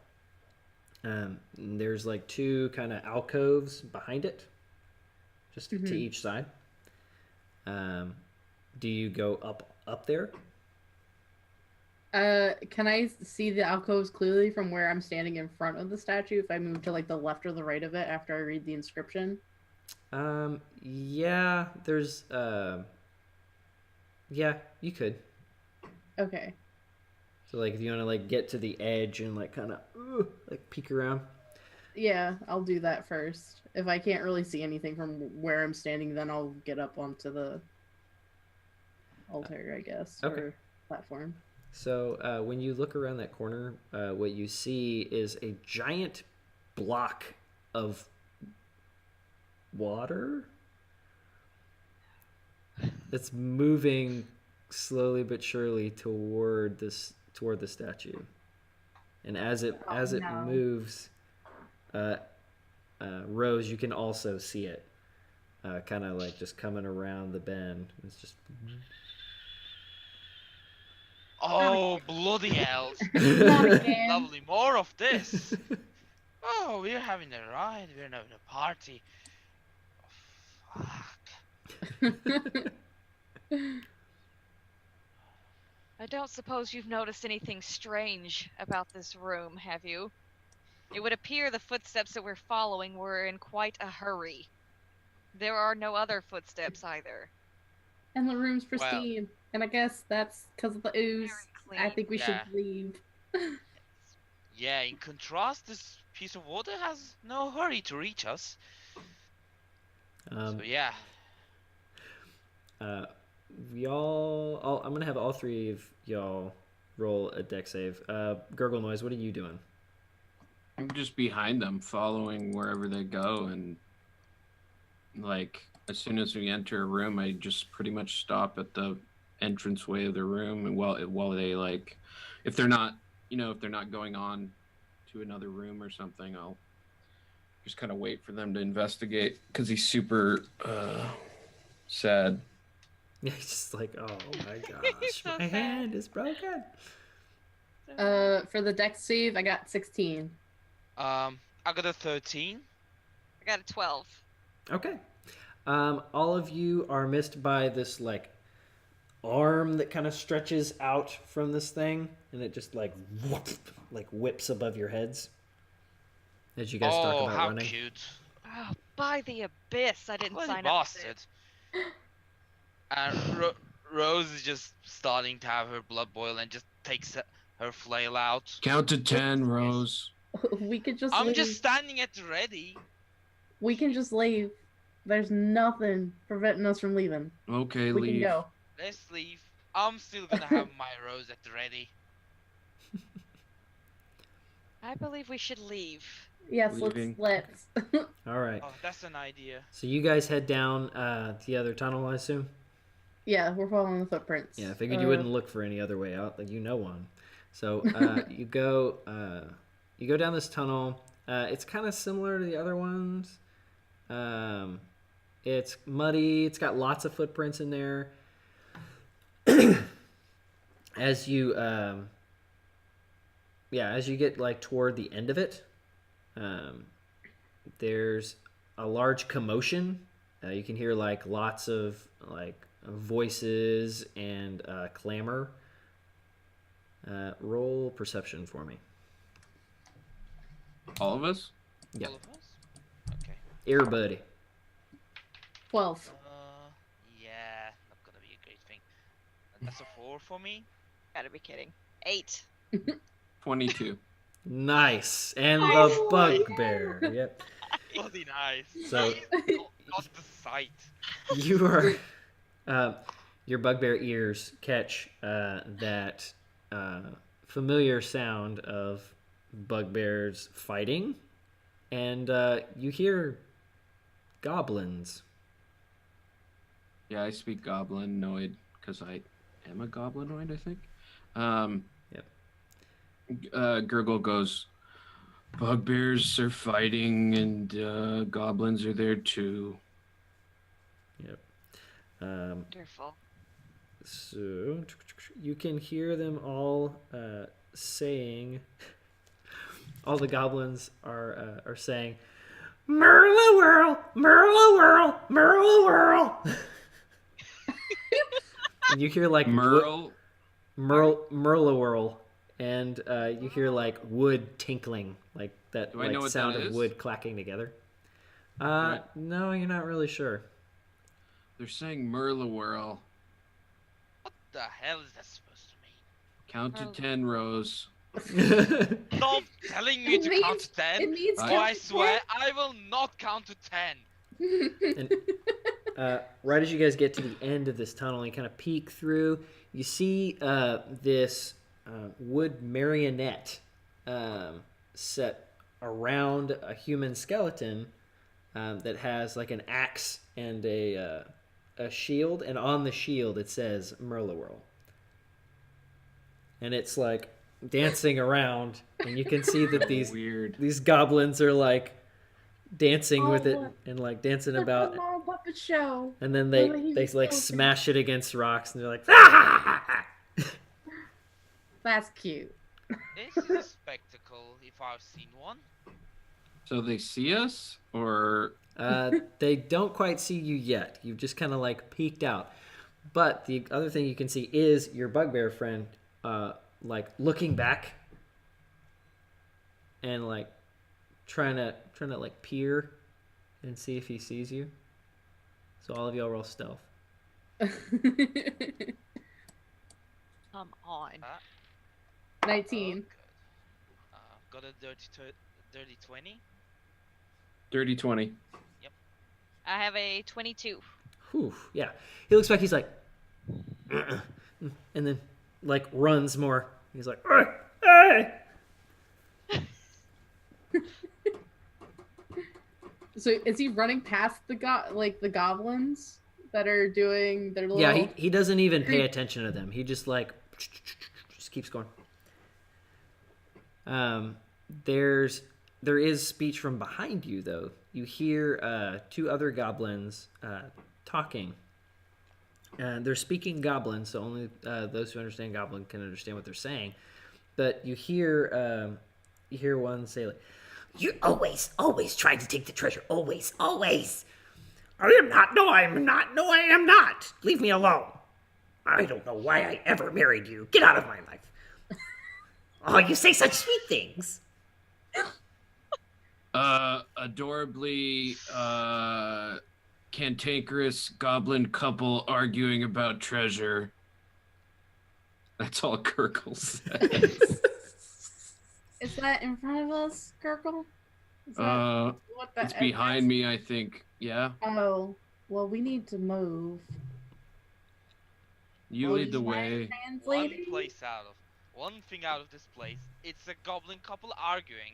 Speaker 1: There's like 2 kind of alcoves behind it, just to each side. Do you go up there?
Speaker 4: Can I see the alcoves clearly from where I'm standing in front of the statue if I move to like the left or the right of it after I read the inscription?
Speaker 1: Yeah, there's yeah, you could.
Speaker 4: Okay.
Speaker 1: So like if you want to like get to the edge and like kind of like peek around.
Speaker 4: Yeah, I'll do that first. If I can't really see anything from where I'm standing, then I'll get up onto the altar, I guess,
Speaker 1: Okay.
Speaker 4: or platform.
Speaker 1: So when you look around that corner, what you see is a giant block of water that's moving slowly but surely toward the statue. And as it
Speaker 4: no.
Speaker 1: moves, Rose, you can also see it, kind of like just coming around the bend. It's just.
Speaker 2: Oh, bloody hell.
Speaker 4: Not again.
Speaker 2: Lovely, more of this. Oh, we're having a ride. We're having a party. Oh, fuck.
Speaker 6: I don't suppose you've noticed anything strange about this room, have you? It would appear the footsteps that we're following were in quite a hurry. There are no other footsteps either.
Speaker 4: And the room's
Speaker 2: Well,
Speaker 4: pristine. And I guess that's because of the ooze.
Speaker 6: Very
Speaker 4: I
Speaker 6: clean.
Speaker 4: think we should
Speaker 2: Yeah.
Speaker 4: leave.
Speaker 2: yeah, in contrast, this piece of water has no hurry to reach us. So yeah.
Speaker 1: I'm gonna have all three of y'all roll a deck save. Gurgle Noise, what are you doing?
Speaker 3: I'm just behind them, following wherever they go, and like as soon as we enter a room, I just pretty much stop at the entranceway of the room, and while they like, if they're not, if they're not going on to another room or something, I'll just kind of wait for them to investigate because he's super sad.
Speaker 1: Yeah, he's just like, oh my gosh,
Speaker 6: So
Speaker 1: my
Speaker 6: sad.
Speaker 1: hand is broken.
Speaker 4: For the deck save, I got 16.
Speaker 2: I got a 13.
Speaker 6: I got a 12.
Speaker 1: Okay. All of you are missed by this like arm that kind of stretches out from this thing, and it just like whoop, like whips above your heads as you guys talk
Speaker 2: Oh,
Speaker 1: about
Speaker 2: how
Speaker 1: running.
Speaker 2: cute.
Speaker 6: Oh, by the abyss! I didn't
Speaker 2: Bloody
Speaker 6: sign up for
Speaker 2: bastard.
Speaker 6: this.
Speaker 2: And Rose is just starting to have her blood boil and just takes her flail out.
Speaker 3: Count to 10, Rose.
Speaker 4: We could just
Speaker 2: I'm
Speaker 4: leave.
Speaker 2: just standing at the ready.
Speaker 4: We can just leave. There's nothing preventing us from leaving.
Speaker 3: Okay,
Speaker 4: We
Speaker 3: leave.
Speaker 4: can go.
Speaker 2: Let's leave. I'm still gonna have my Rose at the ready.
Speaker 6: I believe we should leave.
Speaker 4: Yes,
Speaker 3: Leaving.
Speaker 4: let's.
Speaker 1: All right.
Speaker 2: Oh, that's an idea.
Speaker 1: So you guys head down the other tunnel, I assume.
Speaker 4: Yeah, we're following the footprints.
Speaker 1: Yeah, I figured you wouldn't look for any other way out. Like one. So you go down this tunnel. It's kind of similar to the other ones. It's muddy. It's got lots of footprints in there. As you get like toward the end of it, there's a large commotion. You can hear like lots of like voices and clamor. Roll perception for me.
Speaker 3: All of us?
Speaker 1: Yeah.
Speaker 2: All of us? Okay.
Speaker 1: Everybody.
Speaker 4: 12.
Speaker 2: Yeah, not gonna be a great thing. That's a 4 for me.
Speaker 6: Gotta be kidding. 8.
Speaker 3: 22.
Speaker 1: Nice. And
Speaker 4: Oh
Speaker 1: the
Speaker 4: my
Speaker 1: bugbear. Yep.
Speaker 2: Bloody nice.
Speaker 1: So
Speaker 2: Not the sight.
Speaker 1: you are your bugbear ears catch that familiar sound of bugbears fighting, and you hear goblins.
Speaker 3: Yeah, I speak goblinoid because I am a goblinoid, I think.
Speaker 1: Yep.
Speaker 3: Gurgle goes, bugbears are fighting and goblins are there too.
Speaker 1: Yep.
Speaker 6: Wonderful.
Speaker 1: So you can hear them all saying. All the goblins are saying, "Merla whirl, Merla whirl, Merla whirl." And you hear like
Speaker 3: Merle?
Speaker 1: Merla whirl, and you hear like wood tinkling, like that
Speaker 3: Do I know
Speaker 1: like
Speaker 3: what
Speaker 1: sound
Speaker 3: that
Speaker 1: of
Speaker 3: is?
Speaker 1: wood clacking together.
Speaker 3: Right.
Speaker 1: No, you're not really sure.
Speaker 3: They're saying Merle whirl.
Speaker 2: What the hell is that supposed to mean?
Speaker 3: Count to
Speaker 6: Merle.
Speaker 3: 10, Rose.
Speaker 2: Stop telling me
Speaker 4: It
Speaker 2: to
Speaker 4: needs-
Speaker 2: count to 10.
Speaker 4: It needs
Speaker 2: Or
Speaker 3: Oh,
Speaker 2: I swear I will not count to 10.
Speaker 1: And right as you guys get to the end of this tunnel, you kind of peek through. You see this wood marionette set around a human skeleton that has like an axe and a shield, and on the shield it says Merlewurl. And it's like dancing around, and you can see that
Speaker 3: Weird.
Speaker 1: these goblins are like dancing with it
Speaker 4: Oh,
Speaker 1: and like dancing
Speaker 4: It's
Speaker 1: about.
Speaker 4: a small puppet show.
Speaker 1: And then
Speaker 4: Well,
Speaker 1: they
Speaker 4: he's
Speaker 1: like
Speaker 4: a
Speaker 1: smash it against rocks, and they're like, ah!
Speaker 4: That's cute.
Speaker 2: This is a spectacle if I've seen one.
Speaker 3: So they see us, or
Speaker 1: They don't quite see you yet. You've just kind of like peeked out. But the other thing you can see is your bugbear friend, like looking back and like trying to like peer and see if he sees you. So all of y'all roll stealth.
Speaker 6: Come on.
Speaker 4: 19.
Speaker 2: Good. Got a dirty 20.
Speaker 3: dirty 20?
Speaker 6: I have a 22.
Speaker 1: Whew, yeah. He looks back. He's like, and then like runs more. He's like, hey!
Speaker 4: So is he running past the the goblins that are doing their little?
Speaker 1: Yeah, he doesn't even pay attention to them. He just like just keeps going. There is speech from behind you though. You hear two other goblins talking. And they're speaking Goblin, so only those who understand Goblin can understand what they're saying. But you hear one say like,
Speaker 5: You're always trying to take the treasure. Always. I am not. No, I am not. No, I am not. Leave me alone. I don't know why I ever married you. Get out of my life. Oh, you say such sweet things.
Speaker 3: Adorably cantankerous goblin couple arguing about treasure. That's all Kirkle says.
Speaker 4: Is that in front of us, Gurgle? Is that what the
Speaker 3: It's behind me, I think. Yeah.
Speaker 4: Oh, well, we need to move.
Speaker 3: You
Speaker 4: Well,
Speaker 3: lead the
Speaker 4: you mind
Speaker 3: way.
Speaker 4: translating?
Speaker 2: One thing out of this place. It's a goblin couple arguing.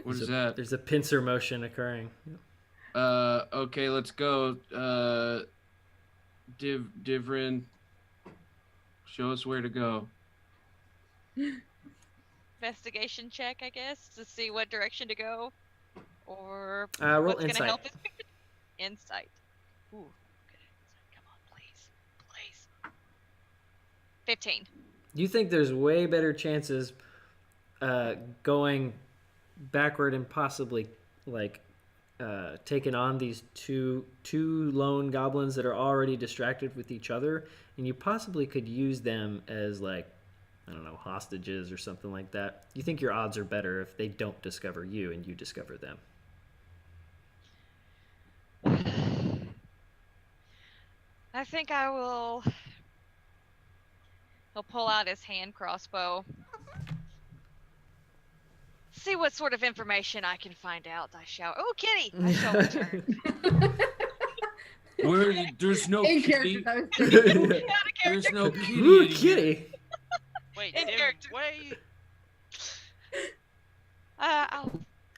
Speaker 3: What is
Speaker 1: there's
Speaker 3: that?
Speaker 1: there's a pincer motion occurring.
Speaker 3: Okay, let's go. Divrin, show us where to go.
Speaker 6: Investigation check, I guess, to see what direction to go. Or
Speaker 1: Roll
Speaker 6: what's going to
Speaker 1: insight.
Speaker 6: help us. Insight. Ooh, good insight. Come on, please. 15.
Speaker 1: You think there's way better chances going backward and possibly like taking on these two lone goblins that are already distracted with each other, and you possibly could use them as like, I don't know, hostages or something like that. You think your odds are better if they don't discover you and you discover them.
Speaker 6: I think I will. He'll pull out his hand crossbow. See what sort of information I can find out. I shall. Oh, kitty! I shall return.
Speaker 3: There's no
Speaker 4: In
Speaker 3: kitty.
Speaker 4: character, that was
Speaker 6: Out
Speaker 4: good.
Speaker 6: of
Speaker 3: There's
Speaker 6: character.
Speaker 3: no kitty.
Speaker 1: Ooh,
Speaker 3: in here.
Speaker 1: kitty!
Speaker 2: Wait,
Speaker 6: In character.
Speaker 2: wait.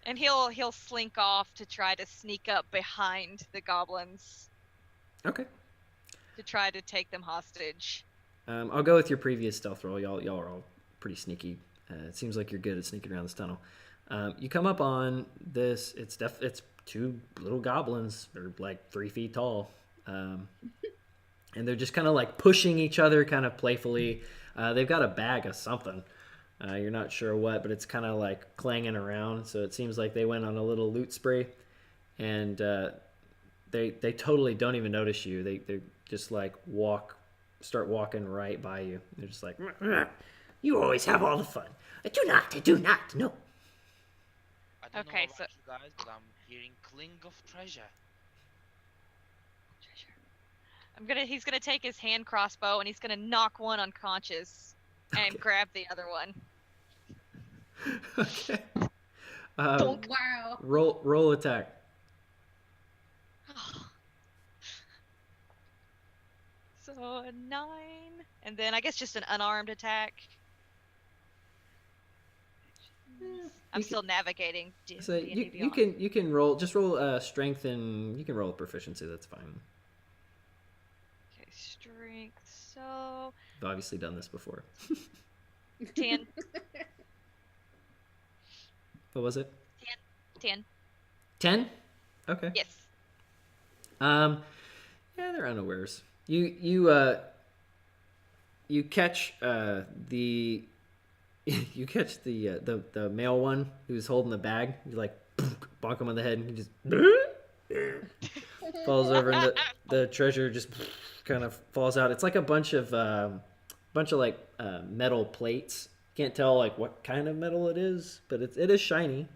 Speaker 6: And he'll slink off to try to sneak up behind the goblins
Speaker 1: Okay.
Speaker 6: to try to take them hostage.
Speaker 1: I'll go with your previous stealth roll. Y'all are all pretty sneaky. It seems like you're good at sneaking around this tunnel. You come up on this. It's two little goblins. They're like 3 feet tall, and they're just kind of like pushing each other, kind of playfully. They've got a bag of something. You're not sure what, but it's kind of like clanging around. So it seems like they went on a little loot spree, and they totally don't even notice you. They just like start walking right by you. They're just like,
Speaker 5: You always have all the fun. I do not. No.
Speaker 2: I don't
Speaker 6: Okay,
Speaker 2: know about you guys, but I'm hearing cling of treasure.
Speaker 6: He's gonna take his hand crossbow and he's gonna knock one unconscious and
Speaker 1: Okay.
Speaker 6: grab the other one.
Speaker 1: Okay.
Speaker 4: Wow.
Speaker 1: Roll attack.
Speaker 6: So a 9, and then I guess just an unarmed attack. I'm
Speaker 1: You
Speaker 6: still navigating.
Speaker 1: So
Speaker 6: D&D
Speaker 1: you
Speaker 6: Beyond.
Speaker 1: you can roll strength, and you can roll proficiency. That's fine.
Speaker 6: Okay, strength. So
Speaker 1: I've obviously done this before.
Speaker 6: 10.
Speaker 1: What was it?
Speaker 6: 10.
Speaker 1: 10? Okay.
Speaker 6: Yes.
Speaker 1: Yeah, they're unawares. You catch the you catch the male one who's holding the bag. You like bonk him on the head, and he just falls over, and the treasure just kind of falls out. It's like a bunch of like metal plates. Can't tell like what kind of metal it is, but it is shiny.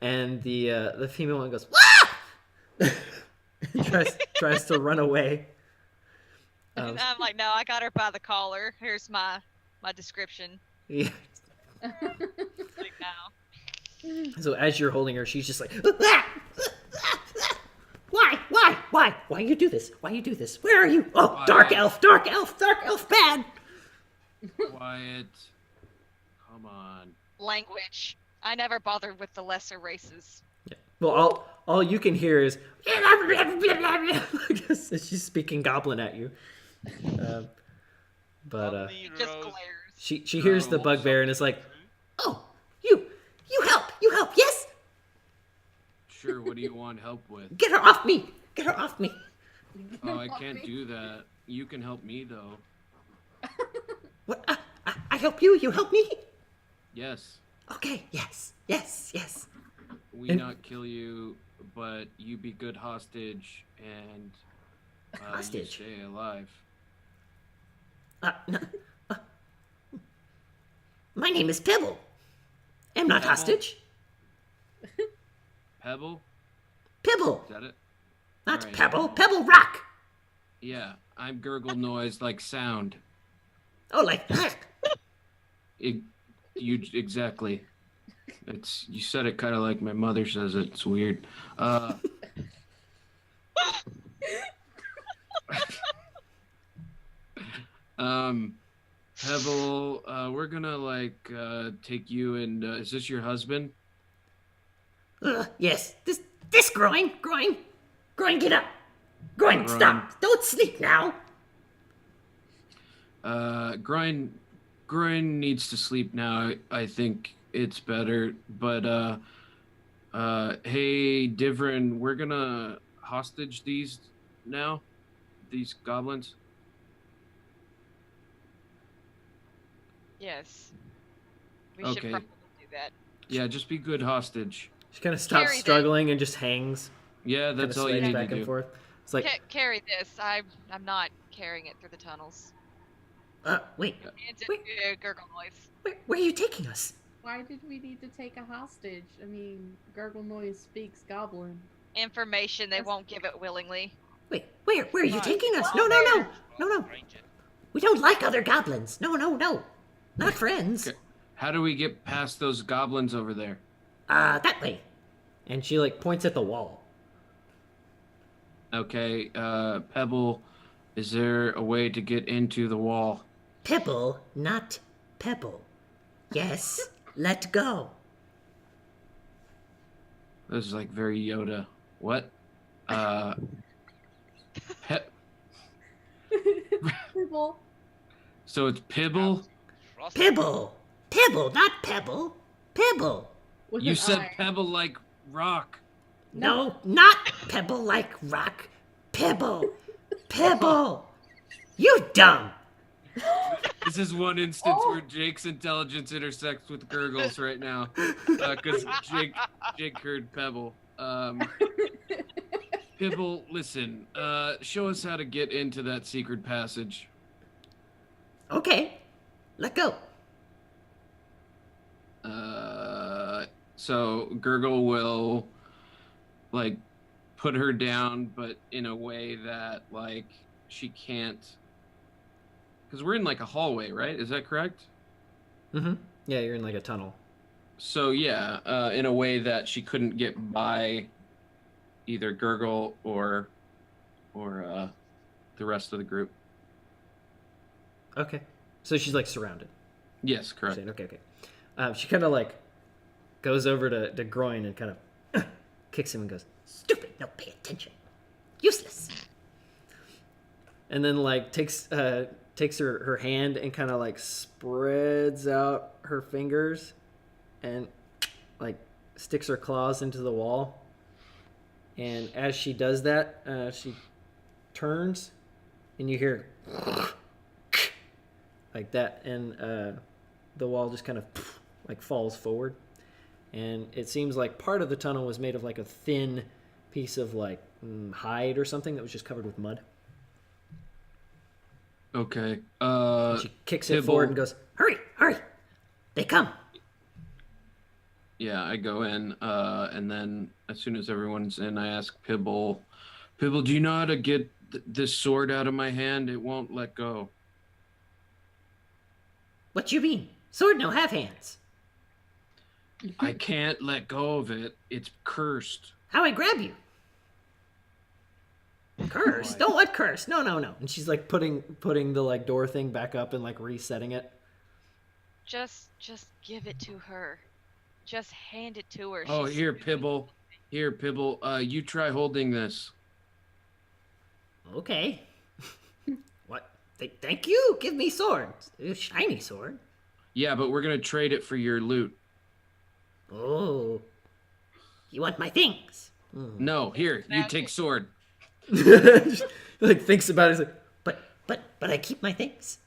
Speaker 1: And the female one goes "Wah!" tries to run away.
Speaker 6: And I'm like, no, I got her by the collar. Here's my description.
Speaker 1: Yeah.
Speaker 6: Like now.
Speaker 1: So as you're holding her, she's just like,
Speaker 5: Why you do this? Why you do this? Where are you? Oh,
Speaker 3: Quiet.
Speaker 5: dark elf, bad.
Speaker 3: Quiet. Come on.
Speaker 6: Language. I never bothered with the lesser races.
Speaker 1: yeah. Well, all you can hear is she's speaking Goblin at you. But
Speaker 2: Only
Speaker 6: Just
Speaker 2: Rose-
Speaker 6: glares.
Speaker 1: she hears the
Speaker 3: No,
Speaker 1: bugbear and is like,
Speaker 5: Oh, you help, yes?
Speaker 3: Sure, what do you want help with?
Speaker 5: Get her off me.
Speaker 3: Oh, I can't do that. You can help me, though.
Speaker 5: What? I help you, you help me?
Speaker 3: Yes.
Speaker 5: Okay, yes.
Speaker 3: We
Speaker 1: And-
Speaker 3: not kill you, but you be good hostage, and you
Speaker 5: Hostage?
Speaker 3: stay alive.
Speaker 5: No. My name is Pebble. I'm not
Speaker 3: Pebble?
Speaker 5: hostage.
Speaker 3: Pebble?
Speaker 5: Pebble,
Speaker 3: Is that it?
Speaker 5: not
Speaker 3: Alright.
Speaker 5: Pebble. Pebble Rock.
Speaker 3: Yeah, I'm gurgle noise like sound.
Speaker 5: Oh, like
Speaker 3: You exactly. It's you said it kind of like my mother says it. It's weird. Pebble, we're gonna like take you and is this your husband?
Speaker 5: Yes. This groin, get up. Groin,
Speaker 3: Groin.
Speaker 5: stop. Don't sleep now.
Speaker 3: Grind needs to sleep now. I think it's better. But hey, Divrin, we're gonna hostage these now. These goblins.
Speaker 6: Yes. We should
Speaker 3: Okay.
Speaker 6: probably do that.
Speaker 3: Yeah, just be good hostage.
Speaker 1: she kind of stops
Speaker 6: Carry them.
Speaker 1: struggling and just hangs.
Speaker 3: Yeah,
Speaker 1: Kind of
Speaker 3: that's all you
Speaker 1: sways
Speaker 3: need
Speaker 1: back
Speaker 3: to
Speaker 1: and
Speaker 3: do.
Speaker 1: forth. It's like,
Speaker 6: Carry this. I'm not carrying it through the tunnels.
Speaker 5: Wait.
Speaker 6: It's
Speaker 5: Wait.
Speaker 6: a gurgle noise.
Speaker 5: Where are you taking us?
Speaker 4: Why did we need to take a hostage? I mean, Gurgle Noise speaks Goblin.
Speaker 6: Information they won't give it willingly.
Speaker 5: Wait, where are you
Speaker 2: Right.
Speaker 5: taking us?
Speaker 2: Oh,
Speaker 5: No.
Speaker 2: Ranger.
Speaker 5: We don't like other goblins. No. Not friends.
Speaker 3: Okay. How do we get past those goblins over there?
Speaker 5: That way.
Speaker 1: and she like points at the wall.
Speaker 3: Okay, Pebble, is there a way to get into the wall?
Speaker 5: Pebble, not pebble. Yes, let go.
Speaker 3: This is like very Yoda. What? Pe-
Speaker 4: Pebble.
Speaker 3: so it's Pibble?
Speaker 2: Trust
Speaker 5: Pebble, not pebble. Pebble.
Speaker 4: With
Speaker 3: You
Speaker 4: an
Speaker 3: said
Speaker 4: I.
Speaker 3: Pebble like rock.
Speaker 5: No, not pebble like rock. Pebble. You dumb.
Speaker 3: This is one instance where Jake's intelligence intersects with Gurgle's right now. Because Jake heard Pebble. Pibble, listen, show us how to get into that secret passage.
Speaker 5: Okay, let go.
Speaker 3: So Gurgle will, like, put her down, but in a way that like she can't. Because we're in like a hallway, right? Is that correct?
Speaker 1: Mm-hmm. Yeah, you're in like a tunnel.
Speaker 3: So yeah, in a way that she couldn't get by either Gurgle or the rest of the group.
Speaker 1: Okay. So she's like surrounded.
Speaker 3: Yes,
Speaker 1: You're
Speaker 3: correct.
Speaker 1: saying, okay. She kind of like goes over to Groin and kind of kicks him and goes,
Speaker 5: Stupid, no pay attention. Useless.
Speaker 1: and then like takes her hand and kind of like spreads out her fingers and like sticks her claws into the wall. And as she does that, she turns and you hear like that, and the wall just kind of like falls forward. And it seems like part of the tunnel was made of like a thin piece of like hide or something that was just covered with mud.
Speaker 3: Okay.
Speaker 1: And she kicks it
Speaker 3: Tibble.
Speaker 1: forward and goes,
Speaker 5: Hurry, hurry. They come.
Speaker 3: Yeah, I go in, and then as soon as everyone's in, I ask Pibble, Pibble, do you know how to get this sword out of my hand? It won't let go.
Speaker 5: What you mean? Sword no have hands.
Speaker 3: I can't let go of it. It's cursed.
Speaker 5: How I grab you?
Speaker 1: curse? Don't let curse. No. And she's like putting the like door thing back up and like resetting it.
Speaker 6: Just give it to her. Just hand it to her.
Speaker 3: Oh,
Speaker 6: She's
Speaker 3: here,
Speaker 6: doing
Speaker 3: Pibble. Here, Pibble. You try holding this.
Speaker 5: Okay. What? Thank you. Give me sword. A shiny sword.
Speaker 3: Yeah, but we're gonna trade it for your loot.
Speaker 5: Oh. You want my things?
Speaker 3: No, here, you take sword.
Speaker 1: Like thinks about it. He's like,
Speaker 5: But I keep my things.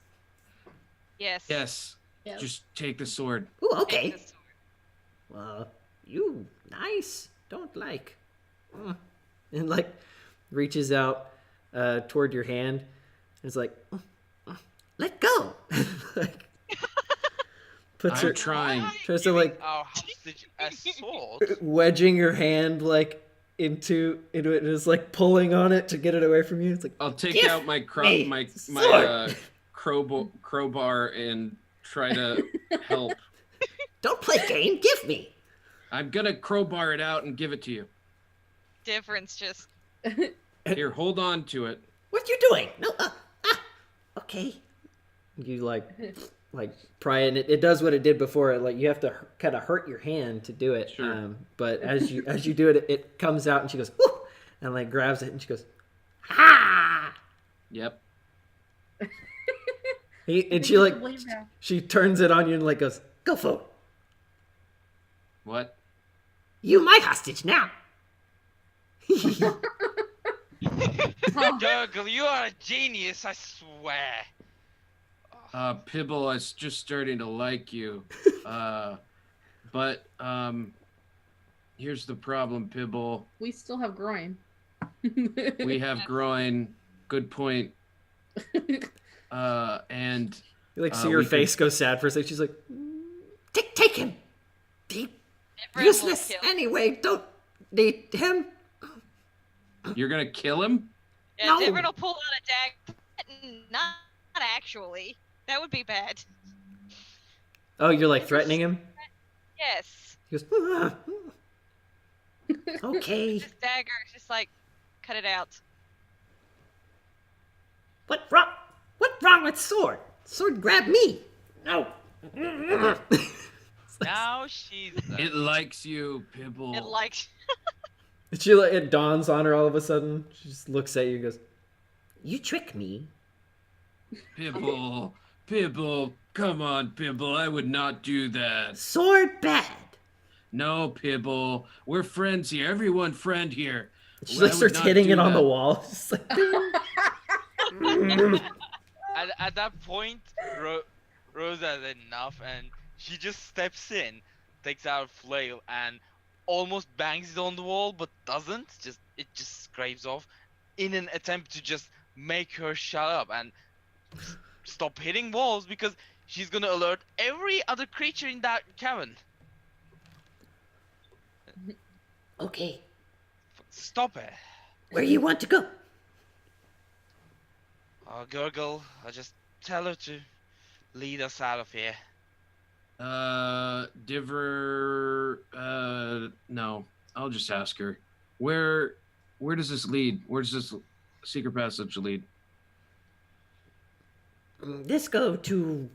Speaker 6: Yes.
Speaker 3: Yes.
Speaker 4: Yep.
Speaker 3: Just take the sword.
Speaker 5: Ooh,
Speaker 6: Take
Speaker 5: okay.
Speaker 6: the sword.
Speaker 5: Well, you nice. Don't like.
Speaker 1: and like reaches out toward your hand. And it's like,
Speaker 5: Let go.
Speaker 1: like puts her
Speaker 3: I'm trying.
Speaker 1: tries to like
Speaker 2: Our hostage a sword.
Speaker 1: wedging your hand like into it and is like pulling on it to get it away from you. It's like,
Speaker 3: I'll take
Speaker 5: Give
Speaker 3: out my
Speaker 5: me sword.
Speaker 3: crowbar and try to help.
Speaker 5: Don't play game. Give me.
Speaker 3: I'm gonna crowbar it out and give it to you.
Speaker 6: Difference just.
Speaker 3: Here, hold on to it.
Speaker 5: What you doing? No. Okay.
Speaker 1: you like pry it and it does what it did before. Like you have to kind of hurt your hand to do it.
Speaker 3: Sure.
Speaker 1: But as you do it, it comes out and she goes, whoo, and like grabs it and she goes,
Speaker 5: Ha!
Speaker 3: Yep.
Speaker 1: and she like
Speaker 4: Believe that.
Speaker 1: she turns it on you and like goes,
Speaker 5: Go for it.
Speaker 3: What?
Speaker 5: You my hostage now.
Speaker 2: Gurgle, you are a genius, I swear.
Speaker 3: Pibble, I was just starting to like you. But here's the problem, Pibble.
Speaker 4: We still have groin.
Speaker 3: We have groin. Good point. And
Speaker 1: you like see her
Speaker 3: we can-
Speaker 1: face go sad for a second. She's like,
Speaker 5: Take him. He
Speaker 6: Everyone will
Speaker 5: useless
Speaker 6: kill.
Speaker 5: anyway. Don't need him.
Speaker 3: you're gonna kill him?
Speaker 6: Yeah,
Speaker 5: No.
Speaker 6: Everyone will pull out a dagger. Not actually. That would be bad.
Speaker 1: oh, you're like threatening him.
Speaker 6: Yes.
Speaker 1: He goes,
Speaker 5: Okay.
Speaker 6: This dagger is just like, cut it out.
Speaker 5: What wrong with sword? Sword grab me. No.
Speaker 2: Now she's.
Speaker 3: It likes you, Pibble.
Speaker 6: It likes.
Speaker 1: she like it dawns on her all of a sudden. She just looks at you and goes,
Speaker 5: You trick me.
Speaker 3: Pibble. Pibble. Come on, Pibble. I would not do that.
Speaker 5: Sword bad.
Speaker 3: No, Pibble. We're friends here. Everyone friend here.
Speaker 1: she
Speaker 3: I
Speaker 1: like
Speaker 3: would
Speaker 1: starts
Speaker 3: not
Speaker 1: hitting
Speaker 3: do
Speaker 1: it on the
Speaker 3: that.
Speaker 1: wall. Just like,
Speaker 2: At that point, Rose has enough, and she just steps in, takes out a flail, and almost bangs it on the wall, but doesn't. It just scrapes off, in an attempt to just make her shut up and stop hitting walls, because she's gonna alert every other creature in that cavern.
Speaker 5: Okay.
Speaker 2: Stop it.
Speaker 5: Where you want to go?
Speaker 2: Gurgle, just tell her to lead us out of here.
Speaker 3: No. I'll just ask her. Where does this lead? Where does this secret passage lead?
Speaker 5: This go to,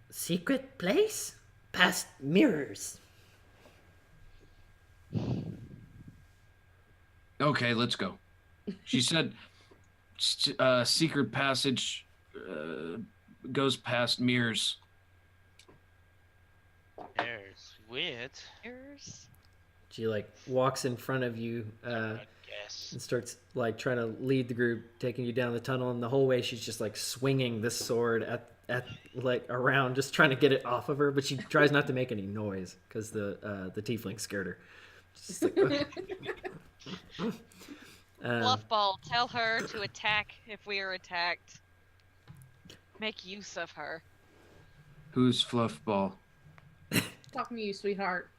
Speaker 5: secret place? Past mirrors.
Speaker 3: Okay, let's go. She said secret passage goes past mirrors.
Speaker 2: There's weird.
Speaker 6: Yours?
Speaker 1: She like walks in front of you
Speaker 2: I guess.
Speaker 1: and starts like trying to lead the group, taking you down the tunnel. And the whole way she's just like swinging this sword at like around, just trying to get it off of her. But she tries not to make any noise because the tiefling scared her. She's just like,
Speaker 6: Fluffball, tell her to attack if we are attacked. Make use of her.
Speaker 3: Who's Fluffball?
Speaker 4: Talking to you, sweetheart.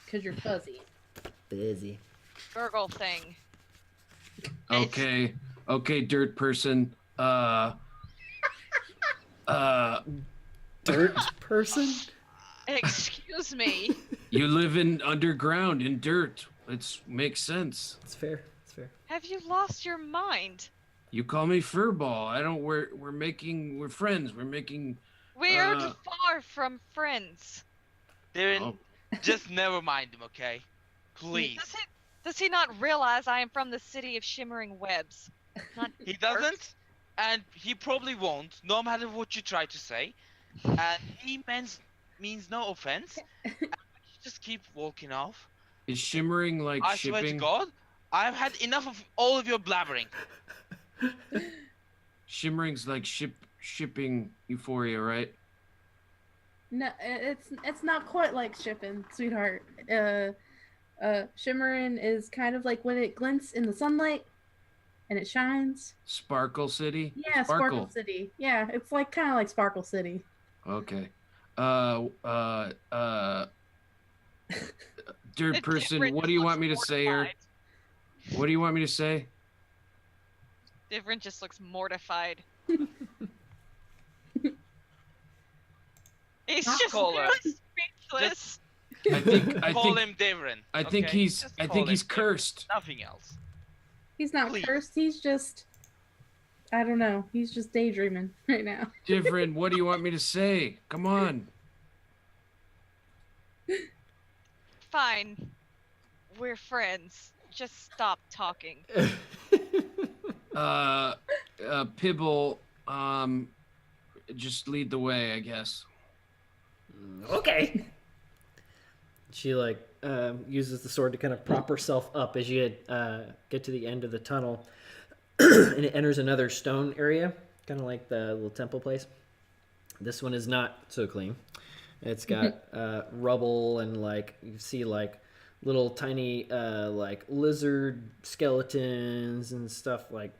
Speaker 4: Because you're fuzzy.
Speaker 1: busy.
Speaker 6: Gurgle thing.
Speaker 3: Okay, dirt person.
Speaker 1: Dirt person?
Speaker 6: Excuse me.
Speaker 3: You live in underground in dirt. It makes sense.
Speaker 1: It's fair. It's fair.
Speaker 6: Have you lost your mind?
Speaker 3: You call me Furball. I don't. We're friends. We're making.
Speaker 6: We're
Speaker 3: Uh,
Speaker 6: far from friends.
Speaker 2: Darren,
Speaker 3: Oh.
Speaker 2: just never mind him, okay? Please.
Speaker 6: Does he not realize I am from the city of shimmering webs? Not
Speaker 2: He doesn't, and he probably won't, no matter what you try to say. And he means no offense. And you just keep walking off.
Speaker 3: Is shimmering like
Speaker 2: I swear to
Speaker 3: shipping?
Speaker 2: God, I've had enough of all of your blabbering.
Speaker 3: Shimmering's like shipping euphoria, right?
Speaker 4: No, it's not quite like shipping, sweetheart. Shimmering is kind of like when it glints in the sunlight and it shines.
Speaker 3: Sparkle City.
Speaker 4: Yeah, Sparkle City. Yeah, it's like kind of like Sparkle City.
Speaker 3: Okay. Dirt person,
Speaker 6: Different
Speaker 3: what do you
Speaker 6: looks
Speaker 3: want me to say here?
Speaker 6: mortified.
Speaker 3: What do you want me to say?
Speaker 6: Different just looks mortified. He's
Speaker 4: Not
Speaker 6: just
Speaker 2: call her.
Speaker 6: really speechless.
Speaker 3: I
Speaker 2: Call
Speaker 3: think
Speaker 2: him Devrin.
Speaker 3: I think
Speaker 2: okay?
Speaker 3: he's
Speaker 2: Just
Speaker 3: I
Speaker 2: call
Speaker 3: think
Speaker 2: him
Speaker 3: he's
Speaker 2: Devrin.
Speaker 3: cursed.
Speaker 2: Nothing else.
Speaker 4: He's not
Speaker 2: Please.
Speaker 4: cursed. He's just, I don't know. He's just daydreaming right now.
Speaker 3: Different. What do you want me to say? Come on.
Speaker 6: Fine. We're friends. Just stop talking.
Speaker 3: Pibble, just lead the way, I guess.
Speaker 5: Okay.
Speaker 1: She like uses the sword to kind of prop herself up as you get to the end of the tunnel, and it enters another stone area, kind of like the little temple place. This one is not so clean. It's got rubble and like you see like little tiny like lizard skeletons and stuff like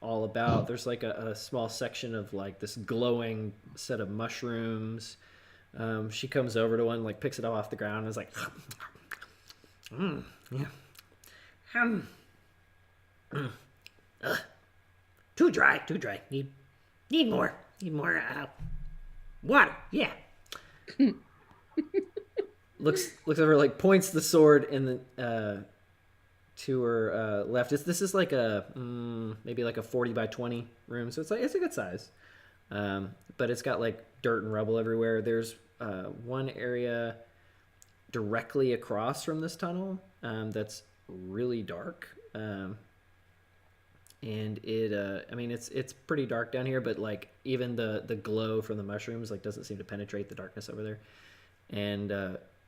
Speaker 1: all about. There's like a small section of like this glowing set of mushrooms. She comes over to one, like picks it up off the ground, and is like,
Speaker 5: Yeah. Too dry. Need more. Water. Yeah.
Speaker 1: looks over, like points the sword in the to her left. This is like a maybe like a 40 by 20 room, so it's a good size. But it's got like dirt and rubble everywhere. There's one area directly across from this tunnel that's really dark. And it I mean it's pretty dark down here, but like even the glow from the mushrooms like doesn't seem to penetrate the darkness over there. And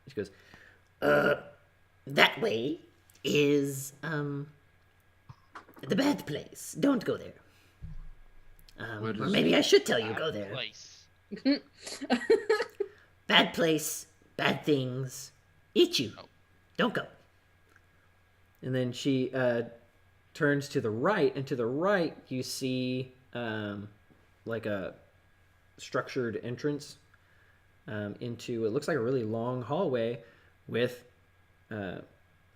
Speaker 1: she goes,
Speaker 5: That way is the bad place. Don't go there.
Speaker 3: What
Speaker 5: Or
Speaker 3: is
Speaker 5: maybe I should tell you go there.
Speaker 2: Place.
Speaker 5: Bad place, bad things. Eat you. Don't go.
Speaker 1: and then she turns to the right, and to the right you see like a structured entrance into, it looks like a really long hallway with a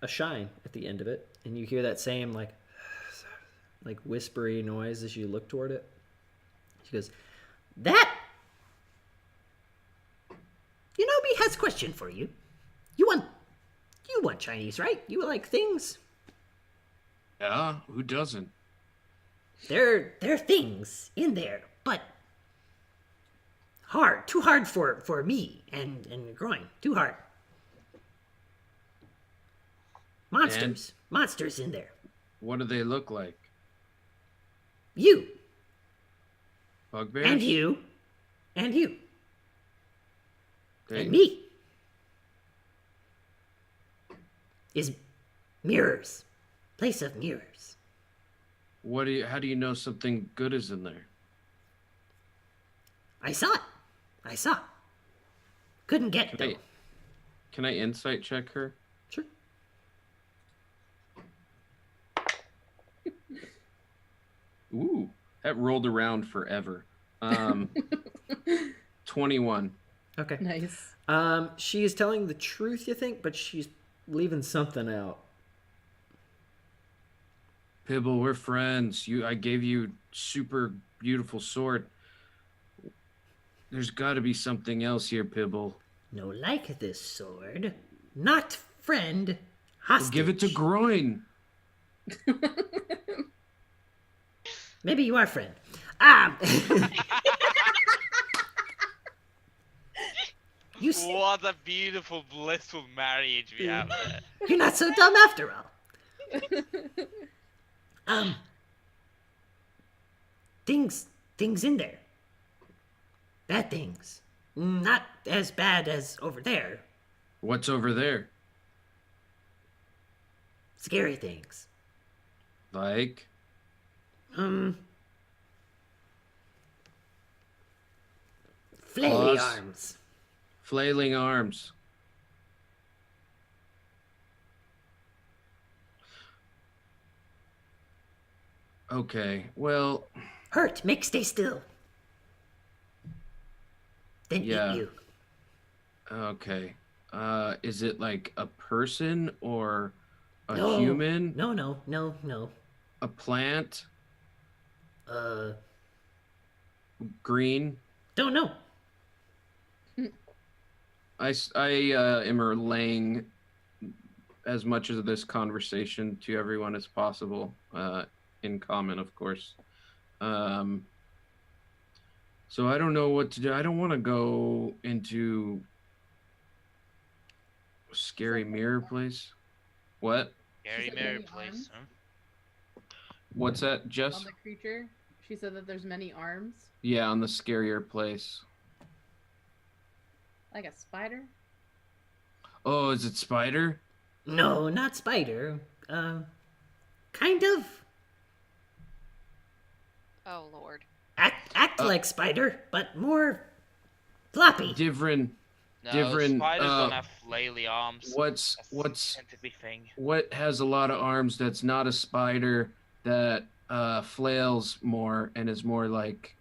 Speaker 1: shine at the end of it, and you hear that same like whispery noise as you look toward it. She goes,
Speaker 5: That? Yunobi has a question for you. You want Chinese, right? You like things.
Speaker 3: Yeah, who doesn't?
Speaker 5: There are things in there, but too hard for me and groin, too hard. Monsters in there.
Speaker 3: What do they look like?
Speaker 5: You
Speaker 3: Bugbears?
Speaker 5: and you and you
Speaker 3: They-
Speaker 5: and me is mirrors, place of mirrors.
Speaker 3: How do you know something good is in there?
Speaker 5: I saw it. Couldn't get though.
Speaker 3: Can I insight check her?
Speaker 1: "Sure."
Speaker 3: Ooh, that rolled around forever. 21.
Speaker 1: Okay.
Speaker 4: Nice.
Speaker 1: She is telling the truth, you think, but she's leaving something out.
Speaker 3: Pibble, we're friends. I gave you super beautiful sword. There's got to be something else here, Pibble.
Speaker 5: No, like this sword, not friend.
Speaker 3: Well,
Speaker 5: Hostage.
Speaker 3: give it to Groin.
Speaker 5: Maybe you are friend. You see,
Speaker 2: What a beautiful, blissful marriage we have there.
Speaker 5: you're not so dumb after all. Things in there. Bad things. Not as bad as over there.
Speaker 3: What's over there?
Speaker 5: Scary things.
Speaker 3: Like?
Speaker 5: Flaily
Speaker 3: Claws.
Speaker 5: arms.
Speaker 3: Flailing arms. Okay, well,
Speaker 5: Hurt. Make stay still. Then
Speaker 3: Yeah.
Speaker 5: eat you.
Speaker 3: okay. Is it like a person or a
Speaker 5: No.
Speaker 3: human?
Speaker 5: No.
Speaker 3: A plant?
Speaker 5: Uh,
Speaker 3: Green?
Speaker 5: don't know.
Speaker 3: I am relaying as much of this conversation to everyone as possible, in common, of course. So I don't know what to do. I don't want to go into a scary mirror place. What?
Speaker 2: Gary
Speaker 4: said
Speaker 2: Mary
Speaker 4: many
Speaker 2: place,
Speaker 4: arms?
Speaker 2: huh?
Speaker 3: What's that, Jess?
Speaker 4: On the creature, she said that there's many arms,
Speaker 3: Yeah, on the scarier place.
Speaker 4: like a spider.
Speaker 3: Oh, is it spider?
Speaker 5: No, not spider. Kind of.
Speaker 6: Oh Lord.
Speaker 5: Act like spider, but more floppy.
Speaker 3: Different.
Speaker 2: No,
Speaker 3: Different,
Speaker 2: spiders don't have flaily arms.
Speaker 3: What's
Speaker 2: That's a scientific thing.
Speaker 3: what has a lot of arms that's not a spider that flails more and is more like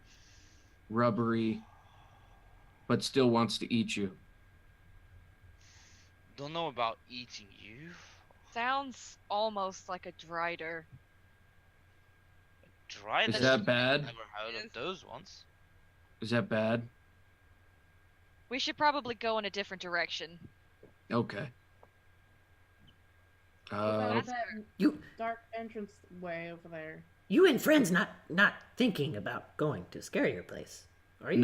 Speaker 3: rubbery, but still wants to eat you?
Speaker 2: Don't know about eating you.
Speaker 6: Sounds almost like a drider.
Speaker 2: Dried.
Speaker 3: Is that bad?
Speaker 2: Never heard of those ones.
Speaker 3: Is that bad?
Speaker 6: We should probably go in a different direction.
Speaker 3: Okay.
Speaker 4: What about
Speaker 6: That's
Speaker 4: that
Speaker 5: You
Speaker 4: dark entrance way over there?
Speaker 5: you and friends not thinking about going to scarier place, are you?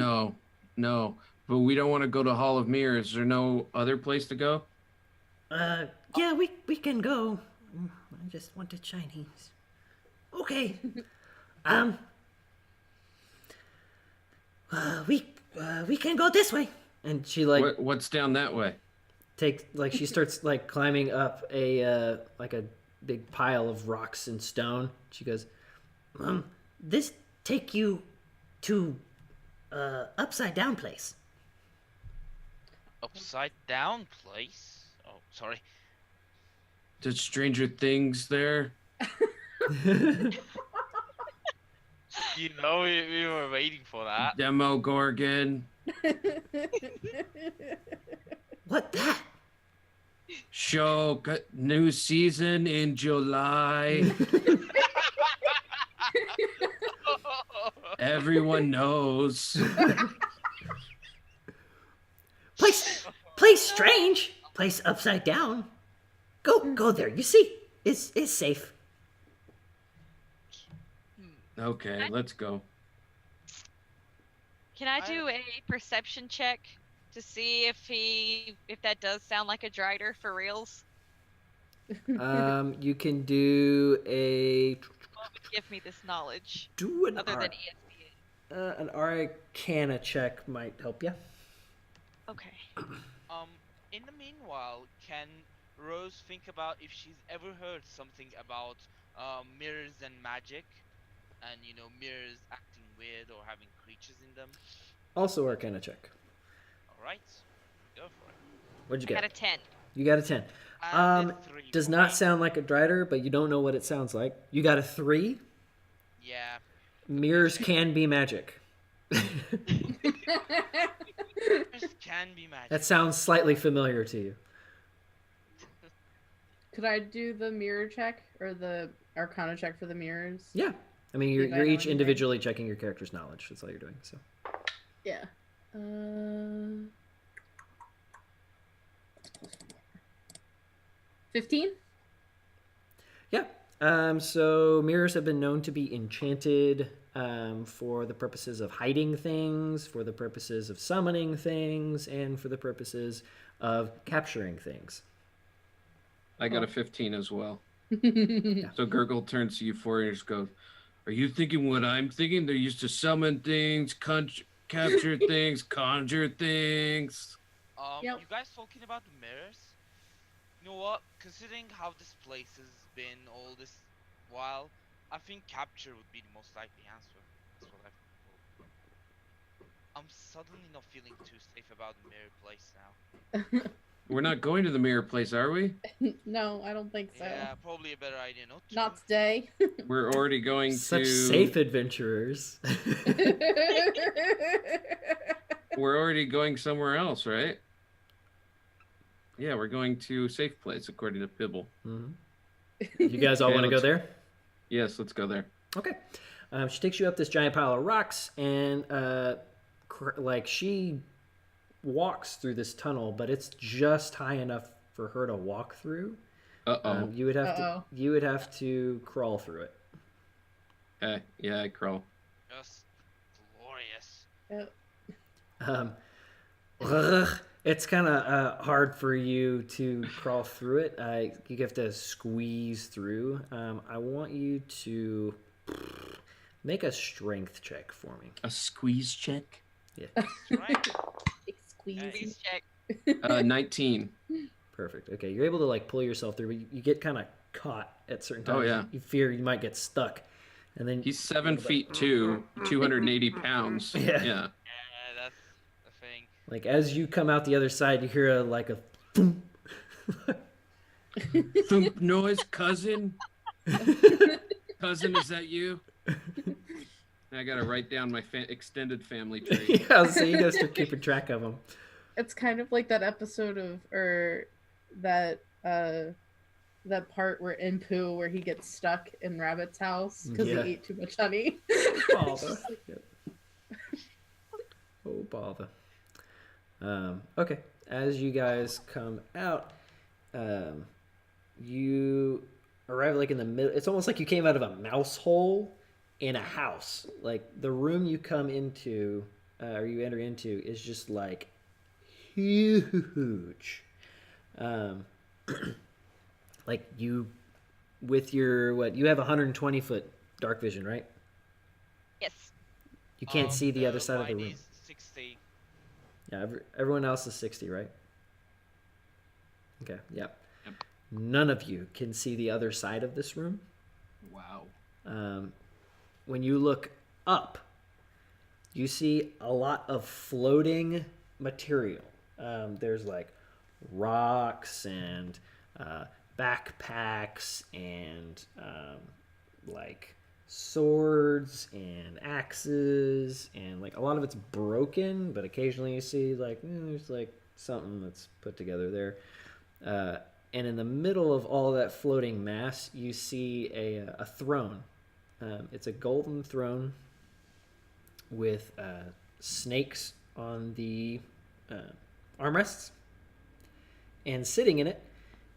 Speaker 3: No. But we don't want to go to Hall of Mirrors. Is there no other place to go?
Speaker 5: Yeah, we can go. I just wanted Chinese. Okay. We can go this way.
Speaker 1: And she like
Speaker 3: What's down that way?
Speaker 1: she starts like climbing up a like a big pile of rocks and stone. She goes,
Speaker 5: This take you to upside down place.
Speaker 2: Upside down place. Oh, sorry.
Speaker 3: Did Stranger Things there?
Speaker 2: You know, we were waiting for that.
Speaker 3: Demogorgon.
Speaker 5: What that?
Speaker 3: Shh. show. New season in July. Everyone knows.
Speaker 5: Place strange. Place upside down. Go there. You see, it's safe.
Speaker 3: Okay, let's go.
Speaker 6: Can I do a perception check to see if that does sound like a Drider for reals?
Speaker 1: You can do a
Speaker 6: What would give me this knowledge?
Speaker 1: do an
Speaker 6: Other
Speaker 1: ar-
Speaker 6: than ESPN.
Speaker 1: an Arcana check might help you.
Speaker 6: Okay.
Speaker 2: In the meanwhile, can Rose think about if she's ever heard something about mirrors and magic, and mirrors acting weird or having creatures in them?
Speaker 1: Also Arcana check.
Speaker 2: All right, go for it.
Speaker 1: What'd you
Speaker 6: I
Speaker 1: get?
Speaker 6: got a 10.
Speaker 1: You got a 10.
Speaker 2: And a 3
Speaker 1: Does
Speaker 2: for
Speaker 1: not
Speaker 2: me.
Speaker 1: sound like a Drider, but you don't know what it sounds like. You got a 3.
Speaker 2: Yeah.
Speaker 1: Mirrors can be magic.
Speaker 2: Mirrors can be magic.
Speaker 1: That sounds slightly familiar to you.
Speaker 4: Could I do the mirror check or the Arcana check for the mirrors?
Speaker 1: Yeah. I mean,
Speaker 4: Think I
Speaker 1: you're
Speaker 4: know
Speaker 1: each
Speaker 4: anything.
Speaker 1: individually checking your character's knowledge. That's all you're doing. So.
Speaker 4: Yeah. 15?
Speaker 1: Yeah. So mirrors have been known to be enchanted for the purposes of hiding things, for the purposes of summoning things, and for the purposes of capturing things.
Speaker 3: I got a 15 as well.
Speaker 4: Yeah.
Speaker 3: So Gurgle turns to you four and just goes, "Are you thinking what I'm thinking? They're used to summon things, capture things, conjure things."
Speaker 4: Yep.
Speaker 2: You guys talking about the mirrors? You know what? Considering how this place has been all this while, I think capture would be the most likely answer. That's what I've thought. I'm suddenly not feeling too safe about the mirror place now.
Speaker 3: We're not going to the mirror place, are we?
Speaker 4: No, I don't think so.
Speaker 2: Yeah, probably a better idea not to.
Speaker 4: Not today.
Speaker 3: We're already going
Speaker 1: Such
Speaker 3: to.
Speaker 1: safe adventurers.
Speaker 3: We're already going somewhere else, right? Yeah, we're going to safe place according to Pibble.
Speaker 1: Mhm. You guys all
Speaker 3: Okay,
Speaker 1: want to go
Speaker 3: let's-
Speaker 1: there?
Speaker 3: Yes, let's go there.
Speaker 1: Okay. She takes you up this giant pile of rocks, and she walks through this tunnel, but it's just high enough for her to walk through.
Speaker 3: Uh-oh.
Speaker 1: You would have to crawl through it.
Speaker 3: Okay, yeah, I crawl.
Speaker 2: Just glorious.
Speaker 1: It's kind of hard for you to crawl through it. You have to squeeze through. I want you to make a strength check for me.
Speaker 3: A squeeze check?
Speaker 1: Yeah,
Speaker 2: That's right.
Speaker 4: Squeeze.
Speaker 6: Please check.
Speaker 3: 19.
Speaker 1: perfect. Okay, you're able to pull yourself through, but you get kind of caught at certain times.
Speaker 3: Oh, yeah.
Speaker 1: You fear you might get stuck, and then
Speaker 3: He's 7 feet 2, 280 pounds.
Speaker 1: Yeah.
Speaker 3: Yeah.
Speaker 2: Yeah, that's the thing.
Speaker 1: as you come out the other side, you hear a thump.
Speaker 3: Thump noise, cousin. Cousin, is that you? I gotta write down my extended family tree.
Speaker 1: Yeah, so you gotta start keeping track of them.
Speaker 4: It's kind of like that episode that part where Impu where he gets stuck in Rabbit's house because
Speaker 1: Yeah.
Speaker 4: he ate too much honey.
Speaker 1: Bother. Yep. Oh, bother. Okay, as you guys come out, you arrive in the middle. It's almost like you came out of a mouse hole in a house. The room you come into, or you enter into, is just huge. You, with your you have 120 foot dark vision, right?
Speaker 6: Yes.
Speaker 1: You can't see the other side of the
Speaker 2: mine
Speaker 1: room.
Speaker 2: is 60.
Speaker 1: Yeah, everyone else is 60, right? Okay, yep.
Speaker 3: Yep.
Speaker 1: None of you can see the other side of this room.
Speaker 3: Wow.
Speaker 1: When you look up, you see a lot of floating material. There's rocks and backpacks and swords and axes, and a lot of it's broken, but occasionally you see there's something that's put together there. And in the middle of all that floating mass, you see a throne. It's a golden throne with snakes on the armrests. And sitting in it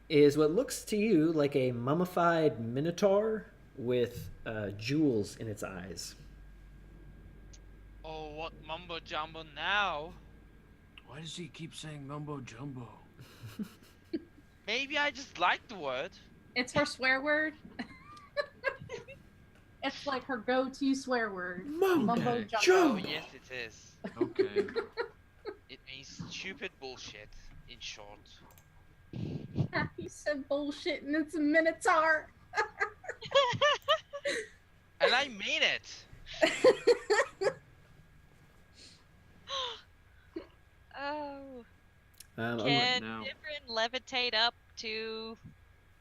Speaker 1: is what looks to you like a mummified minotaur with jewels in its eyes.
Speaker 2: Oh, what mumbo jumbo now?
Speaker 3: Why does he keep saying mumbo jumbo?
Speaker 2: Maybe I just like the word.
Speaker 4: It's her swear word. It's like her go-to swear word. Mumbo jumbo.
Speaker 2: Oh, yes, it is.
Speaker 3: Okay.
Speaker 2: It means stupid bullshit, in short.
Speaker 4: You said bullshit and it's a minotaur.
Speaker 2: And I mean it.
Speaker 6: Oh.
Speaker 1: Um,
Speaker 6: Can
Speaker 3: now.
Speaker 6: Divrin levitate up to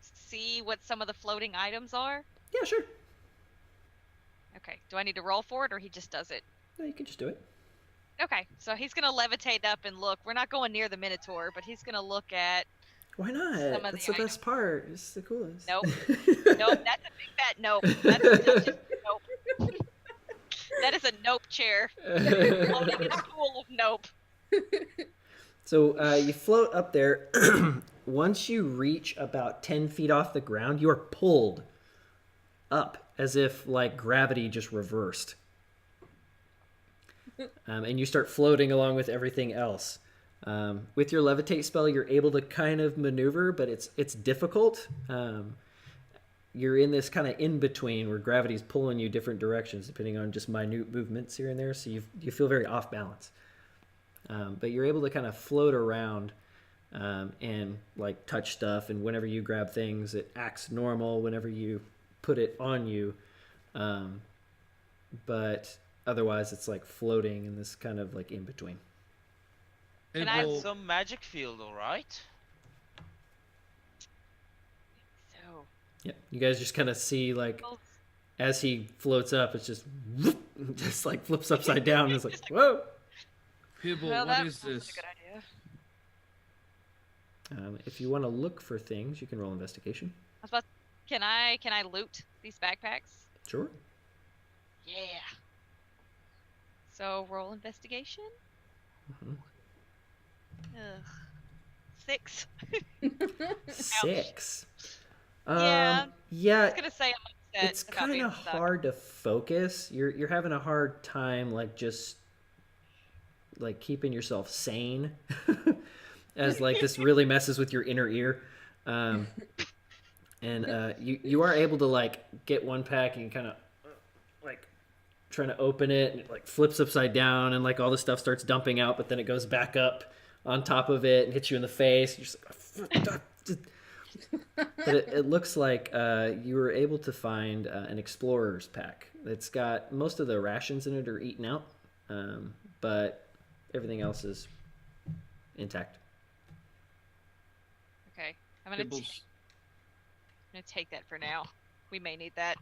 Speaker 6: see what some of the floating items are?
Speaker 1: yeah, sure.
Speaker 6: Okay. Do I need to roll for it, or he just does it?
Speaker 1: No, you can just do it.
Speaker 6: Okay. So he's gonna levitate up and look. We're not going near the Minotaur, but he's gonna look at.
Speaker 1: Why not?
Speaker 6: Some of
Speaker 1: That's
Speaker 6: the
Speaker 1: the best part. It's the coolest.
Speaker 6: Nope. Nope. That's a big fat nope. That's a nope. That is a nope chair. Floating in a pool of nope.
Speaker 1: So you float up there. Once you reach about 10 feet off the ground, you are pulled up as if like gravity just reversed. And you start floating along with everything else. With your levitate spell, you're able to kind of maneuver, but it's difficult. You're in this kind of in-between where gravity's pulling you different directions depending on just minute movements here and there, so you feel very off balance. But you're able to kind of float around and like touch stuff, and whenever you grab things, it acts normal whenever you put it on you. But otherwise, it's like floating in this kind of like in-between.
Speaker 6: Can I-
Speaker 2: That's some magic field, alright?
Speaker 6: So.
Speaker 1: Yeah, you guys just kind of see like
Speaker 6: Well,
Speaker 1: as he floats up, it's just just like flips upside down. And it's like whoa.
Speaker 3: Pibble,
Speaker 6: well,
Speaker 3: what
Speaker 6: that
Speaker 3: is
Speaker 6: was
Speaker 3: this?
Speaker 6: a good idea.
Speaker 1: If you want to look for things, you can roll investigation.
Speaker 6: I was about. Can I loot these backpacks?
Speaker 1: Sure.
Speaker 6: Yeah. So roll investigation.
Speaker 1: Mhm.
Speaker 6: Ugh. 6.
Speaker 1: 6.
Speaker 6: Yeah. I
Speaker 1: Yeah.
Speaker 6: was gonna say I'm upset.
Speaker 1: It's
Speaker 6: about being
Speaker 1: kind of
Speaker 6: stuck.
Speaker 1: hard to focus. You're having a hard time like just like keeping yourself sane as like this really messes with your inner ear. And you are able to like get one pack and kind of like trying to open it, and it like flips upside down and like all the stuff starts dumping out, but then it goes back up on top of it and hits you in the face. You're just like, but it looks like you were able to find an explorer's pack. It's got most of the rations in it are eaten out, but everything else is intact.
Speaker 6: Okay. I'm gonna
Speaker 3: Pibbles.
Speaker 6: take that for now. We may need that.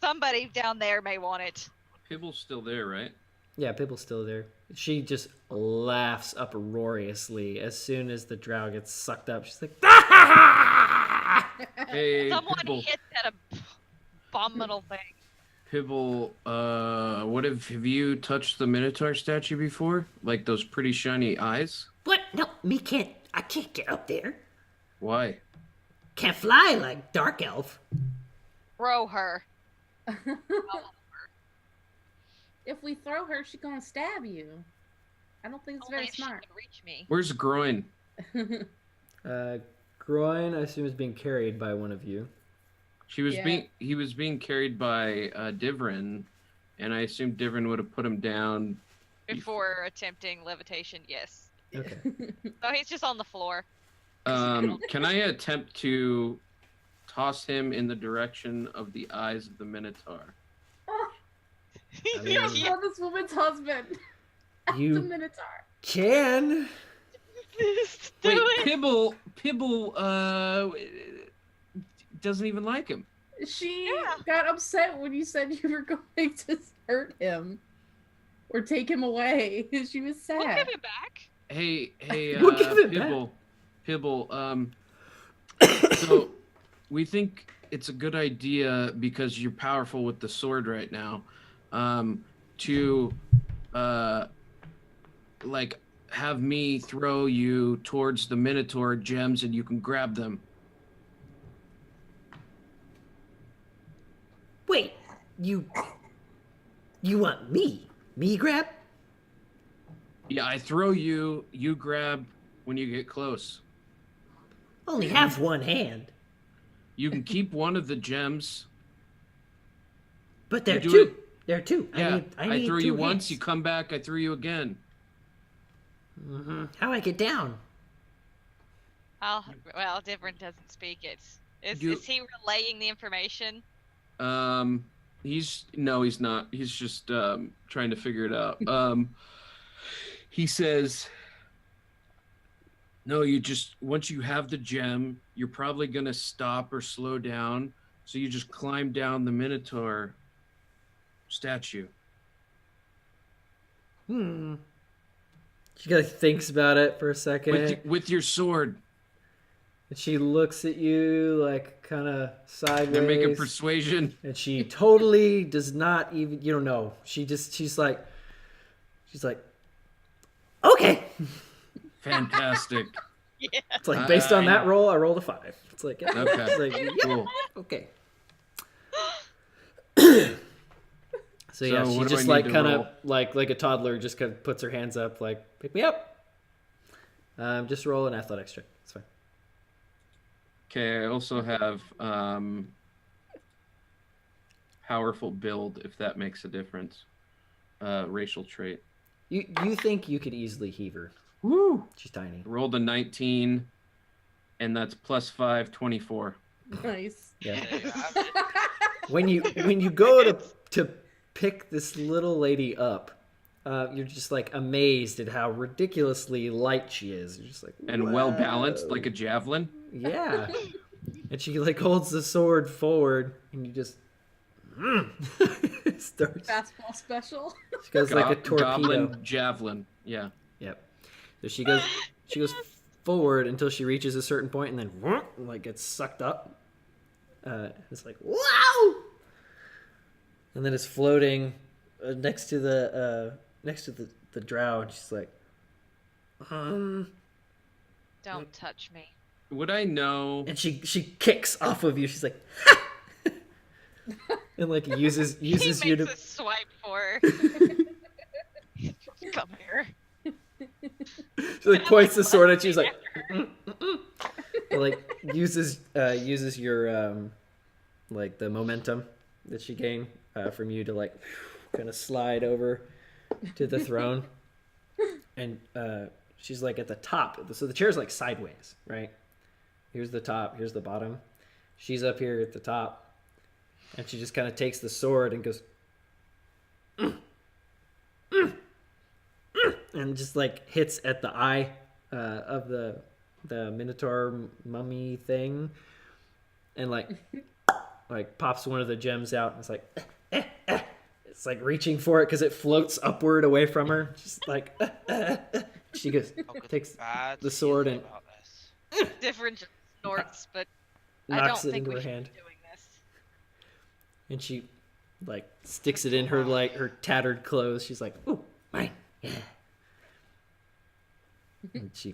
Speaker 6: Somebody down there may want it.
Speaker 3: Pibble's still there, right?
Speaker 1: Yeah, Pibble's still there. She just laughs uproariously as soon as the drow gets sucked up. She's like,
Speaker 3: Hey,
Speaker 6: Someone
Speaker 3: Pibble.
Speaker 6: hit that abominable thing.
Speaker 3: Pibble, have you touched the Minotaur statue before? Like those pretty shiny eyes?
Speaker 5: What? No, I can't get up there.
Speaker 3: Why?
Speaker 5: Can't fly like Dark Elf.
Speaker 6: Throw her.
Speaker 4: If we throw her, she's gonna stab you. I don't think it's
Speaker 6: Only
Speaker 4: very
Speaker 6: if she
Speaker 4: smart.
Speaker 6: can reach me.
Speaker 3: Where's Groin?
Speaker 1: Groin, I assume, is being carried by one of you.
Speaker 3: He was
Speaker 4: Yeah.
Speaker 3: being carried by Divrin, and I assume Divrin would have put him down.
Speaker 6: Before attempting levitation, yes.
Speaker 1: Okay.
Speaker 6: So he's just on the floor.
Speaker 3: Can I attempt to toss him in the direction of the eyes of the Minotaur?
Speaker 1: I mean-
Speaker 4: Yes,
Speaker 6: Yeah.
Speaker 4: well, this woman's husband. The
Speaker 1: You
Speaker 4: Minotaur.
Speaker 1: can.
Speaker 6: Just do
Speaker 3: Wait,
Speaker 6: it.
Speaker 3: Pibble, doesn't even like him.
Speaker 4: She
Speaker 6: Yeah.
Speaker 4: got upset when you said you were going to hurt him or take him away. She was
Speaker 6: We'll
Speaker 4: sad.
Speaker 6: give it back.
Speaker 3: Hey,
Speaker 1: We'll give it back.
Speaker 3: Pibble, Hibble, so we think it's a good idea because you're powerful with the sword right now, to like have me throw you towards the Minotaur gems and you can grab them.
Speaker 5: Wait, you want me? Me grab?
Speaker 3: Yeah, I throw you, you grab when you get close.
Speaker 5: Only have one hand.
Speaker 3: You can keep one of the gems.
Speaker 5: But there are
Speaker 3: You do
Speaker 5: two.
Speaker 3: it-
Speaker 5: There are two.
Speaker 3: Yeah,
Speaker 5: I need
Speaker 3: threw
Speaker 5: two
Speaker 3: you
Speaker 5: hands.
Speaker 3: once, you come back, I threw you again.
Speaker 5: How I get down?
Speaker 6: Well, Different doesn't speak it. Is
Speaker 3: You-
Speaker 6: he relaying the information?
Speaker 3: He's not. He's just trying to figure it out. He says, no, you just, once you have the gem, you're probably gonna stop or slow down. So you just climb down the Minotaur statue.
Speaker 1: She kind of thinks about it for a second.
Speaker 3: With your sword.
Speaker 1: And she looks at you like kind of sideways.
Speaker 3: They're making persuasion.
Speaker 1: And she totally does not even, you don't know. She's like,
Speaker 5: Okay.
Speaker 3: Fantastic.
Speaker 6: Yeah.
Speaker 1: it's like based on that roll, I rolled a 5. It's like, yeah.
Speaker 3: Okay.
Speaker 1: It's like, yeah,
Speaker 3: Cool.
Speaker 1: okay. So yeah,
Speaker 3: So
Speaker 1: she
Speaker 3: what do I
Speaker 1: just
Speaker 3: need
Speaker 1: like
Speaker 3: to
Speaker 1: kind of
Speaker 3: roll?
Speaker 1: like a toddler, just kind of puts her hands up, like pick me up. Just roll an athletics check. It's fine.
Speaker 3: Okay, I also have powerful build, if that makes a difference. Racial trait.
Speaker 1: You think you could easily heave her?
Speaker 3: Woo!
Speaker 1: She's tiny.
Speaker 3: Rolled a 19, and that's plus 5, 24.
Speaker 4: Nice.
Speaker 1: Yeah.
Speaker 2: There you have it.
Speaker 1: when you go to pick this little lady up, you're just like amazed at how ridiculously light she is. You're just like,
Speaker 3: And well balanced,
Speaker 1: "Whoa."
Speaker 3: like a javelin.
Speaker 1: Yeah. And she like holds the sword forward, and you just starts.
Speaker 4: Fastball special.
Speaker 1: She goes like a torpedo.
Speaker 3: Goblin javelin. Yeah.
Speaker 1: Yep. So she goes forward until she reaches a certain point, and then like gets sucked up. It's like wow. And then it's floating next to the drow, and she's like,
Speaker 6: Don't touch me.
Speaker 3: Would I know?
Speaker 1: and she kicks off of you. She's like, and like uses
Speaker 6: He
Speaker 1: you
Speaker 6: makes
Speaker 1: to
Speaker 6: a swipe for her. Come here.
Speaker 1: she like points the sword at you. She's like, and, like uses your like the momentum that she gained from you to like kind of slide over to the throne, and she's like at the top. So the chair's like sideways, right? Here's the top. Here's the bottom. She's up here at the top, and she just kind of takes the sword and goes. And just like hits at the eye of the Minotaur mummy thing, and like pops one of the gems out. And it's like it's like reaching for it because it floats upward away from her. Just like she goes
Speaker 2: How could
Speaker 1: takes
Speaker 2: bad
Speaker 1: the sword
Speaker 2: feeling
Speaker 1: and
Speaker 2: about this?
Speaker 6: Different snorts, but I
Speaker 1: knocks
Speaker 6: don't
Speaker 1: it
Speaker 6: think
Speaker 1: into
Speaker 6: we
Speaker 1: her
Speaker 6: should
Speaker 1: hand,
Speaker 6: be doing this.
Speaker 1: and she like sticks it in her like her tattered clothes. She's like, "Ooh, mine, yeah." And she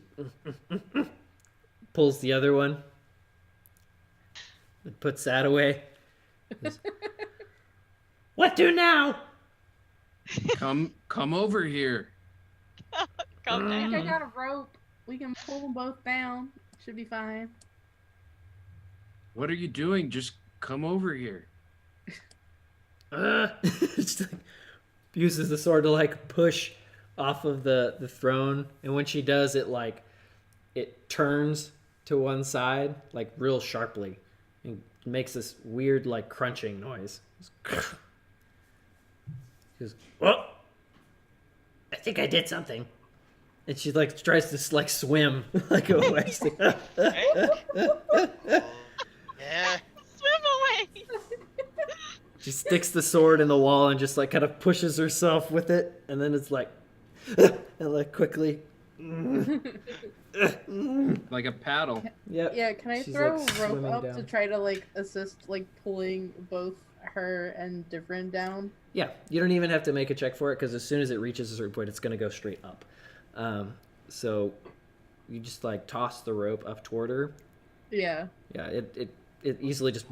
Speaker 1: pulls the other one and puts that away.
Speaker 5: What do now?
Speaker 3: Come over here.
Speaker 6: Calm
Speaker 4: I
Speaker 6: down.
Speaker 4: think I got a rope. We can pull them both down. Should be fine.
Speaker 3: What are you doing? Just come over here.
Speaker 1: Just, like, uses the sword to like push off of the throne, and when she does, it turns to one side like real sharply and makes this weird like crunching noise. She goes,
Speaker 5: Well, I think I did something.
Speaker 1: and she like tries to like swim like away. She's like,
Speaker 2: Yeah.
Speaker 6: Swim away.
Speaker 1: she sticks the sword in the wall and just like kind of pushes herself with it, and then it's like and like quickly
Speaker 3: Like a paddle.
Speaker 1: Yep.
Speaker 4: Yeah, can I
Speaker 1: She's,
Speaker 4: throw
Speaker 1: like,
Speaker 4: a rope
Speaker 1: swimming
Speaker 4: up to
Speaker 1: down.
Speaker 4: try to like assist like pulling both her and Different down?
Speaker 1: Yeah, you don't even have to make a check for it because as soon as it reaches a certain point, it's going to go straight up. So you just like toss the rope up toward her.
Speaker 4: Yeah.
Speaker 1: Yeah, it easily just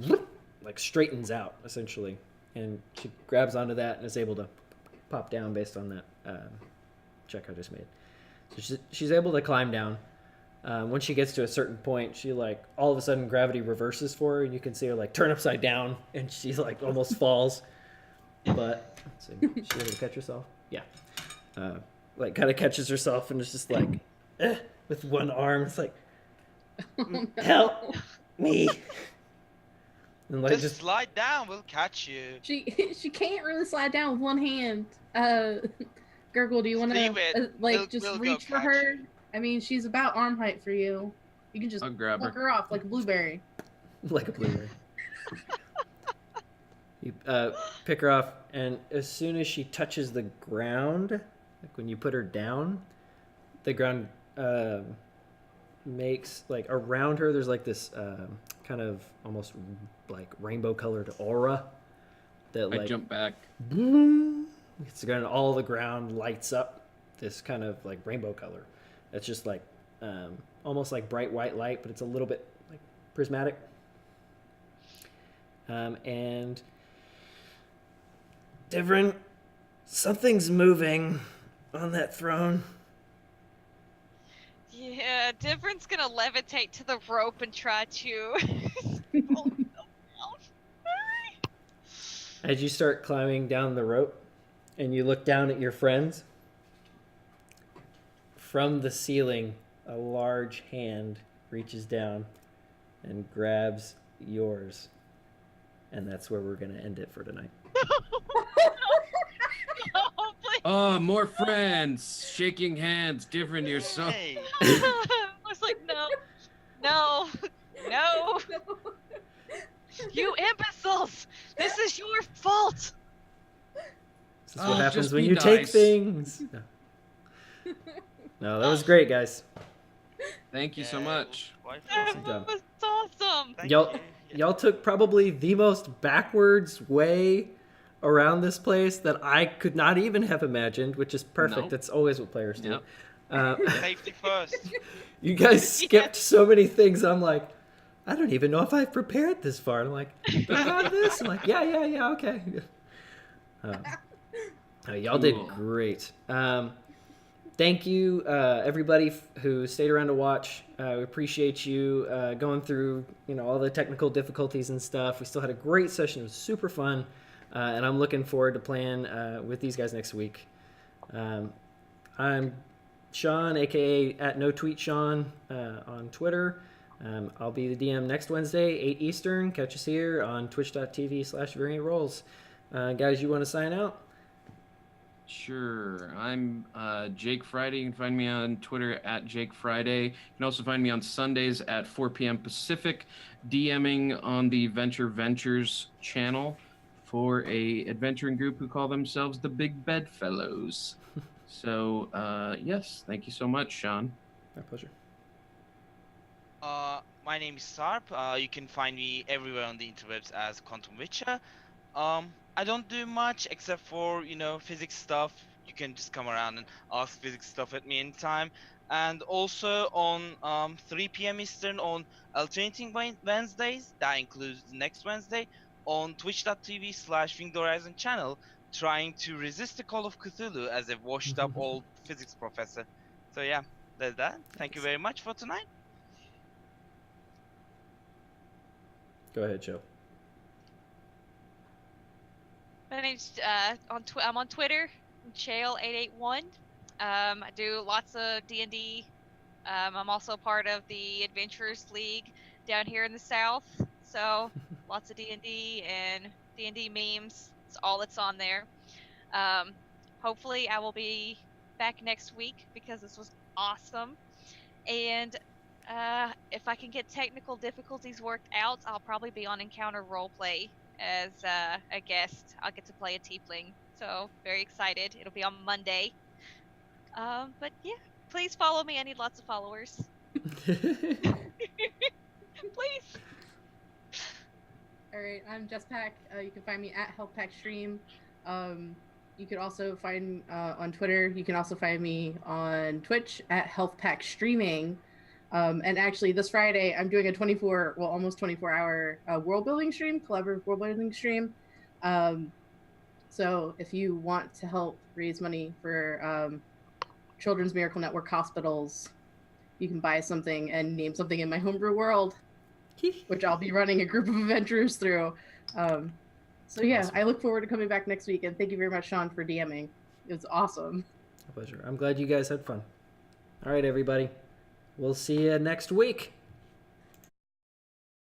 Speaker 1: like straightens out essentially, and she grabs onto that and is able to pop down based on that check I just made. So she's able to climb down. When she gets to a certain point, she like all of a sudden gravity reverses for her, and you can see her like turn upside down, and she like almost falls. But let's see, she's able to catch herself. Yeah, like kind of catches herself and is just like with one arm. It's like help me, and like
Speaker 2: Just slide down, we'll catch you.
Speaker 4: She can't really slide down with one hand. Gurgle, do you want
Speaker 2: Leave
Speaker 4: to
Speaker 2: it.
Speaker 4: like
Speaker 2: We'll go
Speaker 4: reach for
Speaker 2: catch
Speaker 4: her?
Speaker 2: you.
Speaker 4: I mean, she's about arm height for you. You can just
Speaker 3: I'll grab
Speaker 4: pluck
Speaker 3: her.
Speaker 4: her off like a blueberry.
Speaker 1: like a blueberry. You pick her off, and as soon as she touches the ground, like when you put her down, the ground makes like around her. There's like this kind of almost like rainbow-colored aura that like
Speaker 3: I jump back.
Speaker 1: it's going all the ground lights up this kind of like rainbow color. It's just like almost like bright white light, but it's a little bit like prismatic. And different. Something's moving on that throne.
Speaker 6: Yeah, Different's gonna levitate to the rope and try to.
Speaker 1: As you start climbing down the rope and you look down at your friends, from the ceiling, a large hand reaches down and grabs yours. And that's where we're going to end it for tonight.
Speaker 6: Oh, please.
Speaker 3: Oh, more friends. Shaking hands. Different. You're so.
Speaker 2: Hey.
Speaker 6: I was like, no. You imbeciles! This is your fault!
Speaker 1: This is what
Speaker 3: Oh,
Speaker 1: happens
Speaker 3: just
Speaker 1: when
Speaker 3: be
Speaker 1: you take
Speaker 3: nice.
Speaker 1: things. No, that was great, guys.
Speaker 3: Thank you so
Speaker 2: Yeah,
Speaker 3: much.
Speaker 2: quite
Speaker 6: That
Speaker 2: fun.
Speaker 1: job.
Speaker 6: was awesome!
Speaker 2: Thank
Speaker 1: Y'all,
Speaker 2: you. Yeah.
Speaker 1: y'all took probably the most backwards way around this place that I could not even have imagined, which is perfect.
Speaker 3: Nope.
Speaker 1: That's always what players do.
Speaker 3: Yep.
Speaker 2: Safety first.
Speaker 1: You guys skipped so many things. I'm like, I don't even know if I've prepared this far. And I'm like, I got this. I'm like, yeah, okay. Y'all did
Speaker 3: Cool.
Speaker 1: great. Thank you, everybody who stayed around to watch. We appreciate you going through, all the technical difficulties and stuff. We still had a great session. It was super fun, and I'm looking forward to playing with these guys next week. I'm Sean, aka @NoTweetSean on Twitter. I'll be the DM next Wednesday, 8 Eastern. Catch us here on twitch.tv/variantrolls. Guys, you want to sign out?
Speaker 3: Sure. I'm Jake Friday. You can find me on Twitter @Jake Friday. You can also find me on Sundays at 4 p.m. Pacific, DMing on the Venture Ventures channel for a adventuring group who call themselves the Big Bedfellows. So, yes, thank you so much, Sean.
Speaker 1: My pleasure.
Speaker 2: My name is Sarp. You can find me everywhere on the interwebs as Quantum Witcher. I don't do much except for, physics stuff. You can just come around and ask physics stuff at me anytime. And also on 3 p.m. Eastern on Alternating Wednesdays, that includes next Wednesday, on twitch.tv/Winged Horizon channel, trying to resist the call of Cthulhu as a washed up old physics professor. So yeah, there's that. Thank you very much for tonight.
Speaker 1: Go ahead, Joe.
Speaker 6: My name's I'm on Twitter, Chael881. I do lots of D&D. I'm also part of the Adventurers League down here in the South. So lots of D&D and D&D memes. It's all that's on there. Hopefully I will be back next week because this was awesome. And if I can get technical difficulties worked out, I'll probably be on Encounter Roleplay as a guest. I'll get to play a tiefling, so very excited. It'll be on Monday. But yeah, Please follow me. I need lots of followers. Please.
Speaker 4: All right, I'm Jess Pack. You can find me at Health Pack Stream. You can also find on Twitter. You can also find me on Twitch at Health Pack Streaming. And actually, this Friday, I'm doing a almost 24-hour world building stream, collaborative world building stream. So if you want to help raise money for Children's Miracle Network hospitals, you can buy something and name something in my homebrew world, which I'll be running a group of adventurers through. So yeah,
Speaker 1: Awesome.
Speaker 4: I look forward to coming back next week, and thank you very much, Sean, for DMing. It was awesome.
Speaker 1: A pleasure. I'm glad you guys had fun. All right, everybody. We'll see you next week.